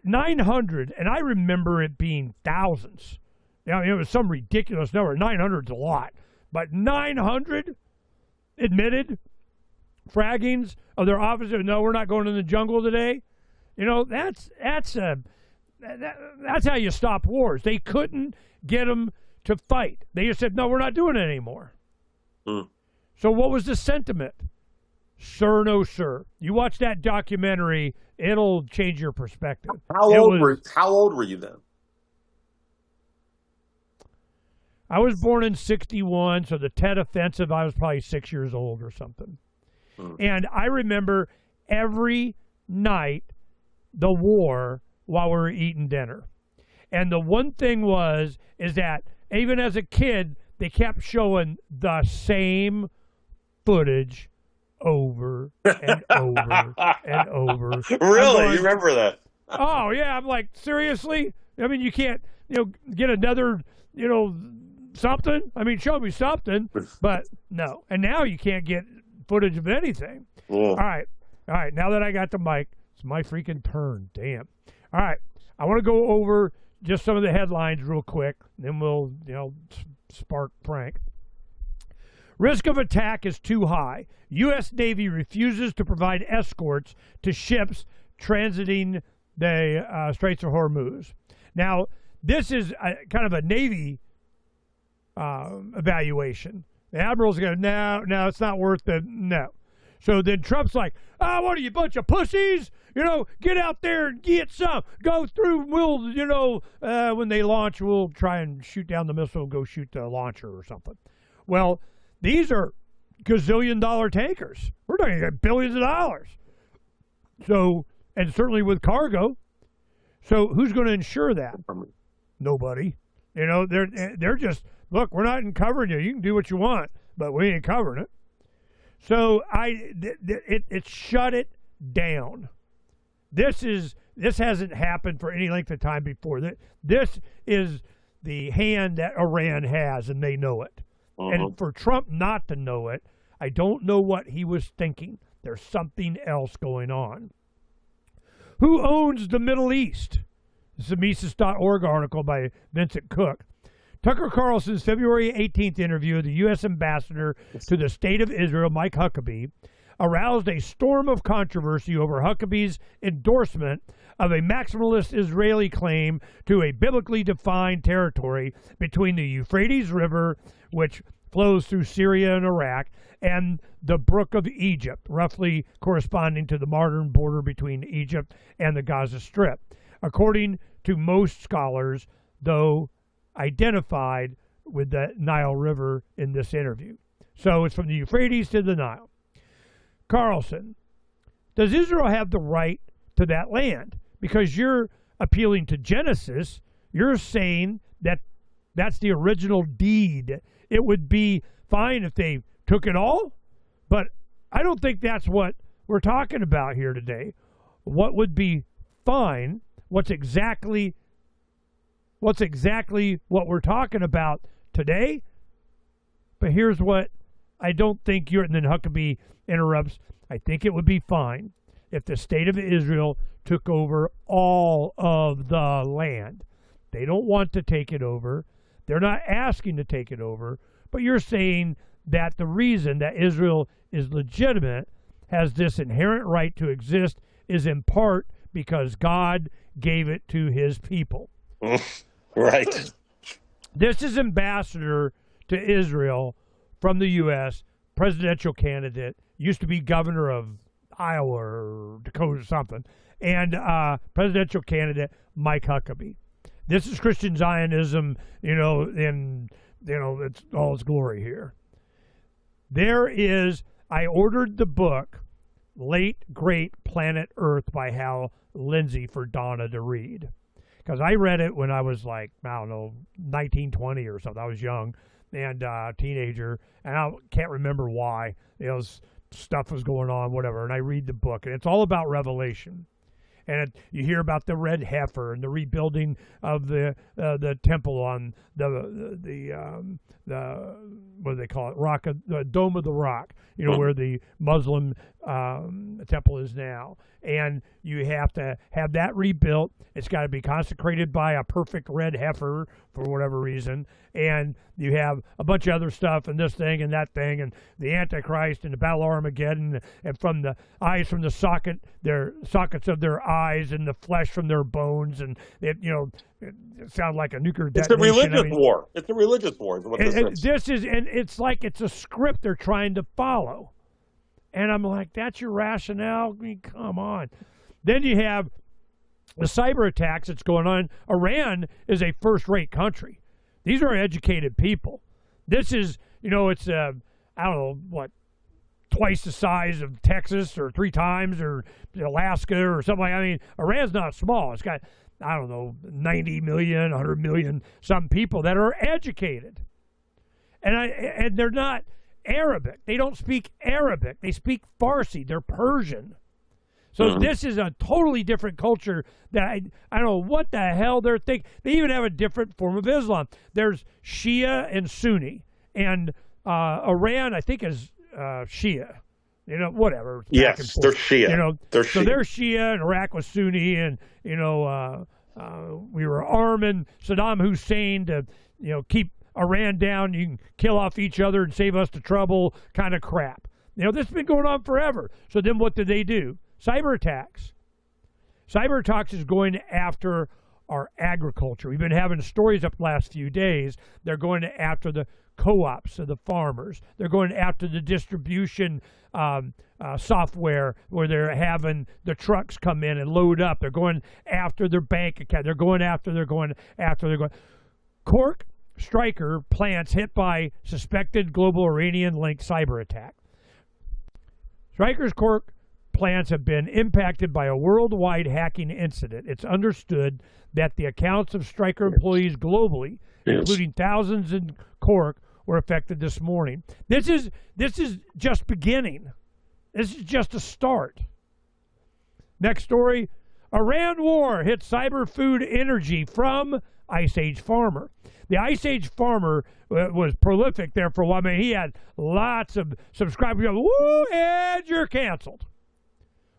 900, and I remember it being thousands. It was some ridiculous number. 900's a lot. But 900 admitted fraggings of their officers. No, we're not going in the jungle today. You know, that's how you stop wars. They couldn't get them to fight. They just said, no, we're not doing it anymore. So what was the sentiment? Sir, no, sir. You watch that documentary, it'll change your perspective. How old were you then? I was born in 1961, so the Tet Offensive, I was probably 6 years old or something. And I remember every night the war while we were eating dinner. And the one thing is that even as a kid, they kept showing the same footage over and over and over. Really? You remember that? Oh, yeah. I'm like, seriously? I mean, you can't, get another, something? I mean, show me something. But no. And now you can't get footage of anything. All right. Now that I got the mic, it's my freaking turn. Damn. All right. I want to go over just some of the headlines real quick. Then we'll, spark Phranq. Risk of attack is too high. U.S. Navy refuses to provide escorts to ships transiting the Straits of Hormuz. Now, this is kind of a Navy evaluation. The admiral's going, no, it's not worth it. No. So then Trump's like, what are you, bunch of pussies? Get out there and get some. Go through. We'll, when they launch, we'll try and shoot down the missile, go shoot the launcher or something. Well, these are gazillion-dollar tankers. We're talking about billions of dollars. So, and certainly with cargo. So who's going to insure that? Nobody. They're just, look, we're not covering you. You can do what you want, but we ain't covering it. So it shut it down. This hasn't happened for any length of time before. This is the hand that Iran has, and they know it. And for Trump not to know it, I don't know what he was thinking. There's something else going on. Who owns the Middle East? This is a Mises.org article by Vincent Cook. Tucker Carlson's February 18th interview of the U.S. ambassador to the State of Israel, Mike Huckabee, aroused a storm of controversy over Huckabee's endorsement of a maximalist Israeli claim to a biblically defined territory between the Euphrates River, which flows through Syria and Iraq, and the Brook of Egypt, roughly corresponding to the modern border between Egypt and the Gaza Strip, according to most scholars, though identified with the Nile River in this interview. So it's from the Euphrates to the Nile. Carlson, does Israel have the right to that land? Because you're appealing to Genesis, you're saying that that's the original deed. It would be fine if they took it all, but I don't think that's what we're talking about here today. What would be fine, what's exactly what we're talking about today? But here's what I don't think and then Huckabee interrupts, I think it would be fine if the state of Israel took over all of the land. They don't want to take it over. They're not asking to take it over, but you're saying that the reason that Israel is legitimate, has this inherent right to exist, is in part because God gave it to his people. Right. This is ambassador to Israel from the U.S., presidential candidate, used to be governor of Iowa or Dakota or something, and presidential candidate Mike Huckabee. This is Christian Zionism, in it's all its glory here. I ordered the book, Late Great Planet Earth by Hal Lindsey for Donna to read. Because I read it when I was 1920 or something. I was young and teenager, and I can't remember why. Stuff was going on, whatever, and I read the book, and it's all about Revelation. And you hear about the red heifer and the rebuilding of the temple on the what do they call it? The Dome of the Rock. Where the Muslim temple is now. And you have to have that rebuilt. It's got to be consecrated by a perfect red heifer for whatever reason, and you have a bunch of other stuff and this thing and that thing and the Antichrist and the Battle of Armageddon, and from the eyes from the sockets of their eyes and the flesh from their bones, and it sounds like a nuclear detonation. It's a religious war. It's a religious war. Is what this is, and it's like it's a script they're trying to follow. And I'm like, that's your rationale? I mean, come on. Then you have the cyber attacks that's going on. Iran is a first-rate country. These are educated people. This is, it's, I don't know, what, twice the size of Texas or 3 times or Alaska or something like that. I mean, Iran's not small. It's got, I don't know, 90 million, 100 million, some people that are educated. And they're not Arabic. They don't speak Arabic. They speak Farsi. They're Persian. So this is a totally different culture that I don't know what the hell they're thinking. They even have a different form of Islam. There's Shia and Sunni. And Iran, I think, is Shia. Whatever. Yes, they're Shia. They're Shia. So they're Shia, and Iraq was Sunni, and, we were arming Saddam Hussein to, keep Iran down. You can kill off each other and save us the trouble kind of crap. This has been going on forever. So then what did they do? Cyber attacks. Cyber attacks is going after our agriculture. We've been having stories up the last few days. They're going after the co-ops of the farmers. They're going after the distribution software where they're having the trucks come in and load up. They're going after their bank account. They're going after. Cork Stryker plants hit by suspected global Iranian-linked cyber attack. Stryker's Cork plants have been impacted by a worldwide hacking incident. It's understood that the accounts of Stryker employees globally, including thousands in Cork, were affected this morning. This is just beginning. This is just a start. Next story, Iran war hits cyber food energy from Ice Age farmer. The Ice Age farmer was prolific there for a while. I mean, he had lots of subscribers. Woo, Ed, you're canceled.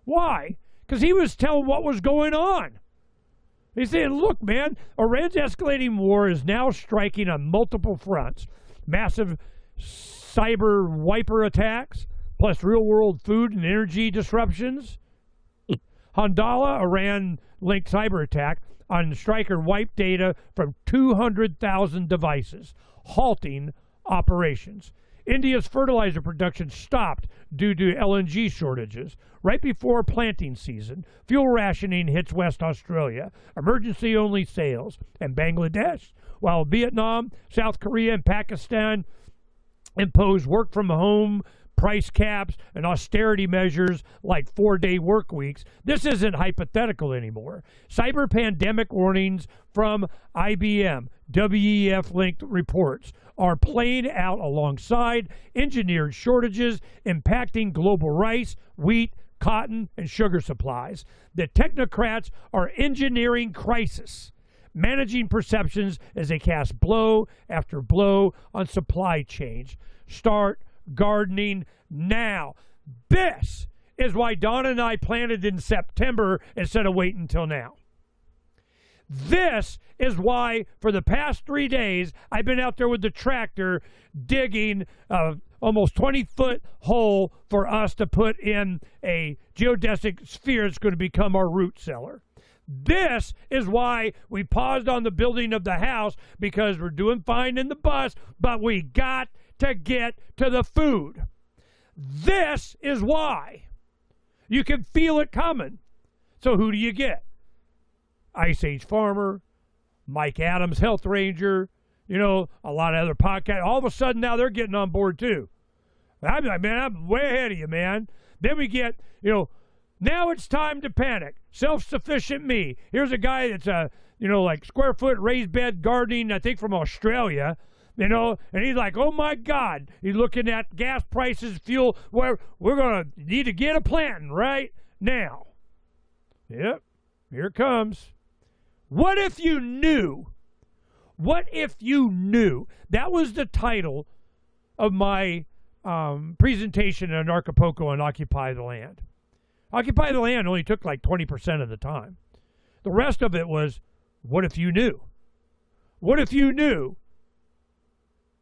Why? Because he was telling what was going on. He's saying, look, man, Iran's escalating war is now striking on multiple fronts. Massive cyber wiper attacks, plus real-world food and energy disruptions. Handala, Iran-linked cyber attack on Stryker wiped data from 200,000 devices, halting operations. India's fertilizer production stopped due to LNG shortages. Right before planting season, fuel rationing hits West Australia, emergency-only sales, and Bangladesh, while Vietnam, South Korea, and Pakistan impose work-from-home price caps and austerity measures like 4-day work weeks. This isn't hypothetical anymore. Cyber pandemic warnings from IBM, WEF-linked reports are playing out alongside engineered shortages impacting global rice, wheat, cotton, and sugar supplies. The technocrats are engineering crisis, managing perceptions as they cast blow after blow on supply chains. Start gardening now. This is why Donna and I planted in September instead of waiting until now. This is why for the past 3 days I've been out there with the tractor digging almost 20-foot hole for us to put in a geodesic sphere that's going to become our root cellar. This is why we paused on the building of the house, because we're doing fine in the bus, but we got to get to the food. This is why. You can feel it coming. So who do you get? Ice Age Farmer, Mike Adams, Health Ranger, a lot of other podcasts. All of a sudden now they're getting on board too. I'm like, man, I'm way ahead of you, man. Then we get, now it's time to panic. Self-sufficient me. Here's a guy that's like square foot raised bed gardening, I think from Australia, and he's like, oh my God. He's looking at gas prices, fuel, where we're going to need to get a planting right now. Yep, here it comes. What if you knew? What if you knew? That was the title of my presentation on Acapulco and Occupy the Land. Occupy the Land only took like 20% of the time. The rest of it was, what if you knew? What if you knew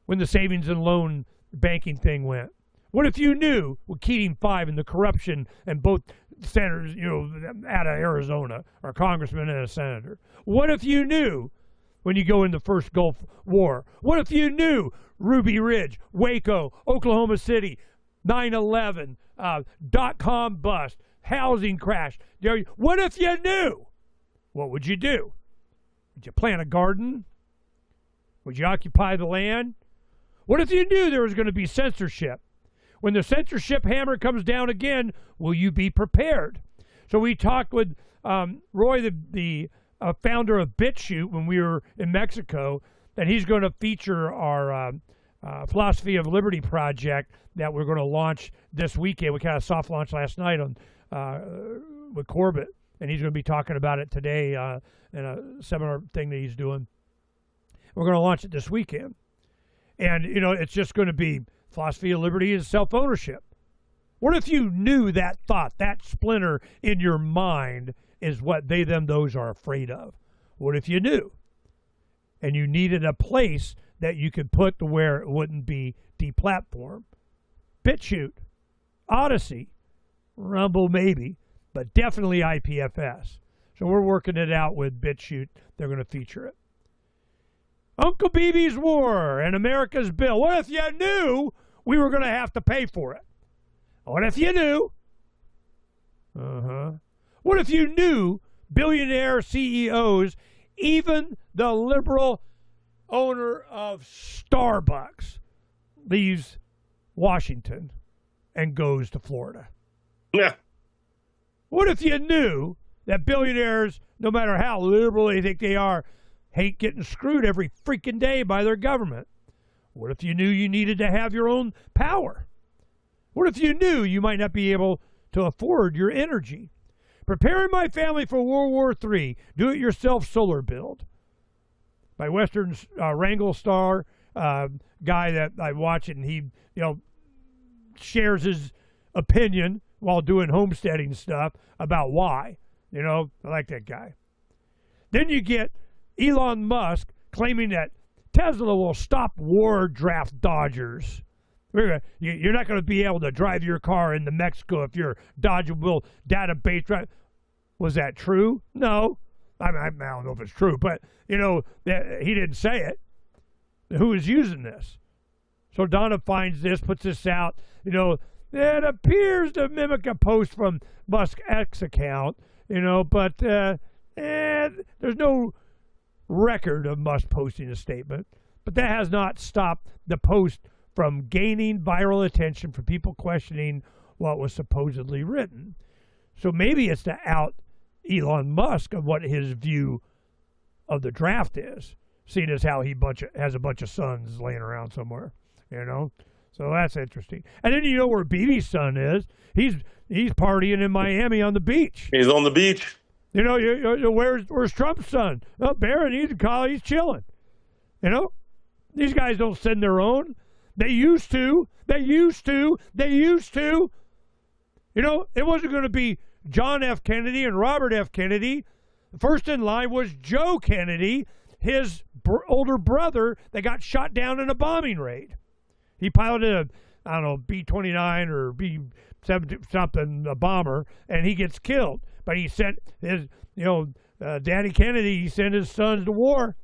when the savings and loan banking thing went? What if you knew with Keating 5 and the corruption and both senators, out of Arizona, or a congressman and a senator? What if you knew when you go in the first Gulf War? What if you knew Ruby Ridge, Waco, Oklahoma City, 9/11, .com bust, housing crash? What if you knew? What would you do? Would you plant a garden? Would you occupy the land? What if you knew there was going to be censorship? When the censorship hammer comes down again, will you be prepared? So we talked with Roy, the founder of BitChute, when we were in Mexico, that he's going to feature our Philosophy of Liberty project that we're going to launch this weekend. We kind of soft launched last night on with Corbett, and he's going to be talking about it today in a seminar thing that he's doing. We're going to launch it this weekend. And, it's just going to be philosophy of liberty is self-ownership. What if you knew that thought, that splinter in your mind is what they, them, those are afraid of? What if you knew? And you needed a place that you could put to where it wouldn't be deplatformed. BitChute, Odyssey, Rumble maybe, but definitely IPFS. So we're working it out with BitChute. They're going to feature it. Uncle BB's War and America's Bill. What if you knew we were going to have to pay for it? What if you knew? What if you knew billionaire CEOs, even the liberal owner of Starbucks, leaves Washington and goes to Florida? Yeah. What if you knew that billionaires, no matter how liberal they think they are, hate getting screwed every freaking day by their government? What if you knew you needed to have your own power? What if you knew you might not be able to afford your energy? Preparing My Family for World War III, do-it-yourself solar build by Western Wrangle Star, guy that I watch, and he shares his opinion while doing homesteading stuff about why. I like that guy. Then you get Elon Musk claiming that Tesla will stop war draft dodgers. You're not going to be able to drive your car into Mexico if your Dodge will database drive. Was that true? No. I don't know if it's true, but, he didn't say it. Who is using this? So Donna finds this, puts this out. It appears to mimic a post from Musk's X account, but there's no record of Musk posting a statement. But that has not stopped the post from gaining viral attention for people questioning what was supposedly written. So maybe it's to out Elon Musk of what his view of the draft is, seeing as how he has a bunch of sons laying around somewhere, So that's interesting. And then where BB's son is. He's partying in Miami on the beach. He's on the beach. Where's Trump's son? Oh, Barron, he's in college, he's chilling. These guys don't send their own. They used to. It wasn't going to be John F. Kennedy and Robert F. Kennedy. First in line was Joe Kennedy, his older brother that got shot down in a bombing raid. He piloted a B-29 or B-7 something, a bomber, and he gets killed. But he sent his, Daddy Kennedy, he sent his sons to war.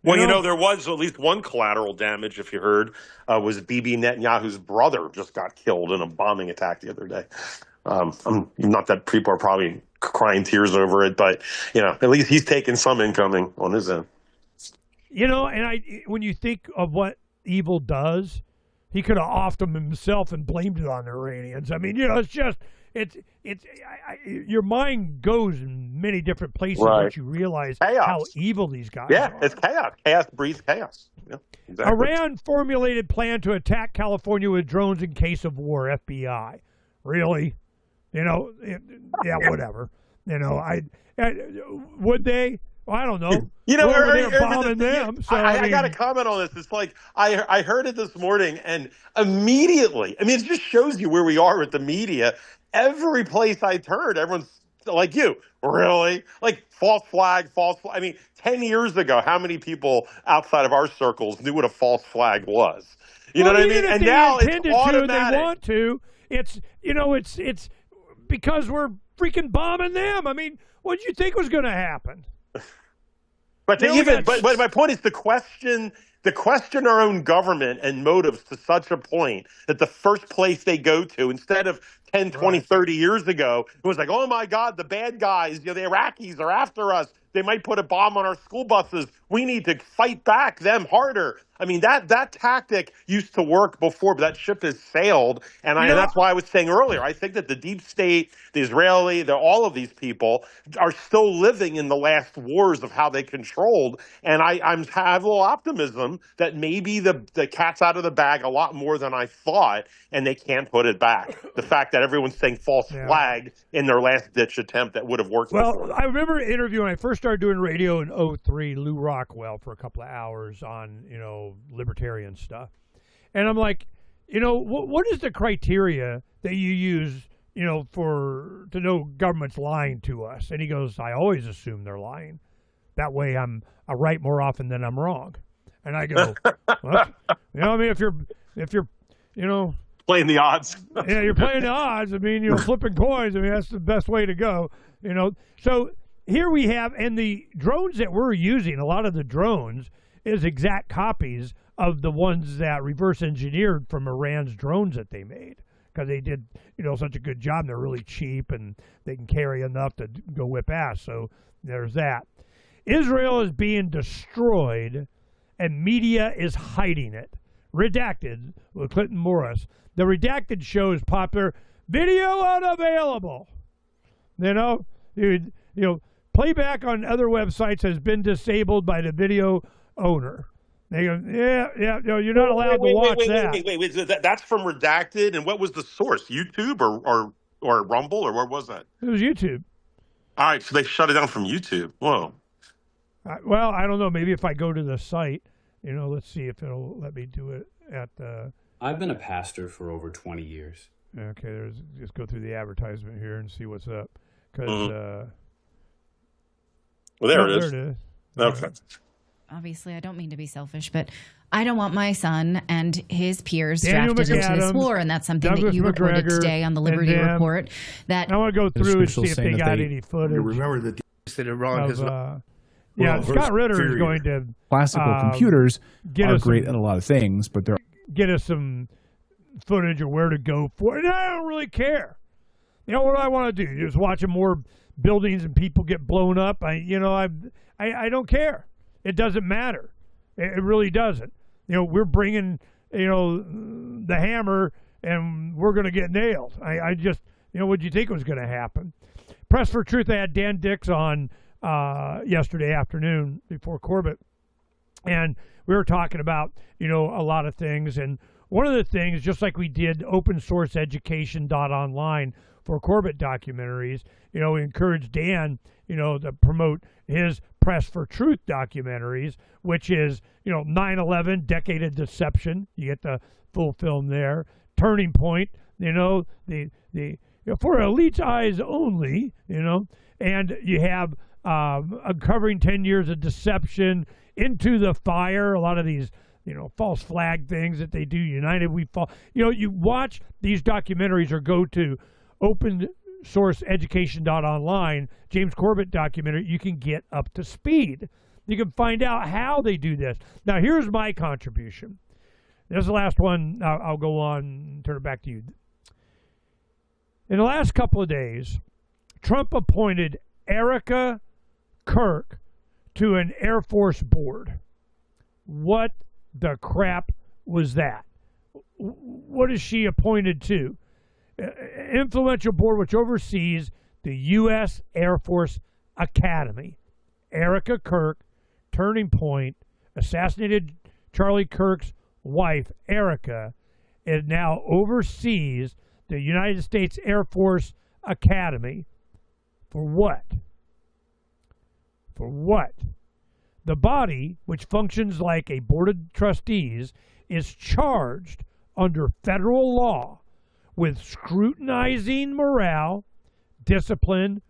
Well, there was at least one collateral damage, if you heard, was Bibi Netanyahu's brother just got killed in a bombing attack the other day. Not that people are probably crying tears over it, but, at least he's taking some incoming on his end. When you think of what evil does, he could have offed them himself and blamed it on the Iranians. I mean, it's just, your mind goes in many different places once you realize how evil these guys are. Yeah, it's chaos. Chaos breeds chaos. Yeah, exactly. Iran formulated plan to attack California with drones in case of war, FBI. Really? Whatever. Would they? Well, I don't know. They're bombing them. So, I got to comment on this. It's like I heard it this morning, and immediately, it just shows you where we are with the media. Every place I turned, everyone's like you. Really? Like false flag. I mean, 10 years ago, how many people outside of our circles knew what a false flag was? You know what I mean? And now it's automatic. They want to. It's it's because we're freaking bombing them. I mean, what did you think was going to happen? But but my point is to question our own government and motives to such a point that the first place they go to, instead of 10, 20, 30 years ago, it was like, oh my God, the bad guys, the Iraqis are after us. They might put a bomb on our school buses. We need to fight back them harder. I mean, that tactic used to work before, but that ship has sailed. And that's why I was saying earlier, I think that the deep state, the Israeli, all of these people are still living in the last wars of how they controlled. And I have a little optimism that maybe the cat's out of the bag a lot more than I thought, and they can't put it back. The fact that everyone's saying false flag in their last-ditch attempt that would have worked before. I remember an interview when I first started doing radio in 2003, Lou Rockwell, for a couple of hours on, libertarian stuff. And I'm like, what is the criteria that you use, to know government's lying to us? And he goes, I always assume they're lying. That way I right more often than I'm wrong. And I go, well, I mean, if you're, playing the odds. Yeah, you're playing the odds. I mean, flipping coins. I mean, that's the best way to go, So here we have, and the drones that we're using, a lot of the drones is exact copies of the ones that reverse engineered from Iran's drones that they made, because they did, such a good job. They're really cheap and they can carry enough to go whip ass. So there's that. Israel is being destroyed and media is hiding it. Redacted with Clinton Morris. The redacted show is popular. Video unavailable. Playback on other websites has been disabled by the video owner. They go, you're not allowed to watch that. Wait. That's from Redacted, and what was the source? YouTube or Rumble, or what was that? It was YouTube. All right, so they shut it down from YouTube. Whoa. Well, I don't know. Maybe if I go to the site, let's see if it'll let me do it at the... I've been a pastor for over 20 years. Okay, just go through the advertisement here and see what's up. Because, well, there it is. There it is. Okay. Obviously, I don't mean to be selfish, but I don't want my son and his peers drafted into this war, and that's something that you reported today on the Liberty Report. That I want to go through and see if they got any footage. You remember that Iran has Scott Ritter is going to classical computers are great at a lot of things, but they're get us some footage of where to go for it. And I don't really care. What I want to do? Just watching more buildings and people get blown up. I don't care. It doesn't matter. It really doesn't. We're bringing, the hammer, and we're going to get nailed. I just, what do you think was going to happen? Press for Truth, I had Dan Dix on yesterday afternoon before Corbett, and we were talking about, a lot of things. And one of the things, just like we did open source education.online for Corbett documentaries, we encouraged Dan, to promote his Press for Truth documentaries, which is, 9/11, Decade of Deception. You get the full film there. Turning Point, the for elite's eyes only, and you have uncovering 10 years of deception, Into the Fire, a lot of these, false flag things that they do, United We Fall. You watch these documentaries or go to open source education.online, James Corbett documentary, you can get up to speed. You can find out how they do this. Now, here's my contribution. This is the last one. I'll go on and turn it back to you. In the last couple of days, Trump appointed Erica Kirk to an Air Force board. What the crap was that? What is she appointed to? Influential board which oversees the U.S. Air Force Academy. Erica Kirk, Turning Point, assassinated Charlie Kirk's wife, Erica, and now oversees the United States Air Force Academy. For what? For what? The body, which functions like a board of trustees, is charged under federal law with scrutinizing morale, discipline,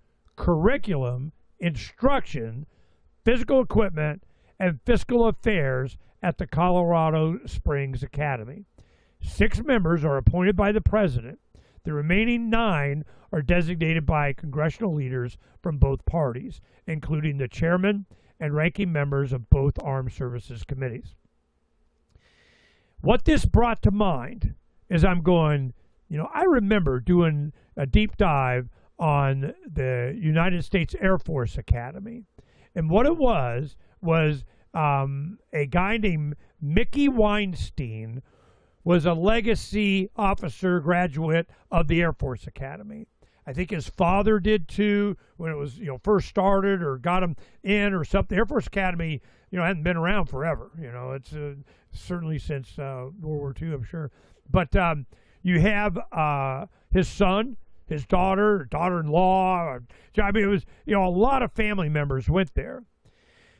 curriculum, instruction, physical equipment, and fiscal affairs at the Colorado Springs Academy. 6 members are appointed by the president. The remaining 9 are designated by congressional leaders from both parties, including the chairman and ranking members of both armed services committees. What this brought to mind is I'm going, I remember doing a deep dive on the United States Air Force Academy. And what it was a guy named Mickey Weinstein was a legacy officer graduate of the Air Force Academy. I think his father did too when it was, first started or got him in or something. The Air Force Academy, hadn't been around forever. It's certainly since World War II, I'm sure. But you have his son, his daughter-in-law. I mean, it was, a lot of family members went there.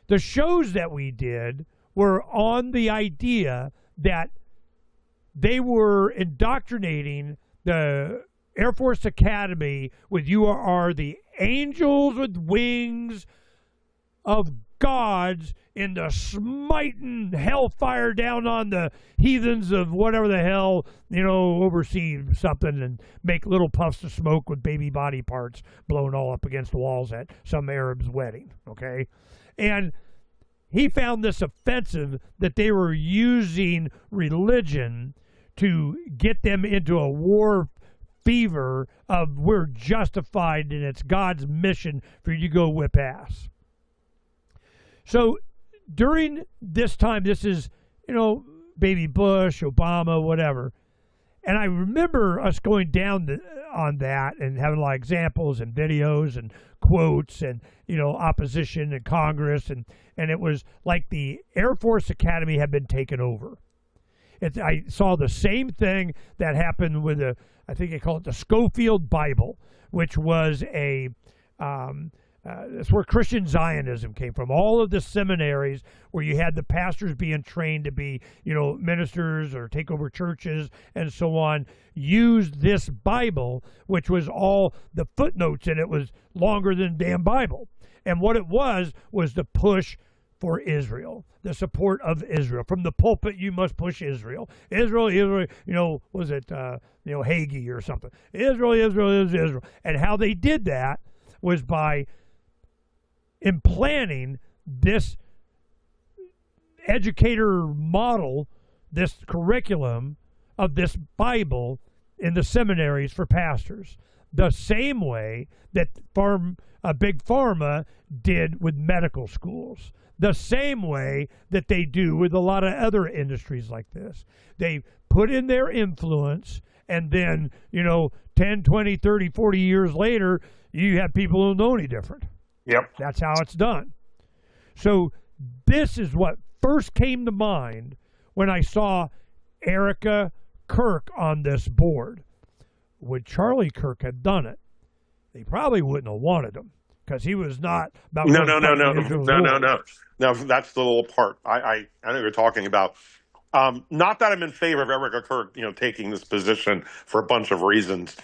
The shows that we did were on the idea that they were indoctrinating the Air Force Academy with you are the angels with wings of gods in the smiting hellfire down on the heathens of whatever the hell, oversee something and make little puffs of smoke with baby body parts blown all up against the walls at some Arab's wedding, okay? And he found this offensive that they were using religion to get them into a war fever of we're justified and it's God's mission for you to go whip ass. So during this time, this is, baby Bush, Obama, whatever. And I remember us going down on that and having a lot of examples and videos and quotes and, opposition in Congress. And it was like the Air Force Academy had been taken over. I saw the same thing that happened with I think they call it the Schofield Bible, which was that's where Christian Zionism came from. All of the seminaries where you had the pastors being trained to be, ministers or take over churches and so on, used this Bible, which was all the footnotes in it was longer than the damn Bible. And what it was the push for Israel, the support of Israel. From the pulpit, you must push Israel. Israel, was it, Hagee or something. Israel. And how they did that was by implanting this educator model, this curriculum of this Bible in the seminaries for pastors. The same way that Big Pharma did with medical schools. The same way that they do with a lot of other industries like this. They put in their influence, and then, 10, 20, 30, 40 years later, you have people who don't know any different. Yep. That's how it's done. So this is what first came to mind when I saw Erica Kirk on this board. Would Charlie Kirk have done it? They probably wouldn't have wanted him because he was not about. No. No, that's the little part. I know you're talking about. Not that I'm in favor of Erica Kirk, taking this position for a bunch of reasons,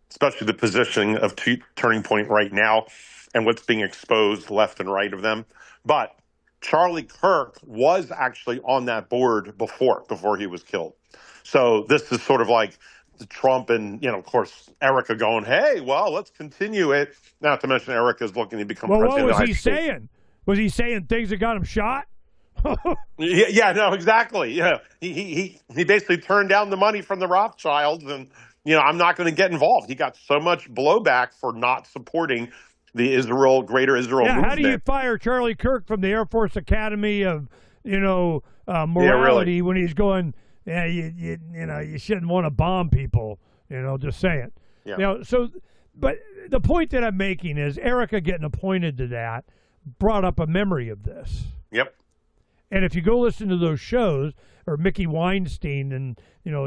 especially the positioning of Turning Point right now and what's being exposed left and right of them. But Charlie Kirk was actually on that board before he was killed. So this is sort of like Trump and, of course, Erica going, hey, well, let's continue it. Not to mention Erica's looking to become president. What was he saying? Was he saying things that got him shot? No, exactly. Yeah, he basically turned down the money from the Rothschilds, and I'm not going to get involved. He got so much blowback for not supporting the Greater Israel movement. How do you fire Charlie Kirk from the Air Force Academy of morality when he's going? Yeah, you shouldn't want to bomb people. Just saying. Yeah. But the point that I'm making is Erica getting appointed to that brought up a memory of this. Yep. And if you go listen to those shows, or Mickey Weinstein and,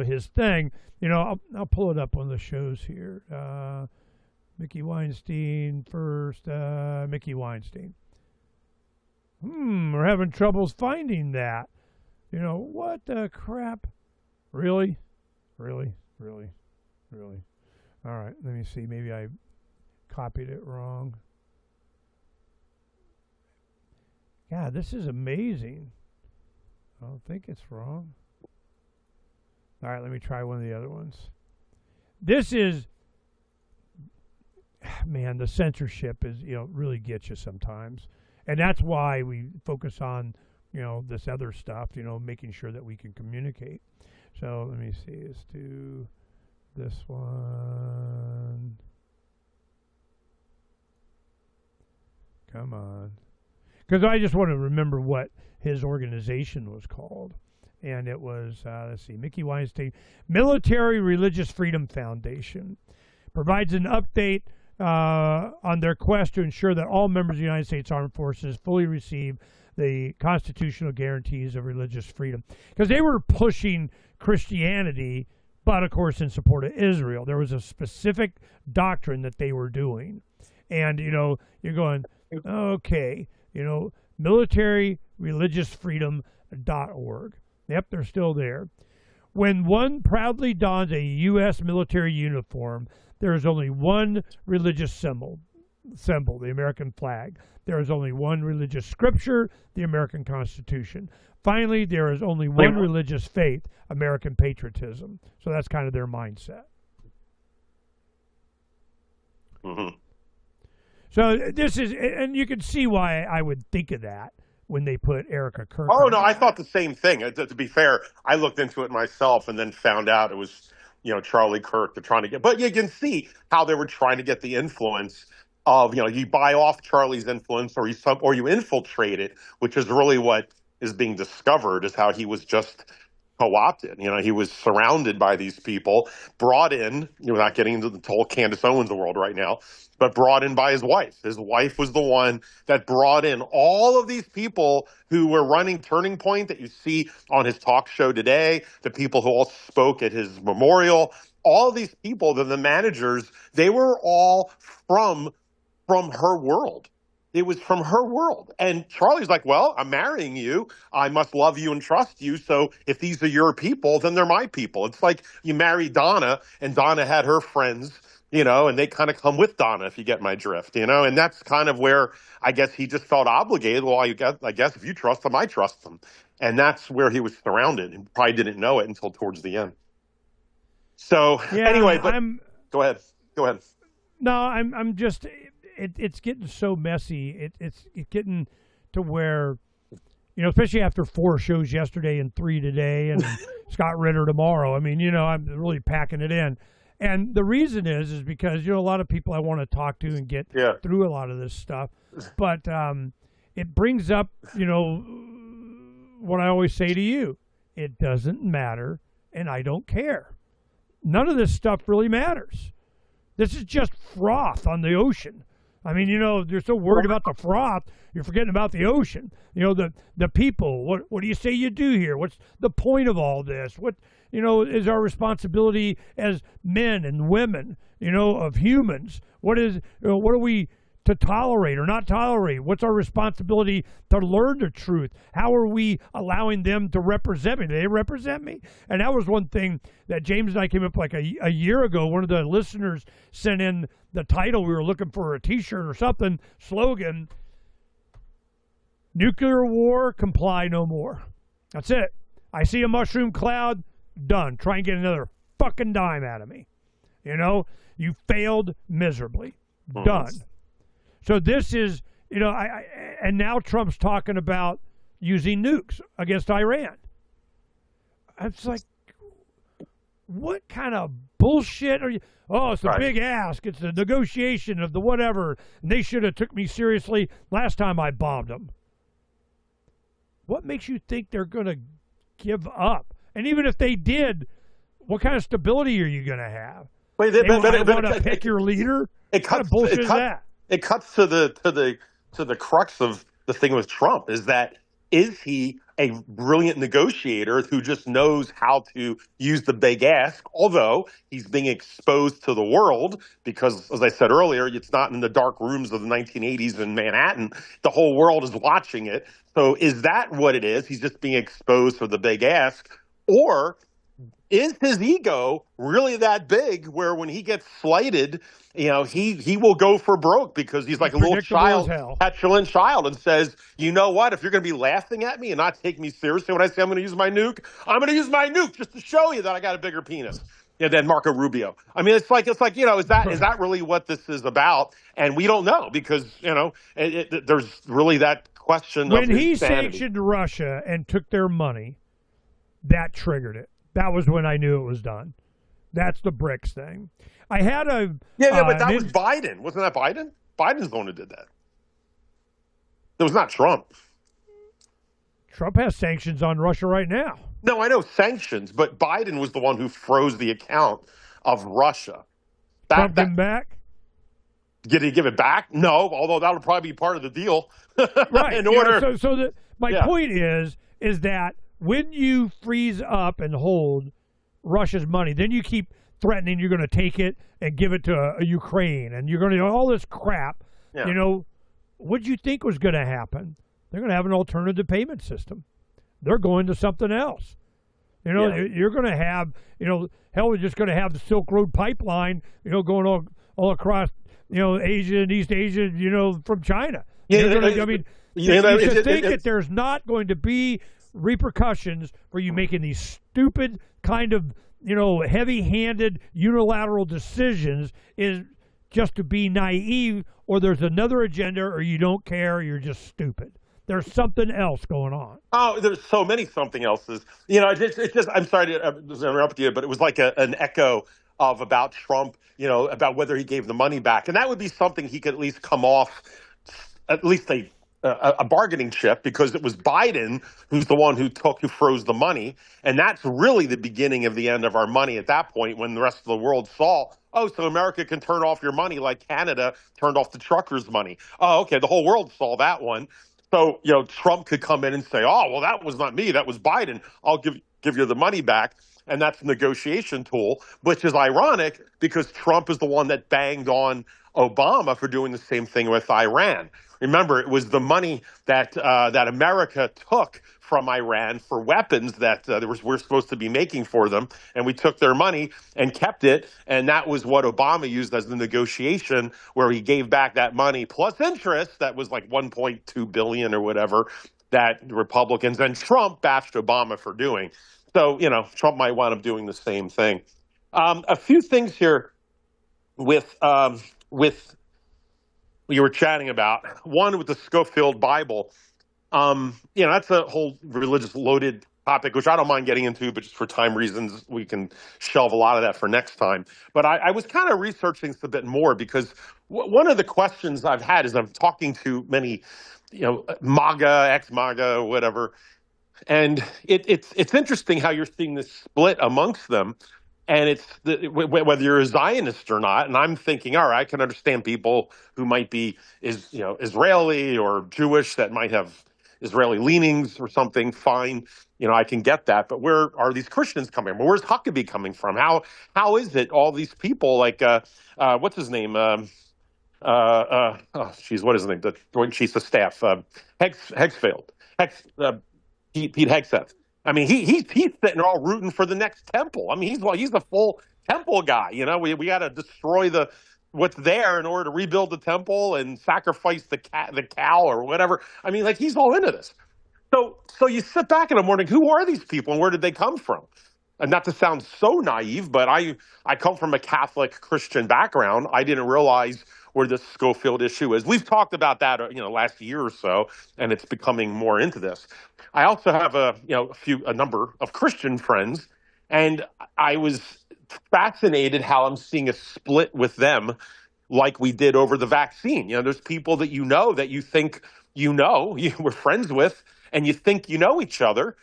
his thing, I'll pull it up on the shows here. Mickey Weinstein first, Mickey Weinstein. We're having troubles finding that. What the crap? Really? All right, let me see. Maybe I copied it wrong. God, this is amazing. I don't think it's wrong. All right, let me try one of the other ones. This is, man, the censorship is, really gets you sometimes. And that's why we focus on, this other stuff, making sure that we can communicate. So let me see, let's do this one. Come on. Because I just want to remember what his organization was called. And it was, let's see, Mickey Weinstein, Military Religious Freedom Foundation. Provides an update on their quest to ensure that all members of the United States Armed Forces fully receive the constitutional guarantees of religious freedom. Because they were pushing Christianity, but of course in support of Israel. There was a specific doctrine that they were doing. And, you're going, okay, militaryreligiousfreedom.org. Yep, they're still there. When one proudly dons a U.S. military uniform, there is only one religious symbol, the American flag. There is only one religious scripture, the American Constitution. Finally, there is only one religious faith, American patriotism. So that's kind of their mindset. Mm-hmm. So this is, and you can see why I would think of that when they put Erica Kirk. Oh, no, I thought the same thing. To be fair, I looked into it myself and then found out it was, Charlie Kirk. They're trying to get, but you can see how they were trying to get the influence of, you buy off Charlie's influence or you infiltrate it, which is really what is being discovered is how he was just co-opted. He was surrounded by these people, brought in, not getting into the whole Candace Owens world right now, but brought in by his wife. His wife was the one that brought in all of these people who were running Turning Point that you see on his talk show today, the people who all spoke at his memorial, all of these people, the managers, they were all from her world. It was from her world. And Charlie's like, well, I'm marrying you. I must love you and trust you. So if these are your people, then they're my people. It's like you marry Donna and Donna had her friends, and they kind of come with Donna, if you get my drift, and that's kind of where I guess he just felt obligated. Well, I guess if you trust them, I trust them. And that's where he was surrounded and probably didn't know it until towards the end. So anyway, but go ahead. No, I'm just, it's getting so messy. It's getting to where, especially after 4 shows yesterday and 3 today and Scott Ritter tomorrow. I mean, I'm really packing it in. And the reason is because, a lot of people I want to talk to and get through a lot of this stuff. But it brings up, what I always say to you. It doesn't matter, and I don't care. None of this stuff really matters. This is just froth on the ocean. I mean, you're so worried about the froth, you're forgetting about the ocean. The people, what do you say you do here? What's the point of all this? What, is our responsibility as men and women, of humans? What are we to tolerate or not tolerate? What's our responsibility to learn the truth? How are we allowing them to represent me? Do they represent me? And that was one thing that James and I came up like a year ago. One of the listeners sent in the title. We were looking for a T-shirt or something, slogan, nuclear war, comply no more. That's it. I see a mushroom cloud, done. Try and get another fucking dime out of me. You failed miserably. Done. So this is, and now Trump's talking about using nukes against Iran. It's like, what kind of bullshit are you? Oh, it's a big ask. It's a negotiation of the whatever. And they should have took me seriously last time I bombed them. What makes you think they're going to give up? And even if they did, what kind of stability are you going to have? Wait, they want to pick your leader? What kind of bullshit is that? It cuts to the crux of the thing with Trump is he a brilliant negotiator who just knows how to use the big ask, although he's being exposed to the world because, as I said earlier, it's not in the dark rooms of the 1980s in Manhattan. The whole world is watching it. So is that what it is? He's just being exposed for the big ask? Or is his ego really that big where when he gets slighted, he will go for broke because he's like a little child, petulant child, and says, you know what, if you're going to be laughing at me and not take me seriously when I say I'm going to use my nuke, I'm going to use my nuke just to show you that I got a bigger penis. Than Marco Rubio. I mean, it's like is that really what this is about? And we don't know because there's really that question. When of his he sanity. sanctioned Russia and took their money, that triggered it. That was when I knew it was done. That's the BRICS thing. I had a but that was Biden. Wasn't that Biden? Biden's the one who did that. It was not Trump. Trump has sanctions on Russia right now. No, I know sanctions, but Biden was the one who froze the account of Russia. Trump give him back? Did he give it back? No, although that would probably be part of the deal. Right. My point is that when you freeze up and hold Russia's money, then you keep threatening you're going to take it and give it to Ukraine, and you're going to do all this crap. Yeah. What do you think was going to happen? They're going to have an alternative payment system. They're going to something else. You're going to have, hell, we're just going to have the Silk Road pipeline, going all across, Asia and East Asia, from China. You should think that there's not going to be repercussions for you making these stupid kind of, heavy-handed unilateral decisions is just to be naive, or there's another agenda, or you don't care, you're just stupid. There's something else going on. Oh, there's so many something else's. It's just I'm sorry to interrupt you, but it was like an echo of about Trump, about whether he gave the money back. And that would be something he could at least come off, at least a bargaining chip, because it was Biden who's the one who froze the money. And that's really the beginning of the end of our money at that point, when the rest of the world saw, so America can turn off your money like Canada turned off the truckers' money. Oh, okay, the whole world saw that one. So, Trump could come in and say, that was not me, that was Biden. I'll give you the money back. And that's a negotiation tool, which is ironic because Trump is the one that banged on Obama for doing the same thing with Iran. Remember, it was the money that America took from Iran for weapons that we're supposed to be making for them, and we took their money and kept it, and that was what Obama used as the negotiation, where he gave back that money plus interest that was like $1.2 billion or whatever that the Republicans and Trump bashed Obama for doing. So, Trump might wind up doing the same thing. A few things here with you were chatting about. One with the Scofield Bible. That's a whole religious loaded topic, which I don't mind getting into, but just for time reasons, we can shelve a lot of that for next time. But I was kind of researching this a bit more because one of the questions I've had is I'm talking to many, MAGA, ex-MAGA, whatever, and it's interesting how you're seeing this split amongst them. And it's whether you're a Zionist or not. And I'm thinking, all right, I can understand people who might be Israeli or Jewish that might have Israeli leanings or something. Fine, I can get that. But where are these Christians coming from? Where's Huckabee coming from? How is it all these people like what's his name? What is his name? The Joint Chiefs of Staff, Pete Hegseth. I mean, he's sitting all rooting for the next temple. I mean, he's the full temple guy. We got to destroy what's there in order to rebuild the temple and sacrifice the cow or whatever. I mean, he's all into this. So you sit back and I'm wondering, who are these people and where did they come from? And not to sound so naive, but I come from a Catholic Christian background. I didn't realize where this Scofield issue is. We've talked about that, last year or so, and it's becoming more into this. I also have a number of Christian friends, and I was fascinated how I'm seeing a split with them like we did over the vaccine. There's people that that you think you were friends with, and you think you know each other.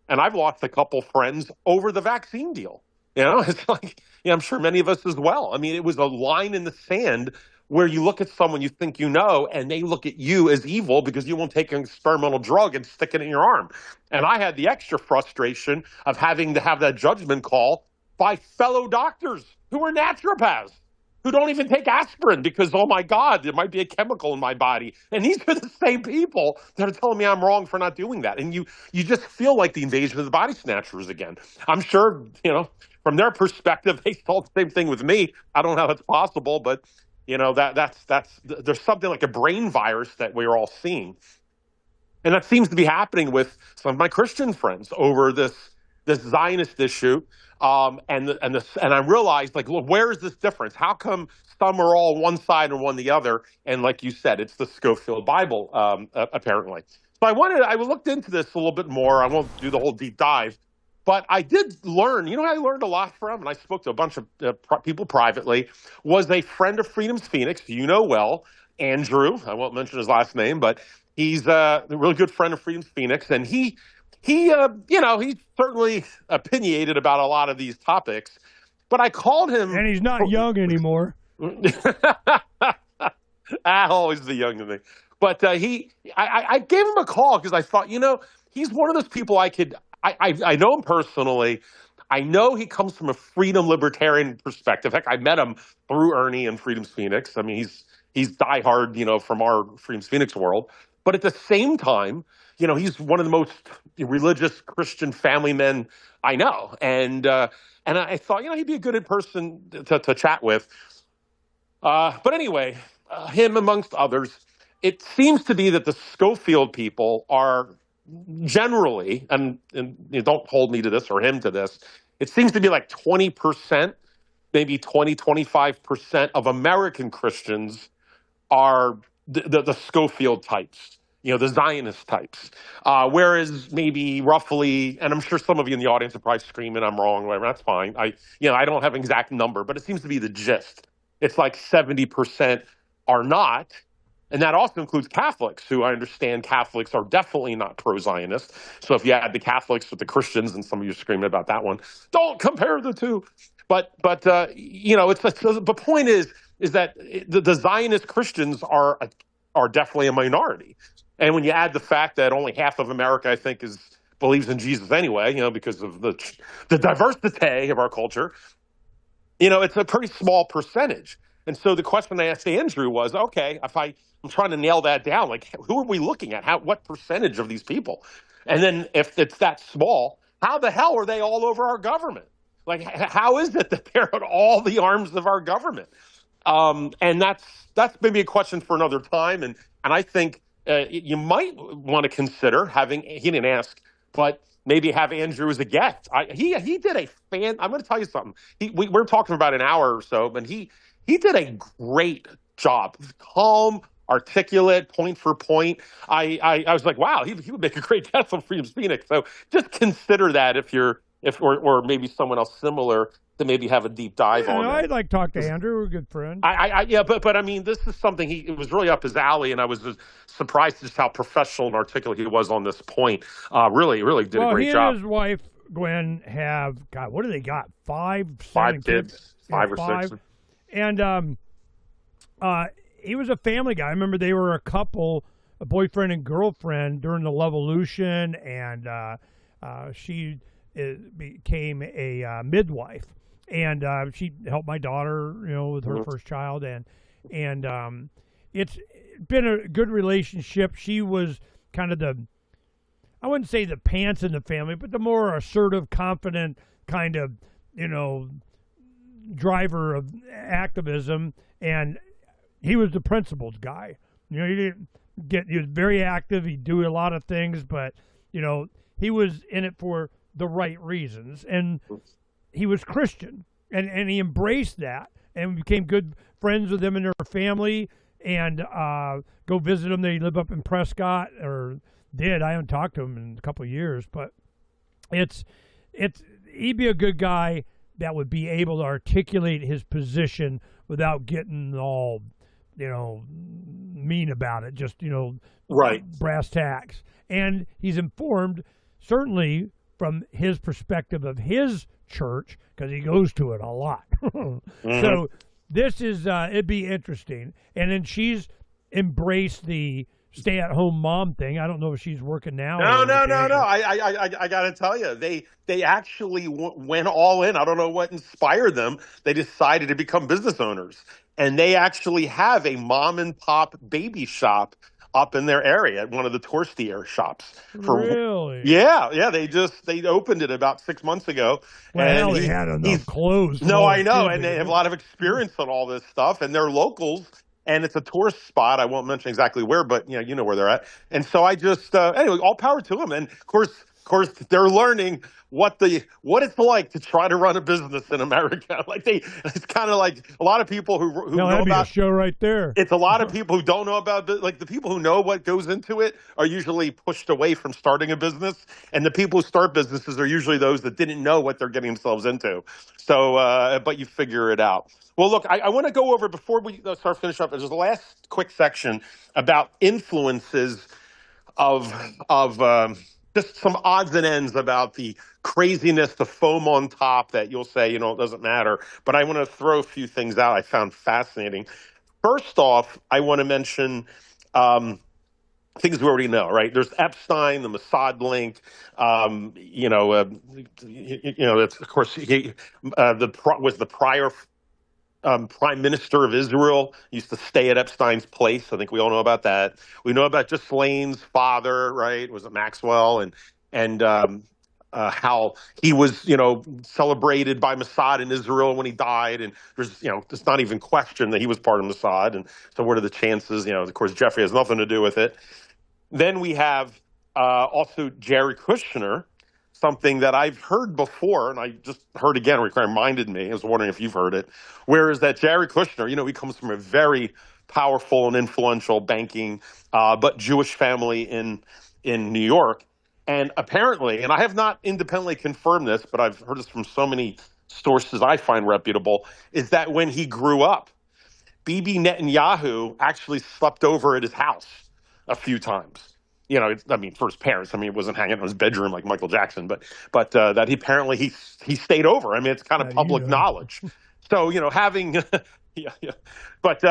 And I've lost a couple friends over the vaccine deal. It's like, I'm sure many of us as well. I mean, it was a line in the sand where you look at someone you think you know, and they look at you as evil because you won't take an experimental drug and stick it in your arm. And I had the extra frustration of having to have that judgment call by fellow doctors who were naturopaths, who don't even take aspirin because, oh my God, there might be a chemical in my body. And these are the same people that are telling me I'm wrong for not doing that. And you just feel like the invasion of the body snatchers again. I'm sure, from their perspective, they saw the same thing with me. I don't know how that's possible, but that's there's something like a brain virus that we're all seeing. And that seems to be happening with some of my Christian friends over this Zionist issue. And I realized, like, look, where is this difference? How come some are all one side and one the other? And like you said, it's the Scofield Bible, apparently. So I looked into this a little bit more. I won't do the whole deep dive, but I did learn. You know what I learned a lot from, and I spoke to a bunch of people privately, was a friend of Freedom's Phoenix, well, Andrew. I won't mention his last name, but he's a really good friend of Freedom's Phoenix, and he's certainly opinionated about a lot of these topics. But I called him, and he's not young anymore. Always the young thing. But I gave him a call because I thought, he's one of those people I know him personally. I know he comes from a freedom libertarian perspective. In fact, I met him through Ernie and Freedom's Phoenix. I mean, he's diehard, from our Freedom's Phoenix world. But at the same time, he's one of the most religious Christian family men I know. And I thought, he'd be a good person to chat with. But anyway, him amongst others, it seems to be that the Scofield people are generally, and don't hold me to this or him to this, it seems to be like 20%, maybe 25% of American Christians are the Scofield types, the Zionist types. Whereas maybe roughly, and I'm sure some of you in the audience are probably screaming I'm wrong, whatever, that's fine. I don't have an exact number, but it seems to be the gist. It's like 70% are not. And that also includes Catholics, who I understand Catholics are definitely not pro-Zionist. So if you add the Catholics with the Christians, and some of you are screaming about that one, don't compare the two. But the point is that the Zionist Christians are definitely a minority. And when you add the fact that only half of America, I think, believes in Jesus anyway, because of the diversity of our culture, it's a pretty small percentage. And so the question I asked Andrew was, okay, I'm trying to nail that down, like, who are we looking at? What percentage of these people? And then if it's that small, how the hell are they all over our government? Like, how is it that they're at all the arms of our government? And that's maybe a question for another time. And I think you might want to consider having, he didn't ask, but maybe have Andrew as a guest. He did I'm going to tell you something. We're talking about an hour or so, but he did a great job. Calm, articulate, point for point. I was like, wow, he would make a great guest on Freedom's Phoenix. So just consider that or maybe someone else similar to maybe have a deep dive on that. I'd like to talk to Andrew. We're a good friend. But I mean, this is something it was really up his alley, and I was just surprised just how professional and articulate he was on this point. Really, really did a great job. He and his wife, Gwen, have, God, what do they got? Five kids? Five or six. And he was a family guy. I remember they were a couple, a boyfriend and girlfriend during the Levolution, and she became a midwife. And she helped my daughter, with her first child, and it's been a good relationship. She was kind of I wouldn't say the pants in the family, but the more assertive, confident kind of, driver of activism. And he was the principled guy. He was very active. He'd do a lot of things, but he was in it for the right reasons, and he was Christian, and he embraced that, and became good friends with them and their family, and go visit them. They live up in Prescott, or did. I haven't talked to him in a couple of years, but he'd be a good guy that would be able to articulate his position without getting all, mean about it, just, right, brass tacks. And he's informed, certainly, from his perspective of his church, because he goes to it a lot. Mm-hmm. So this is, it'd be interesting. And then she's embraced the stay-at-home mom thing. I don't know if she's working now. No. I got to tell you, they actually went all in. I don't know what inspired them. They decided to become business owners, and they actually have a mom and pop baby shop up in their area at one of the Torstier shops. Really? Yeah. They opened it about 6 months ago. Well, they had enough clothes. No, I know, and they have a lot of experience on all this stuff, and they're locals. And it's a tourist spot. I won't mention exactly where, but you know where they're at. And so I just anyway, all power to them. And of course, they're learning what it's like to try to run a business in America. It's kind of like a lot of people who know that'd about be a show right there. It's a lot of people who don't know about the people who know what goes into it are usually pushed away from starting a business, and the people who start businesses are usually those that didn't know what they're getting themselves into. So, but you figure it out. Well, look, I want to go over before we start finishing up. There's the last quick section about influences of just some odds and ends about the craziness, the foam on top that you'll say, it doesn't matter. But I want to throw a few things out I found fascinating. First off, I want to mention things we already know, right? There's Epstein, the Mossad link, that's, of course, was the prior Prime Minister of Israel used to stay at Epstein's place. I think we all know about that. We know about Ghislaine's father, right? Was it Maxwell? And how he was, celebrated by Mossad in Israel when he died. And there's, it's not even question that he was part of Mossad. And so what are the chances? Of course, Jeffrey has nothing to do with it. Then we have also Jared Kushner, something that I've heard before, and I just heard again, it reminded me. I was wondering if you've heard it. Whereas that Jared Kushner, he comes from a very powerful and influential banking, but Jewish family in New York. And apparently, and I have not independently confirmed this, but I've heard this from so many sources I find reputable, is that when he grew up, Bibi Netanyahu actually slept over at his house a few times. For his parents. It wasn't hanging in his bedroom like Michael Jackson, but that he apparently he stayed over. It's kind of public knowledge. So having, but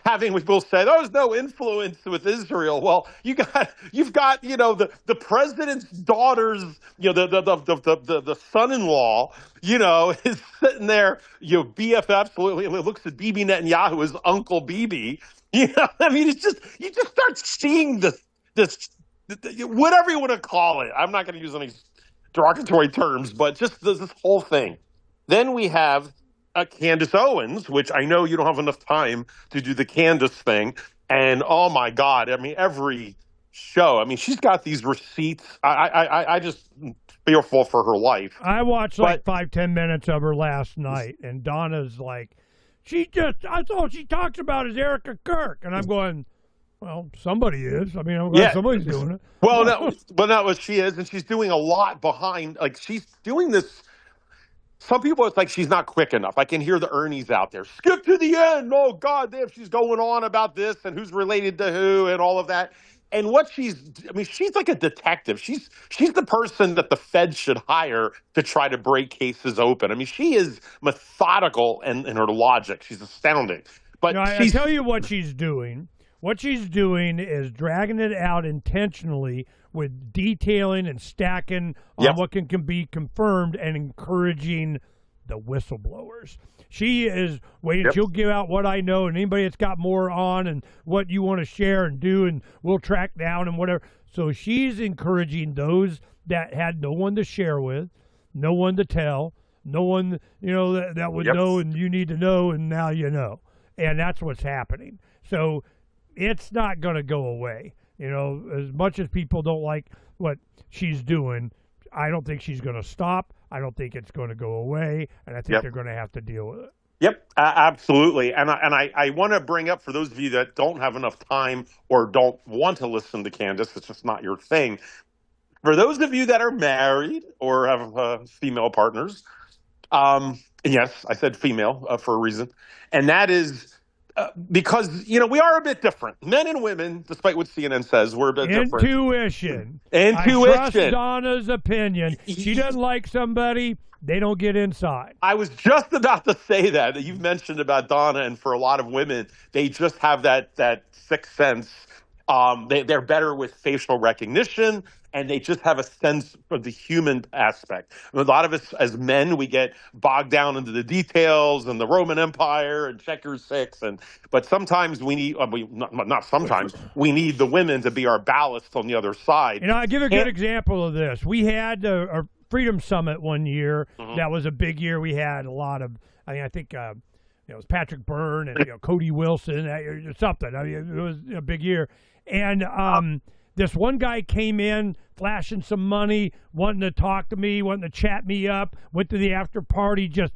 having, we will say there's no influence with Israel. Well, you've got the president's daughter's the son-in-law is sitting there BF absolutely looks at Bibi Netanyahu as Uncle Bibi. It's just you just start seeing this whatever you want to call it. I'm not going to use any derogatory terms, but just this whole thing. Then we have Candace Owens, which I know you don't have enough time to do the Candace thing. And oh my God, every show, she's got these receipts. I just fearful for her life. I watched 5-10 minutes of her last night, and Donna's like, that's all she talks about is Erica Kirk. And I'm going, well, somebody is. I'm glad somebody's doing it. Well, that was she is, and she's doing a lot behind. She's doing this. Some people, it's like she's not quick enough. I can hear the Ernies out there. Skip to the end. Oh, God damn, she's going on about this and who's related to who and all of that. And what she's like a detective. She's the person that the Fed should hire to try to break cases open. She is methodical in her logic. She's astounding. But I tell you what she's doing. What she's doing is dragging it out intentionally with detailing and stacking on what can be confirmed and encouraging the whistleblowers. She is waiting. She'll give out what I know, and anybody that's got more on and what you want to share and do, and we'll track down and whatever. So she's encouraging those that had no one to share with, no one to tell, no one that would know, and you need to know, and now you know. And that's what's happening. So it's not going to go away. As much as people don't like what she's doing, I don't think she's going to stop. I don't think it's going to go away, and I think they're going to have to deal with it. Yep, absolutely. And I want to bring up, for those of you that don't have enough time or don't want to listen to Candace, it's just not your thing. For those of you that are married or have female partners, yes, I said female for a reason, and that is because, we are a bit different. Men and women, despite what CNN says, we're a bit different. Intuition. I trust Donna's opinion. She doesn't like somebody, they don't get inside. I was just about to say that you've mentioned about Donna, and for a lot of women, they just have that sixth sense. They're better with facial recognition, and they just have a sense of the human aspect. A lot of us as men, we get bogged down into the details and the Roman Empire and Checkers 6, but sometimes we need, not sometimes, we need the women to be our ballast on the other side. I give a good example of this. We had a Freedom Summit one year. Mm-hmm. That was a big year. We had a lot of, I think, it was Patrick Byrne and Cody Wilson or something. It was a big year. And this one guy came in flashing some money, wanting to talk to me, wanting to chat me up, went to the after party, just,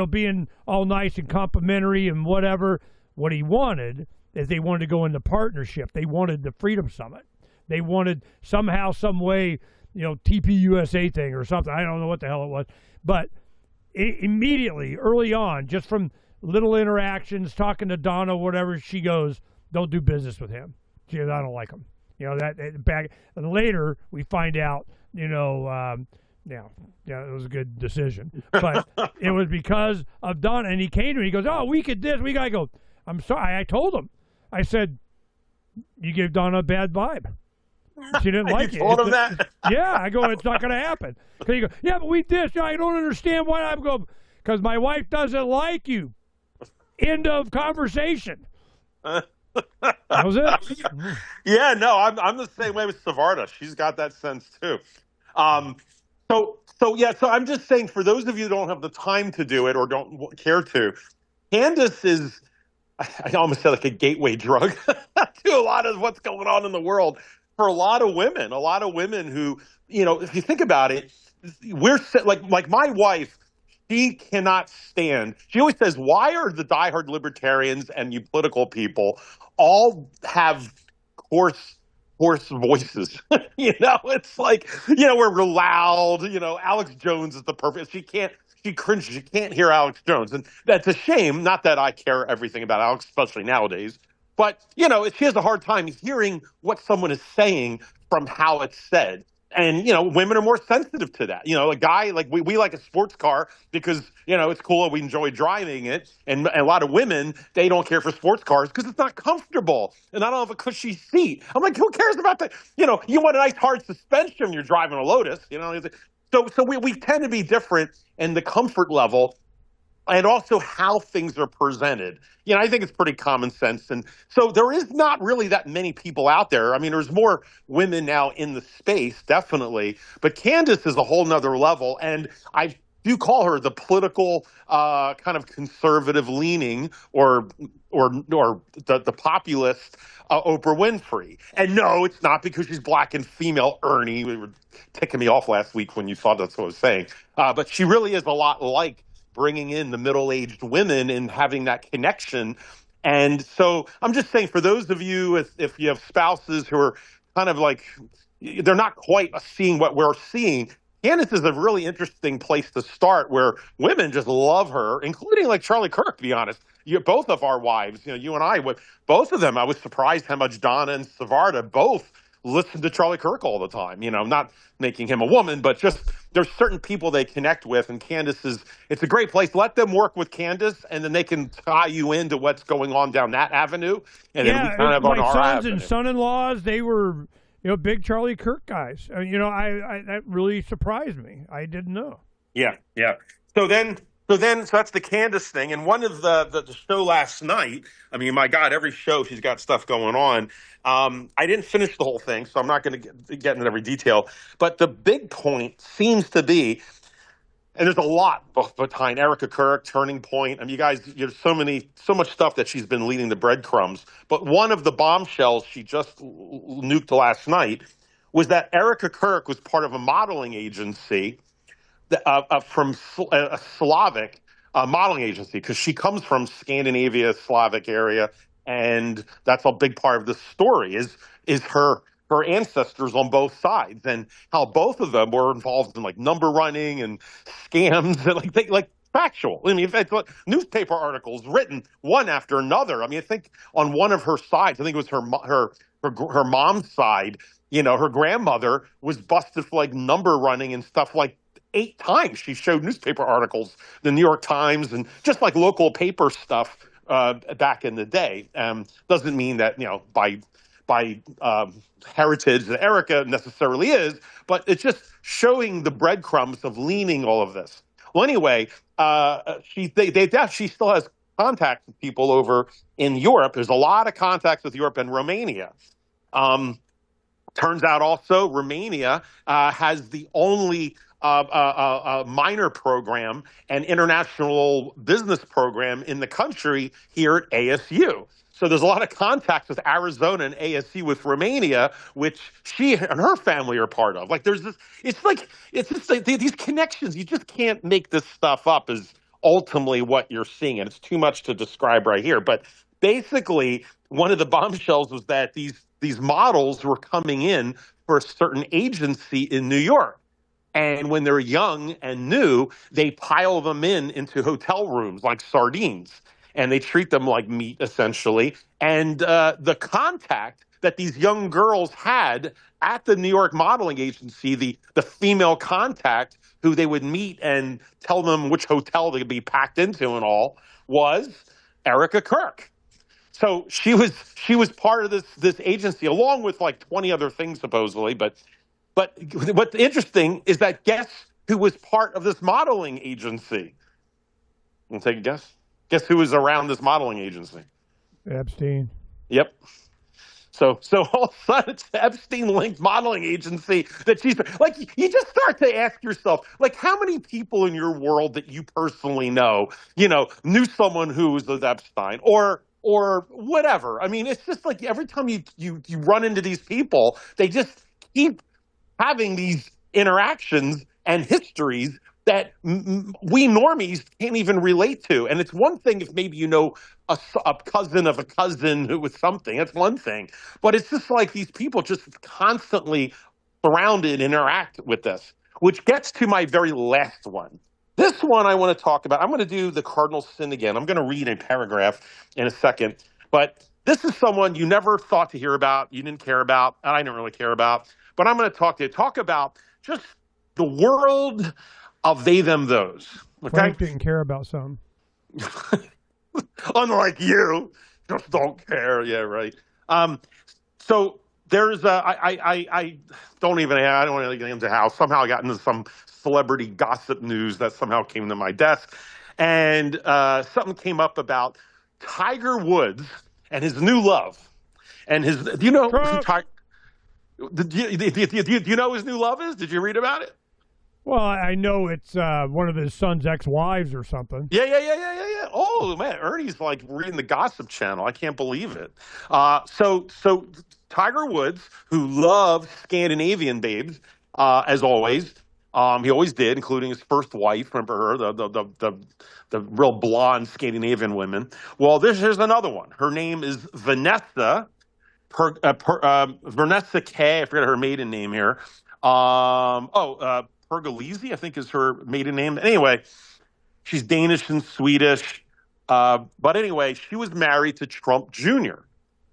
being all nice and complimentary and whatever. What he wanted is they wanted to go into partnership. They wanted the Freedom Summit. They wanted somehow, some way, TPUSA thing or something. I don't know what the hell it was. But immediately, early on, just from little interactions, talking to Donna, whatever, she goes, don't do business with him. She goes, I don't like him. Back. And later, we find out, it was a good decision. But it was because of Donna. And he came to me, he goes, oh, we could this, we got to go. I'm sorry. I told him. I said, you gave Donna a bad vibe. She didn't like it. You told him that? Yeah. I go, it's not going to happen. He goes, yeah, but we did. I don't understand why. I'm going, because my wife doesn't like you. End of conversation. That was it. Yeah, no, I'm the same way with Savarda. She's got that sense too. So I'm just saying, for those of you who don't have the time to do it or don't care to, Candace is, I almost said, like a gateway drug to a lot of what's going on in the world for a lot of women who, if you think about it, we're like my wife. She cannot stand. She always says, why are the diehard libertarians and you political people all have hoarse voices? It's like, we're loud. Alex Jones is the perfect. She cringes. She can't hear Alex Jones. And that's a shame. Not that I care everything about Alex, especially nowadays. But, she has a hard time hearing what someone is saying from how it's said. And, women are more sensitive to that. A guy, like we like a sports car because, it's cool and we enjoy driving it. And a lot of women, they don't care for sports cars because it's not comfortable. And I don't have a cushy seat. I'm like, who cares about that? You want a nice hard suspension when you're driving a Lotus. So we tend to be different in the comfort level and also how things are presented. I think it's pretty common sense. And so there is not really that many people out there. I mean, there's more women now in the space, definitely. But Candace is a whole nother level. And I do call her the political kind of conservative leaning or the populist Oprah Winfrey. And no, it's not because she's black and female. Ernie, you were ticking me off last week when you thought that's what I was saying. But she really is a lot like bringing in the middle-aged women and having that connection. And so I'm just saying, for those of you, if you have spouses who are kind of like, they're not quite seeing what we're seeing, Candace is a really interesting place to start, where women just love her, including like Charlie Kirk, to be honest. Both of our wives, you and I, both of them, I was surprised how much Donna and Savarda both listen to Charlie Kirk all the time, not making him a woman, but just there's certain people they connect with. And Candace it's a great place. Let them work with Candace, and then they can tie you into what's going on down that avenue. And then we kind of on our sons avenue. And son-in-laws, they were, big Charlie Kirk guys. I that really surprised me. I didn't know. Yeah. So that's the Candace thing. And one of the show last night, I mean, my God, every show she's got stuff going on. I didn't finish the whole thing, so I'm not going to get into every detail. But the big point seems to be, and there's a lot behind Erica Kirk, Turning Point. I mean, you guys, there's so much stuff that she's been leading the breadcrumbs. But one of the bombshells she just nuked last night was that Erica Kirk was part of a modeling agency from a Slavic modeling agency, because she comes from Scandinavia, Slavic area, and that's a big part of the story is her ancestors on both sides, and how both of them were involved in like number running and scams and like factual. I mean, it's like newspaper articles written one after another. I mean, I think on one of her sides, I think it was her mom's side, her grandmother was busted for like number running and stuff like 8 times. She showed newspaper articles, the New York Times, and just like local paper stuff back in the day. Doesn't mean that, by heritage that Erica necessarily is, but it's just showing the breadcrumbs of leaning all of this. Well, anyway, she still has contacts with people over in Europe. There's a lot of contacts with Europe and Romania. Turns out also Romania has the only minor program and international business program in the country here at ASU. So there's a lot of contacts with Arizona and ASU with Romania, which she and her family are part of. Like there's this, it's just like these connections. You just can't make this stuff up as ultimately what you're seeing. And it's too much to describe right here. But basically, one of the bombshells was that these models were coming in for a certain agency in New York. And when they're young and new, they pile them into hotel rooms like sardines. And they treat them like meat, essentially. And the contact that these young girls had at the New York modeling agency, the female contact who they would meet and tell them which hotel they could be packed into and all, was Erica Kirk. So she was part of this agency, along with like 20 other things, supposedly. But what's interesting is that guess who was part of this modeling agency? Want to take a guess? Guess who was around this modeling agency? Epstein. Yep. So all of a sudden it's the Epstein-linked modeling agency that she's like. You just start to ask yourself, like, how many people in your world that you personally know, knew someone who was with Epstein or whatever. I mean, it's just like every time you run into these people, they just keep having these interactions and histories that we normies can't even relate to. And it's one thing if maybe you know a cousin of a cousin who was something. That's one thing. But it's just like these people just constantly surrounded interact with this, which gets to my very last one. This one I want to talk about. I'm going to do the cardinal sin again. I'm going to read a paragraph in a second. But this is someone you never thought to hear about, you didn't care about, and I didn't really care about. But I'm going to talk about just the world of they, them, those. Okay? Phranq didn't care about some. Unlike you, just don't care. Yeah, right. So there's I don't want to get into how somehow I got into some celebrity gossip news that somehow came to my desk, and something came up about Tiger Woods and his new love, and his. Do you know who do you know who his new love is? Did you read about it? Well, I know it's one of his son's ex-wives or something. Yeah. Oh, man, Ernie's like reading the gossip channel. I can't believe it. So Tiger Woods, who loved Scandinavian babes, as always, he always did, including his first wife. Remember her, the real blonde Scandinavian women. Well, here's another one. Her name is Vanessa. Vanessa K. I forget her maiden name here. Pergolesi, I think is her maiden name. Anyway, she's Danish and Swedish. But anyway, she was married to Trump Jr.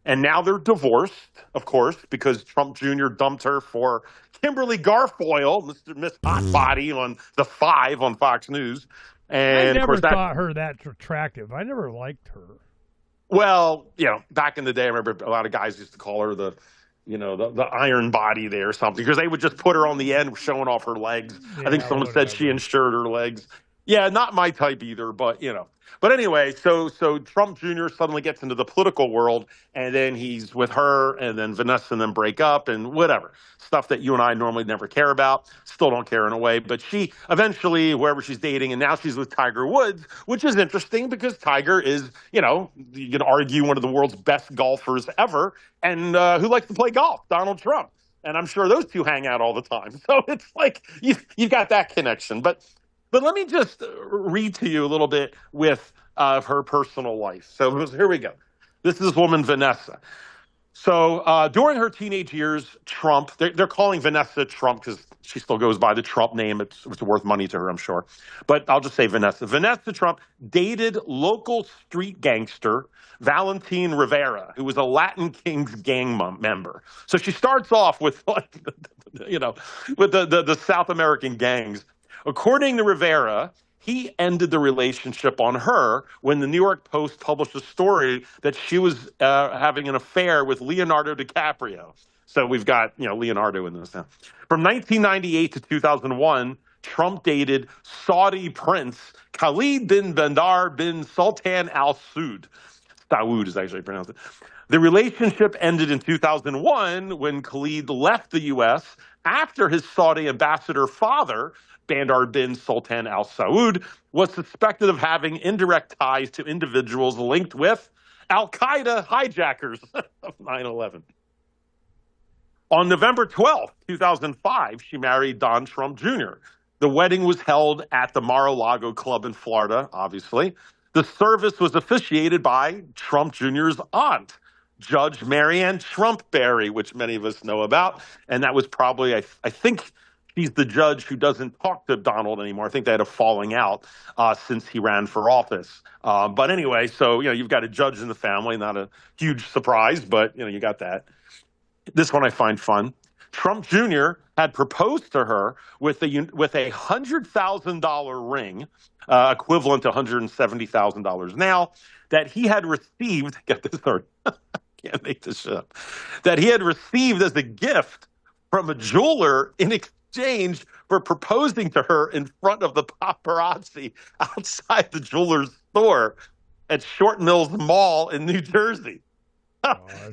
And now they're divorced, of course, because Trump Jr. dumped her for Kimberly Guilfoyle, Miss Hot Body on the 5 on Fox News. And I never of course, thought her that attractive. I never liked her. Well, back in the day, I remember a lot of guys used to call her the iron body there or something, because they would just put her on the end showing off her legs. Yeah, I think someone said she insured her legs. Yeah, not my type either, but But anyway, so Trump Jr. suddenly gets into the political world, and then he's with her, and then Vanessa and them break up, and whatever. Stuff that you and I normally never care about. Still don't care in a way. But she eventually, whoever she's dating, and now she's with Tiger Woods, which is interesting because Tiger is, you can argue one of the world's best golfers ever, and who likes to play golf? Donald Trump. And I'm sure those two hang out all the time. So it's like you've got that connection. But let me just read to you a little bit with her personal life. So here we go. This is this woman, Vanessa. So during her teenage years, Trump, they're calling Vanessa Trump because she still goes by the Trump name. It's worth money to her, I'm sure. But I'll just say Vanessa. Vanessa Trump dated local street gangster Valentin Rivera, who was a Latin Kings gang member. So she starts off with, with the South American gangs. According to Rivera, he ended the relationship on her when the New York Post published a story that she was having an affair with Leonardo DiCaprio. So we've got, Leonardo in this now. From 1998 to 2001, Trump dated Saudi Prince Khalid bin Bandar bin Sultan Al Saud. Saud is actually pronounced it. The relationship ended in 2001 when Khalid left the U.S. after his Saudi ambassador father, Bandar bin Sultan Al Saud, was suspected of having indirect ties to individuals linked with Al-Qaeda hijackers of 9/11. On November 12, 2005, she married Don Trump Jr. The wedding was held at the Mar-a-Lago Club in Florida, obviously. The service was officiated by Trump Jr.'s aunt, Judge Marianne Trump-Barry, which many of us know about. And that was probably, I think she's the judge who doesn't talk to Donald anymore. I think they had a falling out since he ran for office. But anyway, so, you've got a judge in the family, not a huge surprise, but, you got that. This one I find fun. Trump Jr. had proposed to her with a $100,000 ring, equivalent to $170,000 now, that he had received. Get this, sorry, can't make this up. That he had received as a gift from a jeweler in exchange for proposing to her in front of the paparazzi outside the jeweler's store at Short Mills Mall in New Jersey.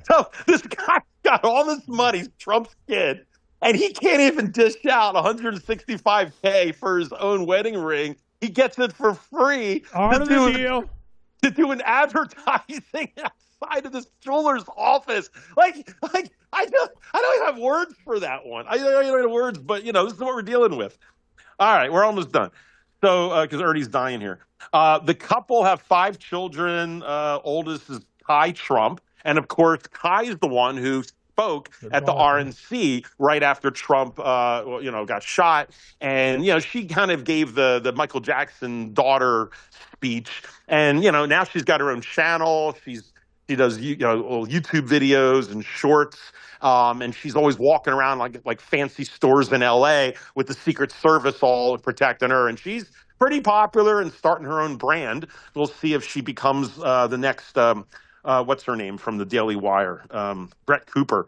So this guy got all this money, Trump's kid, and he can't even dish out $165K for his own wedding ring. He gets it for free to do an advertising outside of this jeweler's office. I don't even have words for that one. I don't even have words, but this is what we're dealing with. All right, we're almost done. So because Ernie's dying here, the couple have 5 children. Oldest is Kai Trump. And, of course, Kai is the one who spoke at the RNC right after Trump, got shot. And, she kind of gave the Michael Jackson daughter speech. And, now she's got her own channel. She does, little YouTube videos and shorts. And she's always walking around like fancy stores in L.A. with the Secret Service all protecting her. And she's pretty popular and starting her own brand. We'll see if she becomes the next what's her name from the Daily Wire? Brett Cooper.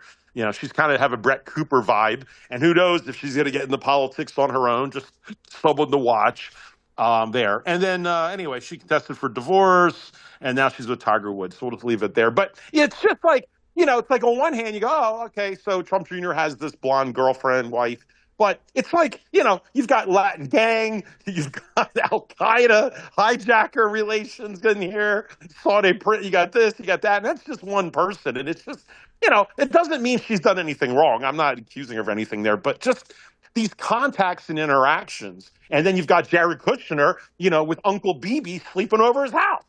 She's kind of have a Brett Cooper vibe. And who knows if she's going to get into politics on her own, just someone to watch there. And then anyway, she contested for divorce, and now she's with Tiger Woods. So we'll just leave it there. But it's just like, it's like on one hand, you go, oh, okay, so Trump Jr. has this blonde girlfriend, wife. But it's like, you've got Latin gang, you've got Al-Qaeda, hijacker relations in here, Saudi print, you got this, you got that, and that's just one person. And it's just, it doesn't mean she's done anything wrong. I'm not accusing her of anything there, but just these contacts and interactions. And then you've got Jared Kushner, with Uncle BB sleeping over his house.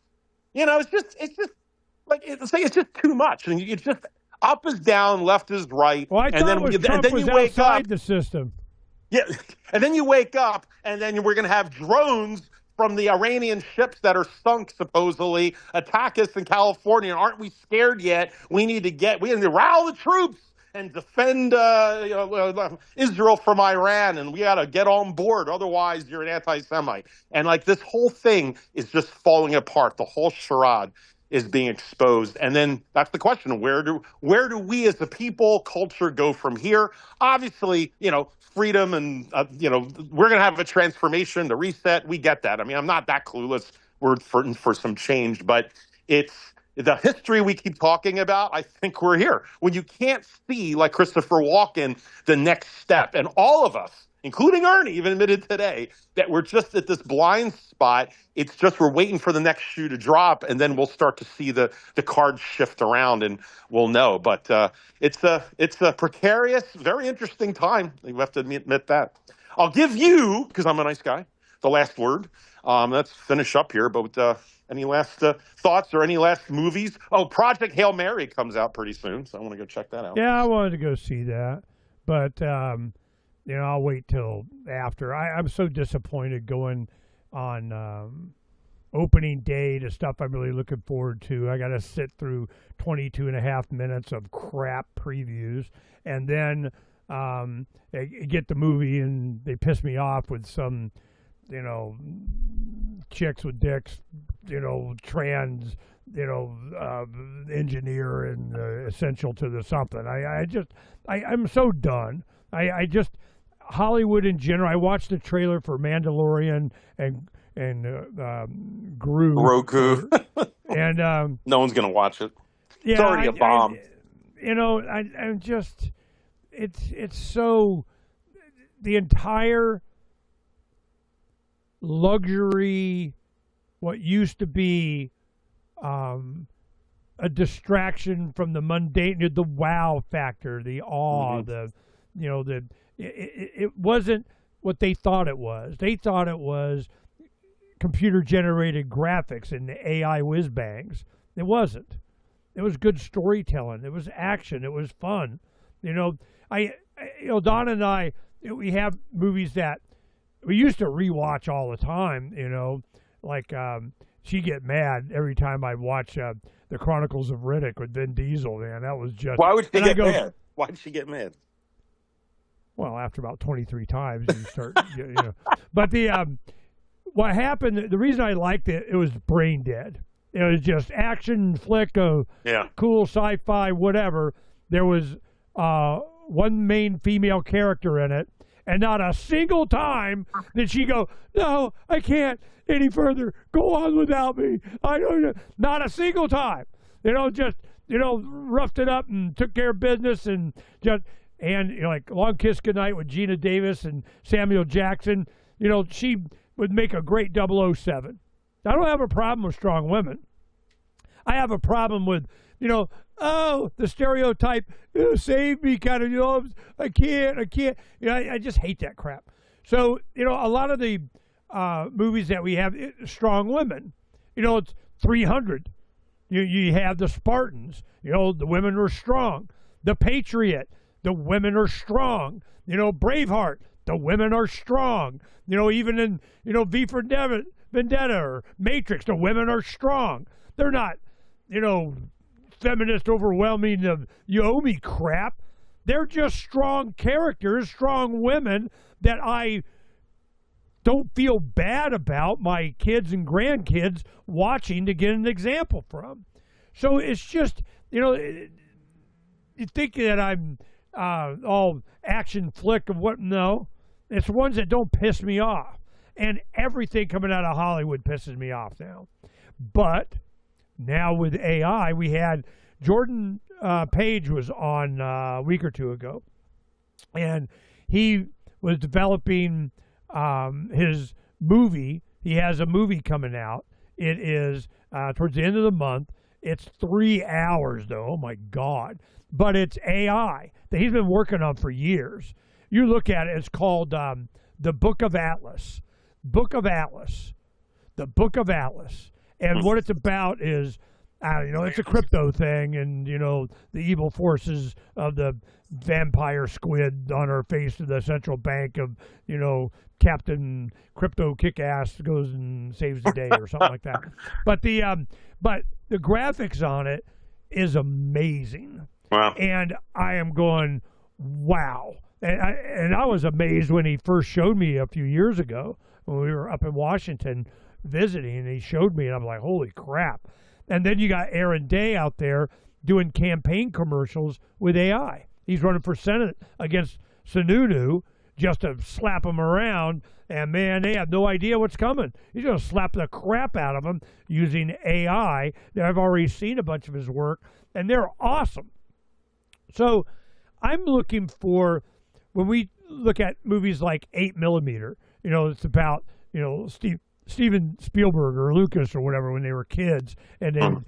It's just too much. And it's just up is down, left is right. Well, I thought Trump was outside the system. Yeah, and then you wake up, and then we're going to have drones from the Iranian ships that are sunk, supposedly, attack us in California. Aren't we scared yet? We need to rally the troops and defend Israel from Iran, and we got to get on board. Otherwise, you're an anti-Semite. And this whole thing is just falling apart. The whole charade is being exposed. And then that's the question. Where do we as a people, culture go from here? Obviously, freedom and, we're going to have a transformation, the reset. We get that. I mean, I'm not that clueless. We're for some change, but it's the history we keep talking about. I think we're here. When you can't see, like Christopher Walken, the next step, and all of us, including Ernie, even admitted today that we're just at this blind spot. It's just we're waiting for the next shoe to drop, and then we'll start to see the cards shift around, and we'll know. But it's a precarious, very interesting time. You have to admit that. I'll give you, because I'm a nice guy, the last word. Let's finish up here. But any last thoughts or any last movies? Oh, Project Hail Mary comes out pretty soon, so I want to go check that out. Yeah, I wanted to go see that, but I'll wait till after. I'm so disappointed going on opening day to stuff I'm really looking forward to. I got to sit through 22 and a half minutes of crap previews, and then get the movie, and they piss me off with some chicks with dicks, trans, engineer and essential to the something. I'm so done. I just Hollywood in general. I watched the trailer for Mandalorian and Grogu, and no one's gonna watch it. Yeah, it's already a bomb. I'm just it's so the entire luxury, what used to be a distraction from the mundane, the wow factor, the awe, it wasn't what they thought it was. They thought it was computer generated graphics and AI whiz bangs. It wasn't. It was good storytelling. It was action. It was fun. Donna and I, we have movies that we used to rewatch all the time. Like she get mad every time I watch the Chronicles of Riddick with Vin Diesel. Man, that was just. Why would she get mad? Why did she get mad? Well, after about 23 times, you start. But what happened? The reason I liked it, it was brain dead. It was just action flick of cool sci-fi, whatever. There was one main female character in it, and not a single time did she go, "No, I can't any further. Go on without me." I don't know. Not a single time. Just roughed it up and took care of business and just like Long Kiss Goodnight with Gina Davis and Samuel Jackson. She would make a great 007. I don't have a problem with strong women. I have a problem with, the stereotype, save me kind of, I can't. I just hate that crap. So, a lot of the movies that we have, strong women, it's 300. You have the Spartans, the women are strong. The Patriot, the women are strong. Braveheart, the women are strong. Even in, V for Vendetta or Matrix, the women are strong. They're not, feminist overwhelming of you owe me crap. They're just strong characters, strong women that I don't feel bad about my kids and grandkids watching to get an example from. So it's just, you think that I'm all action flick of what? No, it's ones that don't piss me off. And everything coming out of Hollywood pisses me off now. But now with AI, we had Jordan Page was on a week or two ago, and he was developing his movie. He has a movie coming out. It is towards the end of the month. It's 3 hours, though. Oh, my God. But it's AI that he's been working on for years. You look at it, it's called The Book of Atlas. The Book of Atlas. And what it's about is, it's a crypto thing, and, the evil forces of the vampire squid on our face of the central bank of, Captain Crypto Kick-Ass goes and saves the day or something like that. But the graphics on it is amazing. Wow. And I am going, wow. And I was amazed when he first showed me a few years ago when we were up in Washington visiting, and he showed me, and I'm like, holy crap. And then you got Aaron Day out there doing campaign commercials with AI. He's running for Senate against Sununu just to slap him around, and man, they have no idea what's coming. He's going to slap the crap out of him using AI. I've already seen a bunch of his work, and they're awesome. So I'm looking for, when we look at movies like 8mm, it's about, Steven Spielberg or Lucas or whatever when they were kids, and then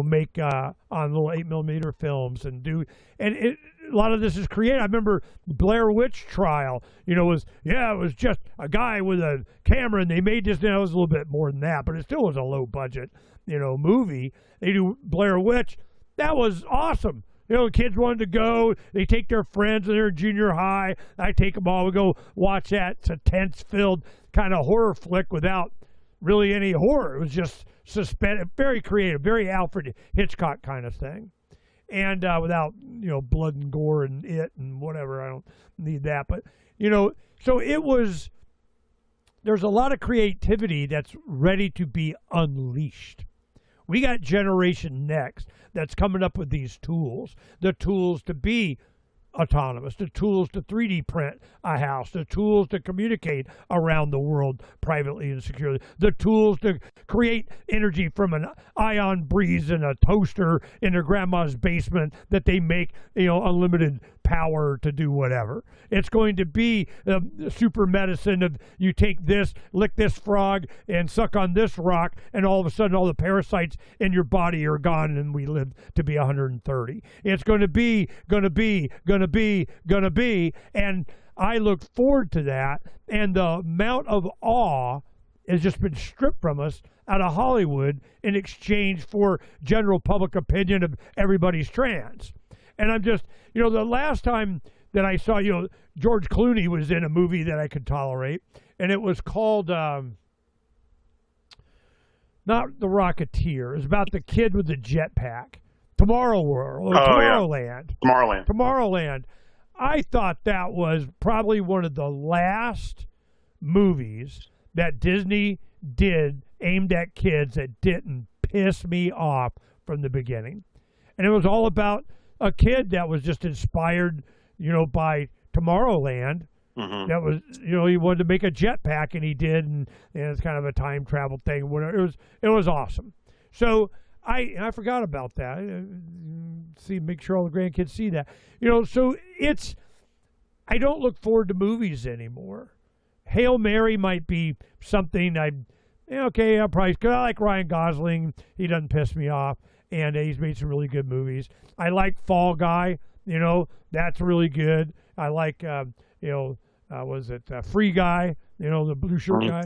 make on little 8mm films and do, and a lot of this is created. I remember Blair Witch Trial, it was just a guy with a camera, and they made this. It was a little bit more than that, but it still was a low budget movie. They do Blair Witch. That was awesome. Kids wanted to go. They take their friends when they're in junior high. I take them all. We go watch that. It's a tense-filled kind of horror flick without really any horror. It was just suspended, very creative, very Alfred Hitchcock kind of thing. And without, blood and gore and it and whatever. I don't need that. But, so it was there's a lot of creativity that's ready to be unleashed. We got Generation Next that's coming up with these tools, the tools to be autonomous, the tools to 3D print a house, the tools to communicate around the world privately and securely, the tools to create energy from an ion breeze in a toaster in their grandma's basement that they make, unlimited power to do whatever. It's going to be super medicine of you take this, lick this frog, and suck on this rock, and all of a sudden all the parasites in your body are gone, and we live to be 130. It's going to be, and I look forward to that. And the amount of awe has just been stripped from us out of Hollywood in exchange for general public opinion of everybody's trans. And I'm just, the last time that I saw, George Clooney was in a movie that I could tolerate, and it was called, not The Rocketeer. It was about the kid with the jetpack. Tomorrowland. Tomorrowland. I thought that was probably one of the last movies that Disney did aimed at kids that didn't piss me off from the beginning. And it was all about a kid that was just inspired, by Tomorrowland. Mm-hmm. That was, he wanted to make a jetpack, and he did, and it's kind of a time travel thing. Whatever. It was awesome. So I forgot about that. Make sure all the grandkids see that. So I don't look forward to movies anymore. Hail Mary might be something I'll probably, because I like Ryan Gosling. He doesn't piss me off, and he's made some really good movies. I like Fall Guy. That's really good. I like, Free Guy, the blue shirt guy.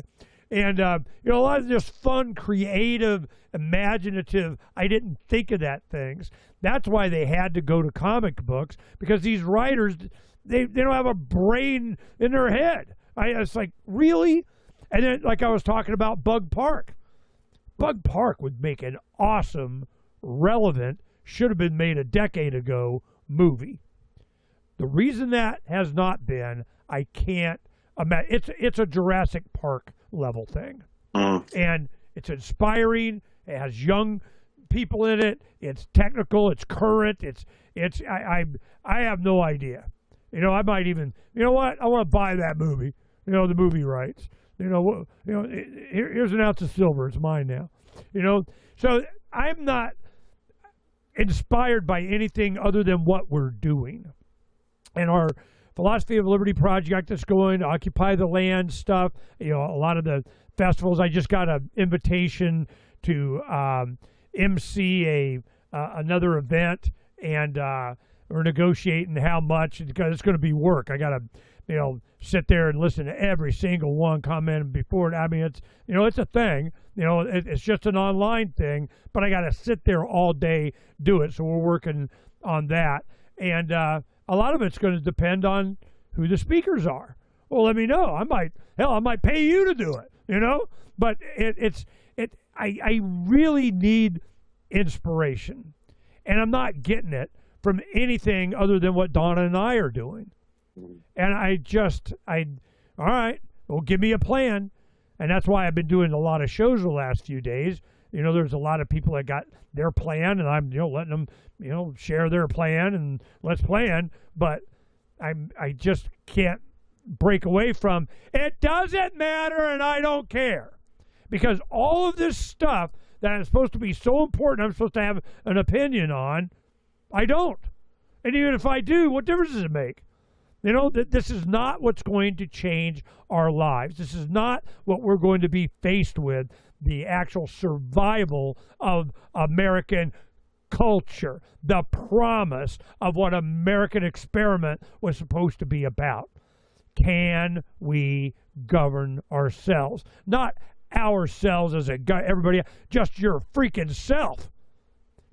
And, a lot of just fun, creative, imaginative, I didn't think of that things. That's why they had to go to comic books, because these writers, they don't have a brain in their head. It's like, really? And then, like I was talking about Bug Park. Bug Park would make an awesome, relevant, should have been made a decade ago movie. The reason that has not been, I can't imagine. It's a Jurassic Park level thing. And it's inspiring. It has young people in it. It's technical. It's current. I have no idea. I might even, I want to buy that movie. The movie rights. Here's an ounce of silver. It's mine now. So I'm not inspired by anything other than what we're doing. And our Philosophy of Liberty project that's going, Occupy the Land stuff, a lot of the festivals. I just got an invitation to MC another event, and we're negotiating how much, because it's going to be work. I got to, sit there and listen to every single one comment before it. I mean, it's a thing. It's just an online thing, but I got to sit there all day, do it. So we're working on that. And a lot of it's going to depend on who the speakers are. Well, let me know. I might pay you to do it, But I really need inspiration. And I'm not getting it from anything other than what Donna and I are doing. And all right, well, give me a plan. And that's why I've been doing a lot of shows the last few days. There's a lot of people that got their plan, and I'm, letting them, share their plan, and let's plan. But I just can't break away from, it doesn't matter, and I don't care. Because all of this stuff that is supposed to be so important, I'm supposed to have an opinion on, I don't. And even if I do, what difference does it make? This is not what's going to change our lives. This is not what we're going to be faced with, the actual survival of American culture, the promise of what American experiment was supposed to be about. Can we govern ourselves? Not ourselves as a guy, everybody, just your freaking self.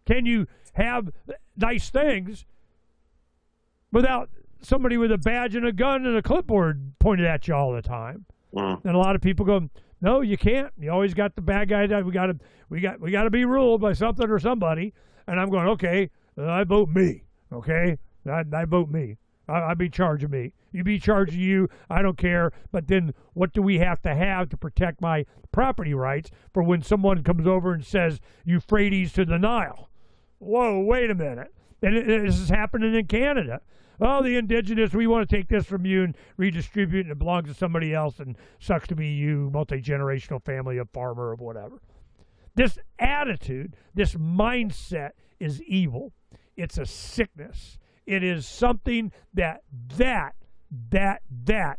Can you have nice things without somebody with a badge and a gun and a clipboard pointed at you all the time? And a lot of people go, no, you can't. You always got the bad guys. We got to be ruled by something or somebody. And I'm going, okay, I vote me. Okay, I vote me. I'd be charging me. You be charging you. I don't care. But then what do we have to protect my property rights for when someone comes over and says Euphrates to the Nile? Whoa, wait a minute. And this is happening in Canada. Oh, the indigenous, we want to take this from you and redistribute it, and it belongs to somebody else, and sucks to be you, multi-generational family of farmer or whatever. This attitude, this mindset is evil. It's a sickness. It is something that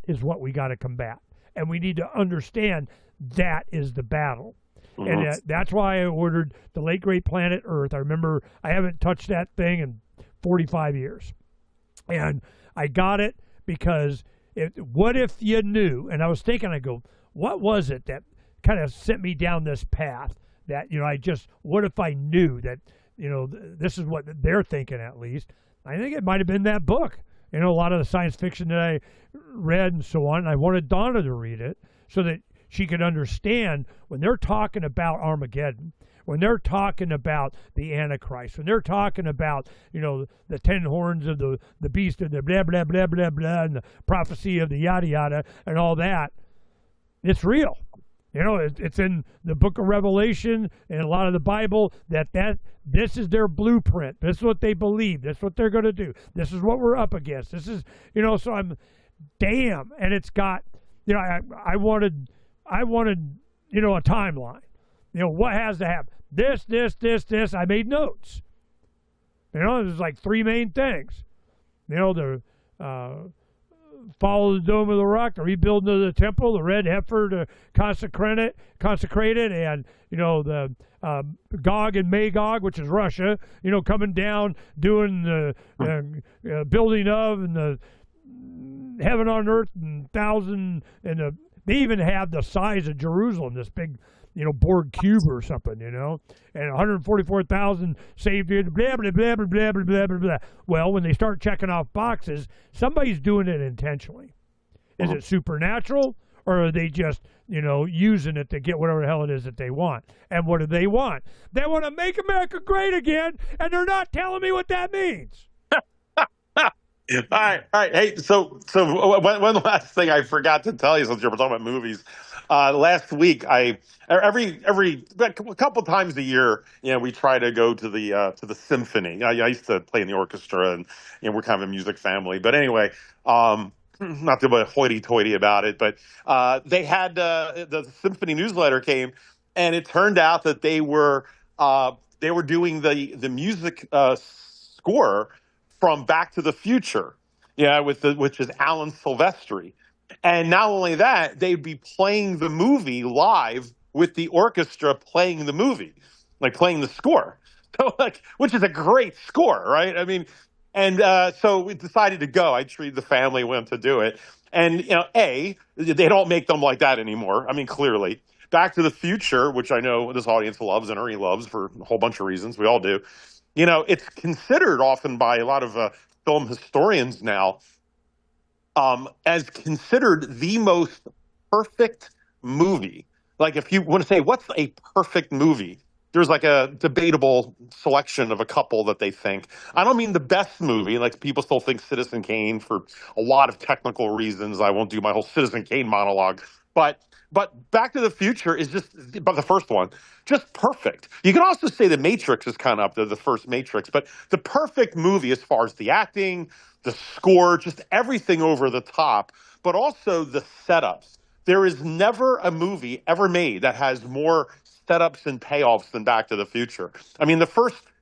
is what we got to combat. And we need to understand that is the battle. Mm-hmm. And that's why I ordered the late great Planet Earth. I remember I haven't touched that thing in 45 years. And I got it because what if you knew? And I was thinking, I go, what was it that kind of sent me down this path that, what if I knew that, this is what they're thinking at least. I think it might have been that book. A lot of the science fiction that I read and so on, and I wanted Donna to read it so that she could understand when they're talking about Armageddon, when they're talking about the Antichrist, when they're talking about, the 10 horns of the beast and the blah, blah, blah, blah, blah, and the prophecy of the yada, yada, and all that, it's real. It's in the book of Revelation and a lot of the Bible that this is their blueprint. This is what they believe. This is what they're going to do. This is what we're up against. This is, so I'm, damn. And it's got, I wanted, a timeline. What has to happen? This. I made notes. There's like three main things. The follow the Dome of the Rock, the rebuilding of the temple, the red heifer to consecrate it, and the Gog and Magog, which is Russia, coming down, doing the building of and the heaven on earth and they even have the size of Jerusalem, this big Borg cube or something, and 144,000 saved here, blah, blah, blah, blah, blah, blah, blah, blah, blah. Well, when they start checking off boxes, somebody's doing it intentionally. Is it supernatural, or are they just, using it to get whatever the hell it is that they want? And what do they want? They want to make America great again, and they're not telling me what that means. All right. Hey, so one last thing I forgot to tell you, since you were talking about movies. Last week, every a couple times a year, we try to go to the symphony. I used to play in the orchestra, and we're kind of a music family. But anyway, not to be hoity-toity about it, but they had the symphony newsletter came, and it turned out that they were doing the music score from Back to the Future, which is Alan Silvestri. And not only that, they'd be playing the movie live with the orchestra playing the movie, like playing the score. So, which is a great score, right? I mean, and so we decided to go. I treated the family, went to do it. And, they don't make them like that anymore. I mean, clearly. Back to the Future, which I know this audience loves and Ernie loves for a whole bunch of reasons. We all do. It's considered often by a lot of film historians now as considered the most perfect movie. Like, if you want to say, what's a perfect movie? There's like a debatable selection of a couple that they think. I don't mean the best movie. Like, people still think Citizen Kane for a lot of technical reasons. I won't do my whole Citizen Kane monologue. But Back to the Future is but the first one, just perfect. You can also say The Matrix is kind of up there, the first Matrix, but the perfect movie as far as the acting, the score, just everything over the top, but also the setups. There is never a movie ever made that has more setups and payoffs than Back to the Future. I mean,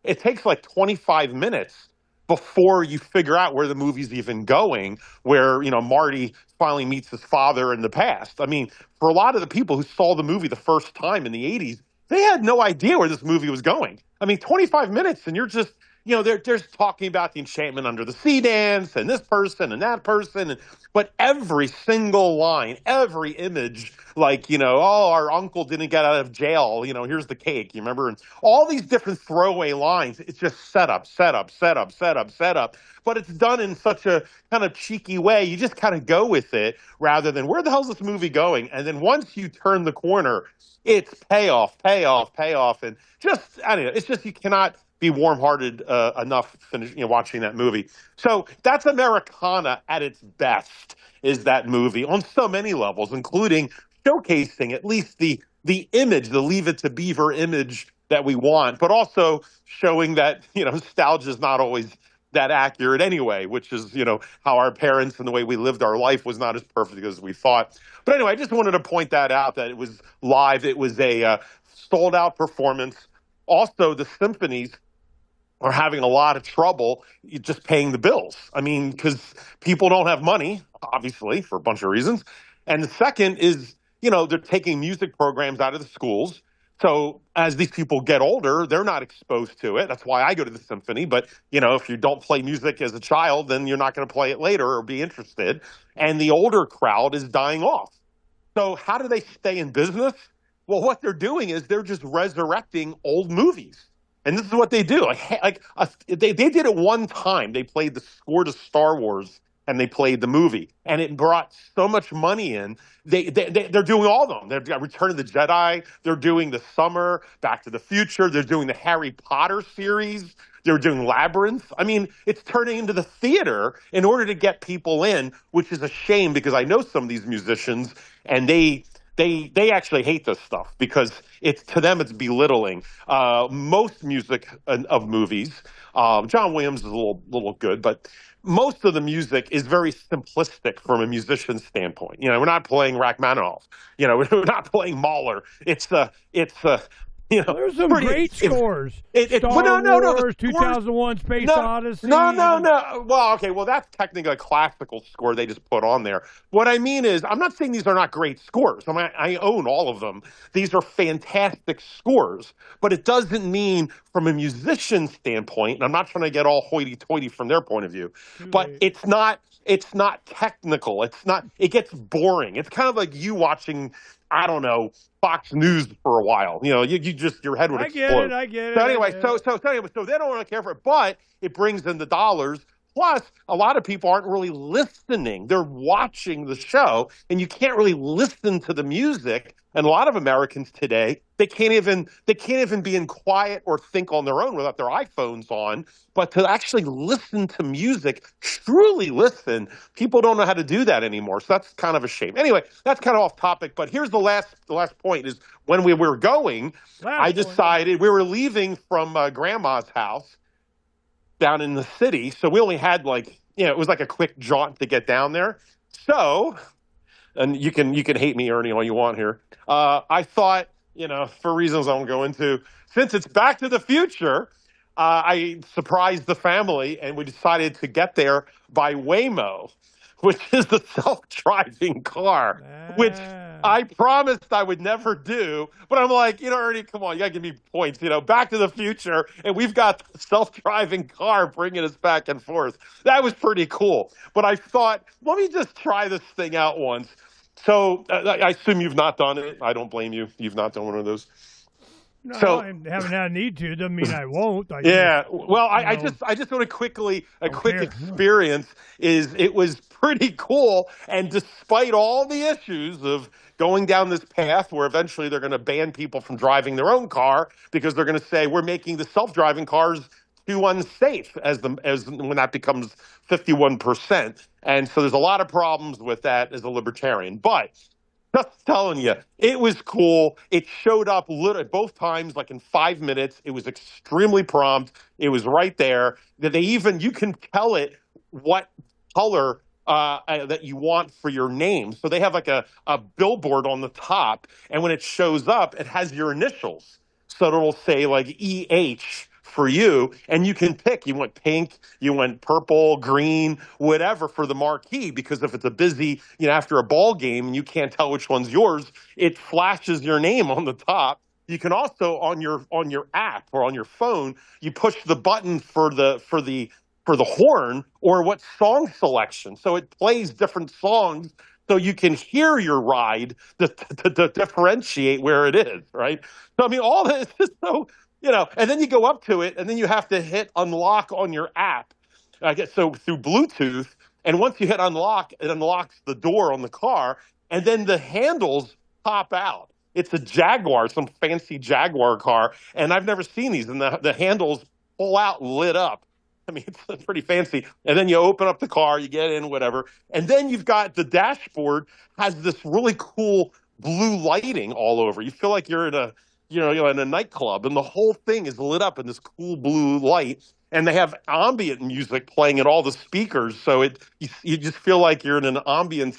it takes like 25 minutes before you figure out where the movie's even going, where, Marty finally meets his father in the past. I mean, for a lot of the people who saw the movie the first time in the 80s, they had no idea where this movie was going. I mean, 25 minutes and you're just, they're just talking about the Enchantment Under the Sea dance and this person and that person. But every single line, every image, like, our uncle didn't get out of jail. Here's the cake. You remember? And all these different throwaway lines. It's just setup. But it's done in such a kind of cheeky way. You just kind of go with it rather than, where the hell's this movie going? And then once you turn the corner, it's payoff. And just, I don't know, it's just, you cannot be warm-hearted enough watching that movie. So that's Americana at its best, is that movie on so many levels, including showcasing at least the image, the Leave It to Beaver image that we want, but also showing that, nostalgia is not always that accurate anyway, which is, how our parents and the way we lived our life was not as perfect as we thought. But anyway, I just wanted to point that out, that it was live. It was a sold out performance. Also, the symphonies are having a lot of trouble just paying the bills. I mean, because people don't have money, obviously, for a bunch of reasons. And the second is, they're taking music programs out of the schools. So as these people get older, they're not exposed to it. That's why I go to the symphony. But, if you don't play music as a child, then you're not going to play it later or be interested. And the older crowd is dying off. So how do they stay in business? Well, what they're doing is they're just resurrecting old movies. And this is what they do. They did it one time. They played the score to Star Wars and they played the movie. And it brought so much money in. They're doing all of them. They've got Return of the Jedi. They're doing The Summer, Back to the Future. They're doing the Harry Potter series. They're doing Labyrinth. I mean, it's turning into the theater in order to get people in, which is a shame because I know some of these musicians and they actually hate this stuff because to them it's belittling. Most music of movies, John Williams is a little good, but most of the music is very simplistic from a musician's standpoint. We're not playing Rachmaninoff. We're not playing Mahler. It's there's some great scores. Star Wars, 2001: Space Odyssey. No. Well, okay. Well, that's technically a classical score they just put on there. What I mean is, I'm not saying these are not great scores. I mean, I own all of them. These are fantastic scores. But it doesn't mean, from a musician standpoint, and I'm not trying to get all hoity-toity from their point of view, but it's not technical. It gets boring. It's kind of like you watching, I don't know, Fox News for a while. You just, your head would explode. I get it. So anyway, so they don't really care for it, but it brings in the dollars. Plus, a lot of people aren't really listening. They're watching the show, and you can't really listen to the music. And a lot of Americans today, they can't even be in quiet or think on their own without their iPhones on. But to actually listen to music, truly listen, people don't know how to do that anymore. So that's kind of a shame. Anyway, that's kind of off topic. But here's the last point is when we were going, I decided we were leaving from Grandma's house down in the city. So we only had it was like a quick jaunt to get down there. So, and you can hate me, Ernie, all you want here. I thought, for reasons I won't go into, since it's Back to the Future, I surprised the family and we decided to get there by Waymo, which is the self-driving car, which I promised I would never do. But I'm like, Ernie, come on, you got to give me points. Back to the Future, and we've got the self-driving car bringing us back and forth. That was pretty cool. But I thought, let me just try this thing out once. So I assume you've not done it. I don't blame you. You've not done one of those. No, I haven't had a need to. Doesn't mean I won't. I just want to quickly, quick experience is it was pretty cool. And despite all the issues of going down this path where eventually they're going to ban people from driving their own car because they're going to say we're making the self-driving cars too unsafe as when that becomes 51%. And so there's a lot of problems with that as a libertarian. But just telling you, it was cool. It showed up both times, like in 5 minutes. It was extremely prompt. It was right there. You can tell it what color that you want for your name. So they have like a billboard on the top, and when it shows up, it has your initials. So it'll say like EH for you, and you can pick. You want pink, you want purple, green, whatever for the marquee, because if it's a busy, after a ball game and you can't tell which one's yours, it flashes your name on the top. You can also on your app or on your phone, you push the button for the horn or what song selection. So it plays different songs so you can hear your ride to differentiate where it is, right? So I mean, all this is so. And then you go up to it, and then you have to hit unlock on your app. So through Bluetooth, and once you hit unlock, it unlocks the door on the car, and then the handles pop out. It's a Jaguar, some fancy Jaguar car, and I've never seen these. And the handles pull out lit up. I mean, it's pretty fancy. And then you open up the car, you get in, whatever. And then you've got the dashboard has this really cool blue lighting all over. You feel like you're in a, you're in a nightclub, and the whole thing is lit up in this cool blue light. And they have ambient music playing at all the speakers, so you just feel like you're in an ambience,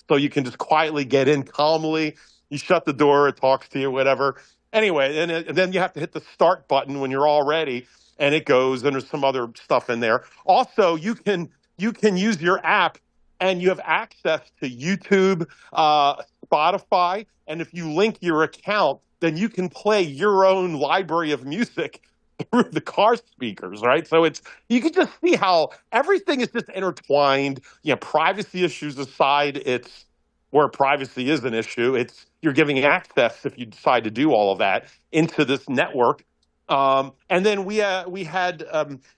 so you can just quietly get in calmly. You shut the door, it talks to you, whatever. Anyway, and then you have to hit the start button when you're all ready, and it goes. And there's some other stuff in there. Also, you can use your app, and you have access to YouTube, Spotify, and if you link your account, then you can play your own library of music through the car speakers, right? So you can just see how everything is just intertwined. Privacy issues aside, it's where privacy is an issue. You're giving access, if you decide to do all of that, into this network. And then we had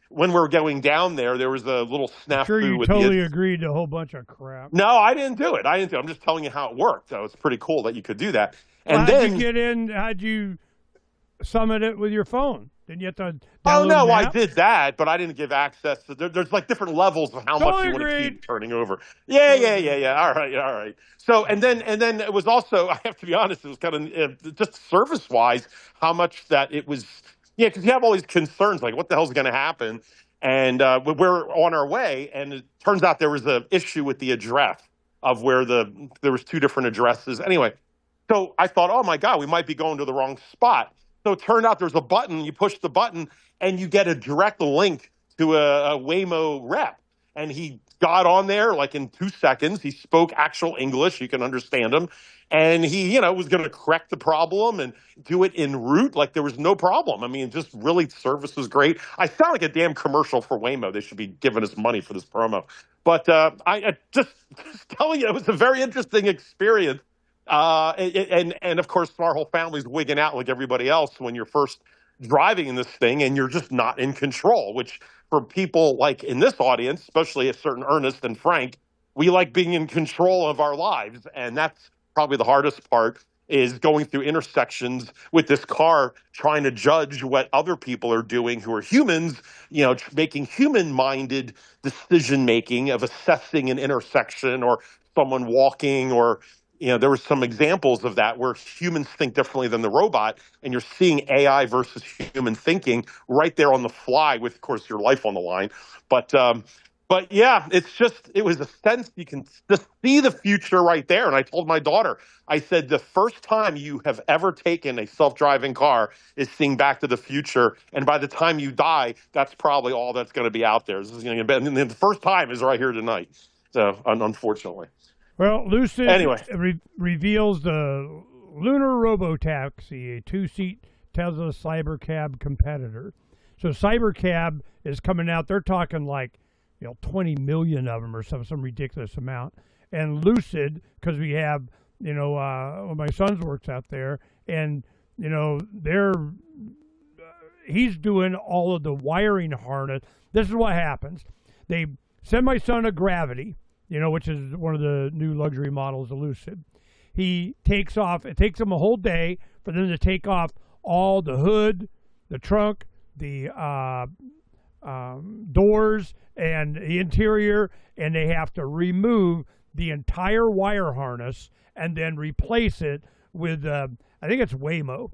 when we were going down there was a little snafu. I'm sure you totally agreed to a whole bunch of crap. No, I didn't do it. I'm just telling you how it worked. So it's pretty cool that you could do that. And how'd you get in? How'd you summon it with your phone? Didn't you have to download an I app? did that, but I didn't give access to. There's like different levels of how much you want to keep turning over. Yeah. All right. So and then it was also, I have to be honest, it was kind of just service wise how much that it was. Yeah, because you have all these concerns like what the hell's going to happen, and we're on our way, and it turns out there was an issue with the address of where there was two different addresses. Anyway, so I thought, oh my God, we might be going to the wrong spot. So it turned out there's a button, you push the button, and you get a direct link to a Waymo rep. And he got on there like in 2 seconds. He spoke actual English. You can understand him. And he, was going to correct the problem and do it en route. Like there was no problem. I mean, just really service was great. I sound like a damn commercial for Waymo. They should be giving us money for this promo. But I just telling you, it was a very interesting experience. And of course, our whole family's wigging out like everybody else when you're first driving in this thing and you're just not in control, which for people like in this audience, especially a certain Ernest and Phranq, we like being in control of our lives. And that's probably the hardest part, is going through intersections with this car, trying to judge what other people are doing who are humans, making human-minded decision-making of assessing an intersection or someone walking or there were some examples of that where humans think differently than the robot, and you're seeing AI versus human thinking right there on the fly with, of course, your life on the line. But yeah, it was a sense you can just see the future right there. And I told my daughter, I said, the first time you have ever taken a self-driving car is seeing Back to the Future. And by the time you die, that's probably all that's going to be out there. This is going to be, and the first time is right here tonight. So unfortunately. Well, Lucid anyway. Reveals the Lunar Robotaxi, a two-seat Tesla Cybercab competitor. So Cybercab is coming out. They're talking like 20 million of them or some ridiculous amount. And Lucid, because we have, my son works out there, and he's doing all of the wiring harness. This is what happens. They send my son a Gravity, which is one of the new luxury models of Lucid. He takes off. It takes him a whole day for them to take off all the hood, the trunk, the doors, and the interior, and they have to remove the entire wire harness and then replace it with, I think it's Waymo.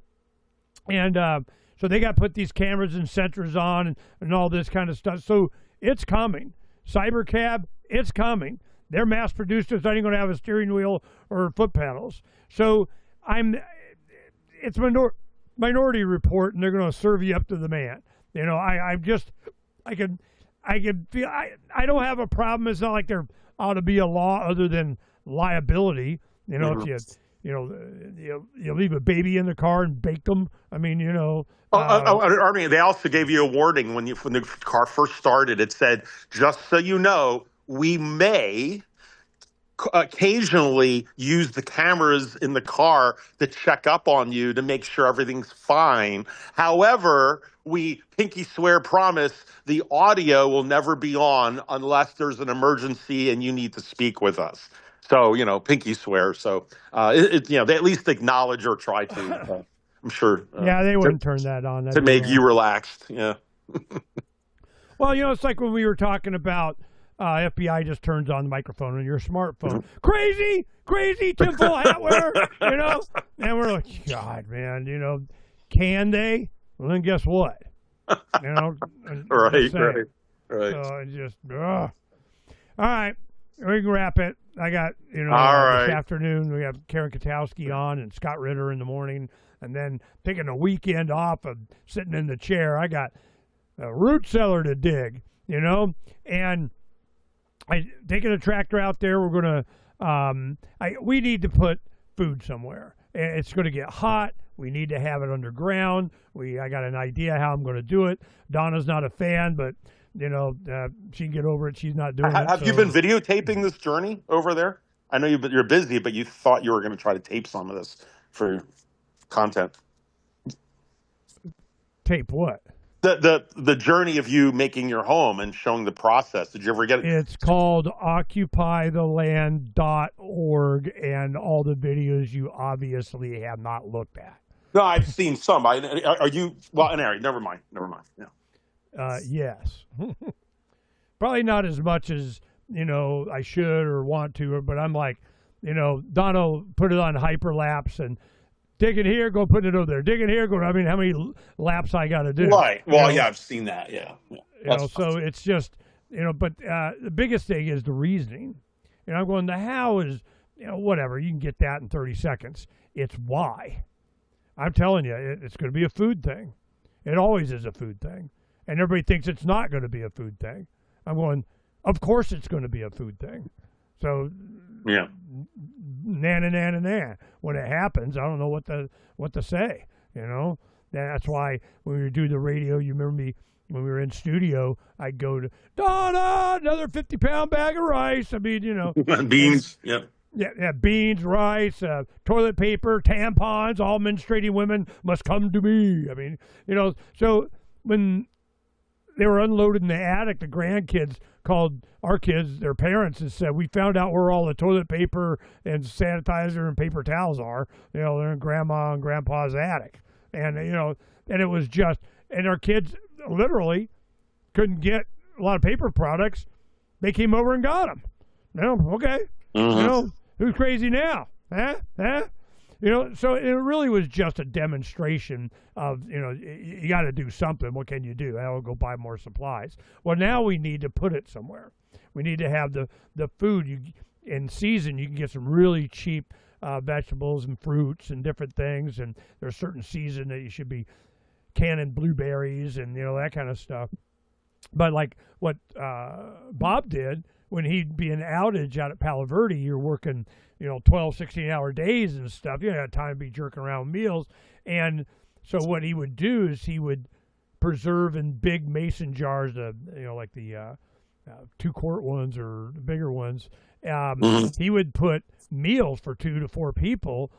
And so they got to put these cameras and sensors on and all this kind of stuff. So it's coming. Cybercab, it's coming. They're mass produced. It's not even going to have a steering wheel or foot pedals. So it's Minority Report, and they're going to serve you up to the man. I can feel I don't have a problem. It's not like there ought to be a law other than liability. If you leave a baby in the car and bake them. I mean, Arnie, they also gave you a warning when the car first started. It said, just so you know, we may occasionally use the cameras in the car to check up on you to make sure everything's fine. However, we pinky swear promise the audio will never be on unless there's an emergency and you need to speak with us. So, pinky swear. So, they at least acknowledge or try to. I'm sure. Yeah, they wouldn't turn that on. To make you relaxed. Yeah. Well, it's like when we were talking about FBI just turns on the microphone on your smartphone. Crazy tinfoil hat wearer, And we're like, God, man, can they? Well, then guess what? Right. So just, all right, we can wrap it. I got, All right. this afternoon we have Karen Katowski on and Scott Ritter in the morning, and then taking a weekend off of sitting in the chair. I got a root cellar to dig, and I taking a tractor out there. We're gonna, we need to put food somewhere. It's going to get hot. We need to have it underground. I got an idea how I'm going to do it. Donna's not a fan, but she can get over it. She's not doing it. Have you been videotaping this journey over there? I know you're busy, but you thought you were going to try to tape some of this for content. Tape what? The journey of you making your home and showing the process. Did you ever get it? It's called occupytheland.org, and all the videos you obviously have not looked at. No, I've seen some. Are you? Well, never mind. Yeah. Yes. Probably not as much as, I should or want to, but I'm like, Donna put it on hyperlapse and dig it here, go put it over there. Dig it here, go. I mean, how many laps I got to do? Right. Well, yeah, I've seen that. Yeah. So it's just, but the biggest thing is the reasoning. I'm going, the how is, whatever. You can get that in 30 seconds. It's why. I'm telling you, it's going to be a food thing. It always is a food thing. And everybody thinks it's not going to be a food thing. I'm going, of course it's going to be a food thing. So, yeah. Nah. When it happens, I don't know what to say. That's why when we do the radio, you remember me when we were in studio, I'd go to Donna, another 50-pound bag of rice. I mean, beans. Yep. Yeah, beans, rice, toilet paper, tampons. All menstruating women must come to me. I mean, so when they were unloaded in the attic, the grandkids called our kids, their parents, and said, we found out where all the toilet paper and sanitizer and paper towels are. They're in grandma and grandpa's attic. And, and it was just, and our kids literally couldn't get a lot of paper products. They came over and got them. Okay. Mm-hmm. Who's crazy now? Huh? So it really was just a demonstration of, you got to do something. What can you do? I'll go buy more supplies. Well, now we need to put it somewhere. We need to have the food. In season, you can get some really cheap vegetables and fruits and different things. And there's a certain season that you should be canning blueberries and, that kind of stuff. But like what Bob did, when he'd be an outage out at Palo Verde, you're working, 12, 16-hour days and stuff. You had time to be jerking around meals. And so what he would do is he would preserve in big mason jars, like the 2-quart ones or the bigger ones. He would put meals for 2 to 4 people,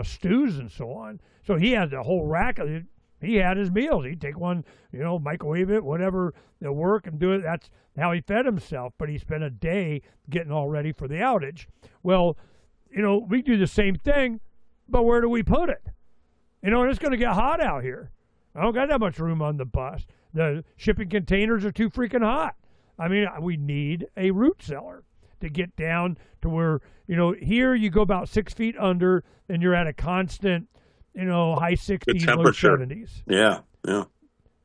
stews and so on. So he had the whole rack of it. He had his meals. He'd take one, microwave it, whatever, work and do it. That's how he fed himself. But he spent a day getting all ready for the outage. Well, we do the same thing, but where do we put it? And it's going to get hot out here. I don't got that much room on the bus. The shipping containers are too freaking hot. I mean, we need a root cellar to get down to where, here you go about 6 feet under and you're at a constant, high 60s, low 70s. Yeah.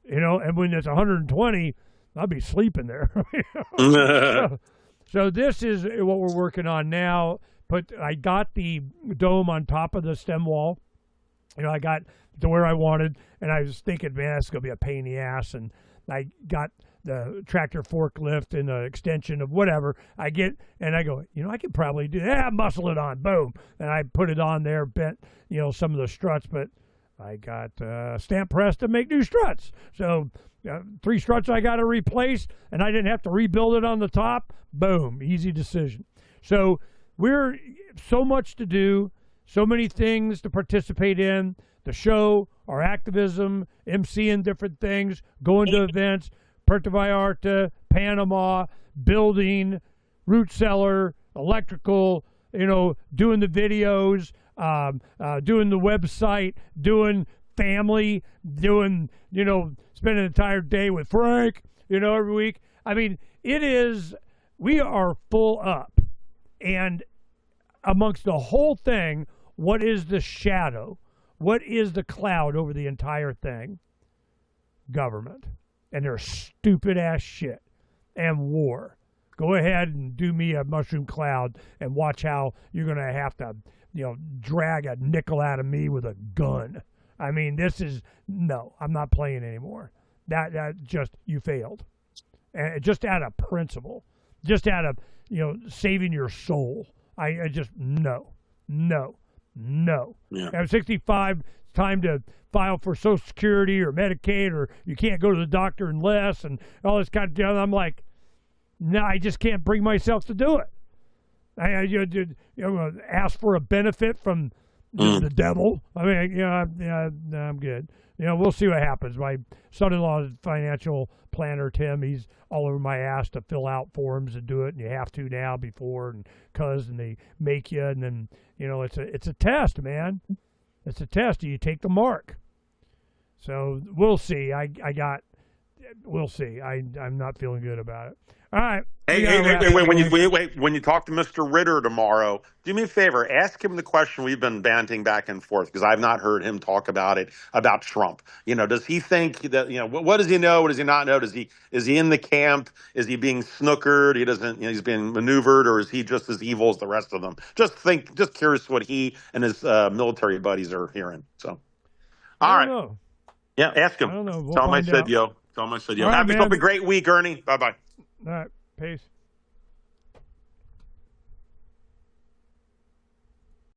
And when it's 120, I'll be sleeping there. So this is what we're working on now. But I got the dome on top of the stem wall. I got to where I wanted, and I was thinking, man, that's going to be a pain in the ass. And I got the tractor forklift and the extension of whatever. I get, and I go, I could probably do that. Muscle it on, boom. And I put it on there, bent, some of the struts, but I got stamp press to make new struts. So 3 struts I got to replace, and I didn't have to rebuild it on the top. Boom, easy decision. So we're so much to do, so many things to participate in, the show, our activism, emceeing different things, going to events, Puerto Vallarta, Panama, building, root cellar, electrical, doing the videos, doing the website, doing family doing, spending an entire day with Phranq, every week. I mean, we are full up. And amongst the whole thing, what is the shadow? What is the cloud over the entire thing? Government. And their stupid ass shit. And war. Go ahead and do me a mushroom cloud and watch how you're going to have to, drag a nickel out of me with a gun. I mean, no, I'm not playing anymore. That just, you failed. And just out of principle. Just out of, saving your soul. I just, no. Yeah. I'm 65, it's time to file for Social Security or Medicaid, or you can't go to the doctor unless, and all this kind of stuff. I'm like, no, I just can't bring myself to do it. I ask for a benefit from the devil. I mean, I'm good. We'll see what happens. My son-in-law is a financial planner, Tim. He's all over my ass to fill out forms and do it, and you have to now before and they make you, and then it's a test, man. It's a test. You take the mark. So we'll see. We'll see. I'm not feeling good about it. All right. Wait. When you talk to Mr. Ritter tomorrow, do me a favor. Ask him the question we've been banting back and forth, because I've not heard him talk about it, about Trump. Does he think that, what does he know? What does he not know? Is he in the camp? Is he being snookered? He doesn't, he's being maneuvered, or is he just as evil as the rest of them? Just curious what he and his military buddies are hearing. So, all right. Know. Yeah, ask him. I don't know. Tell him I said yo. All Have right, yourself man. a great week, Ernie. Bye-bye. All right. Peace.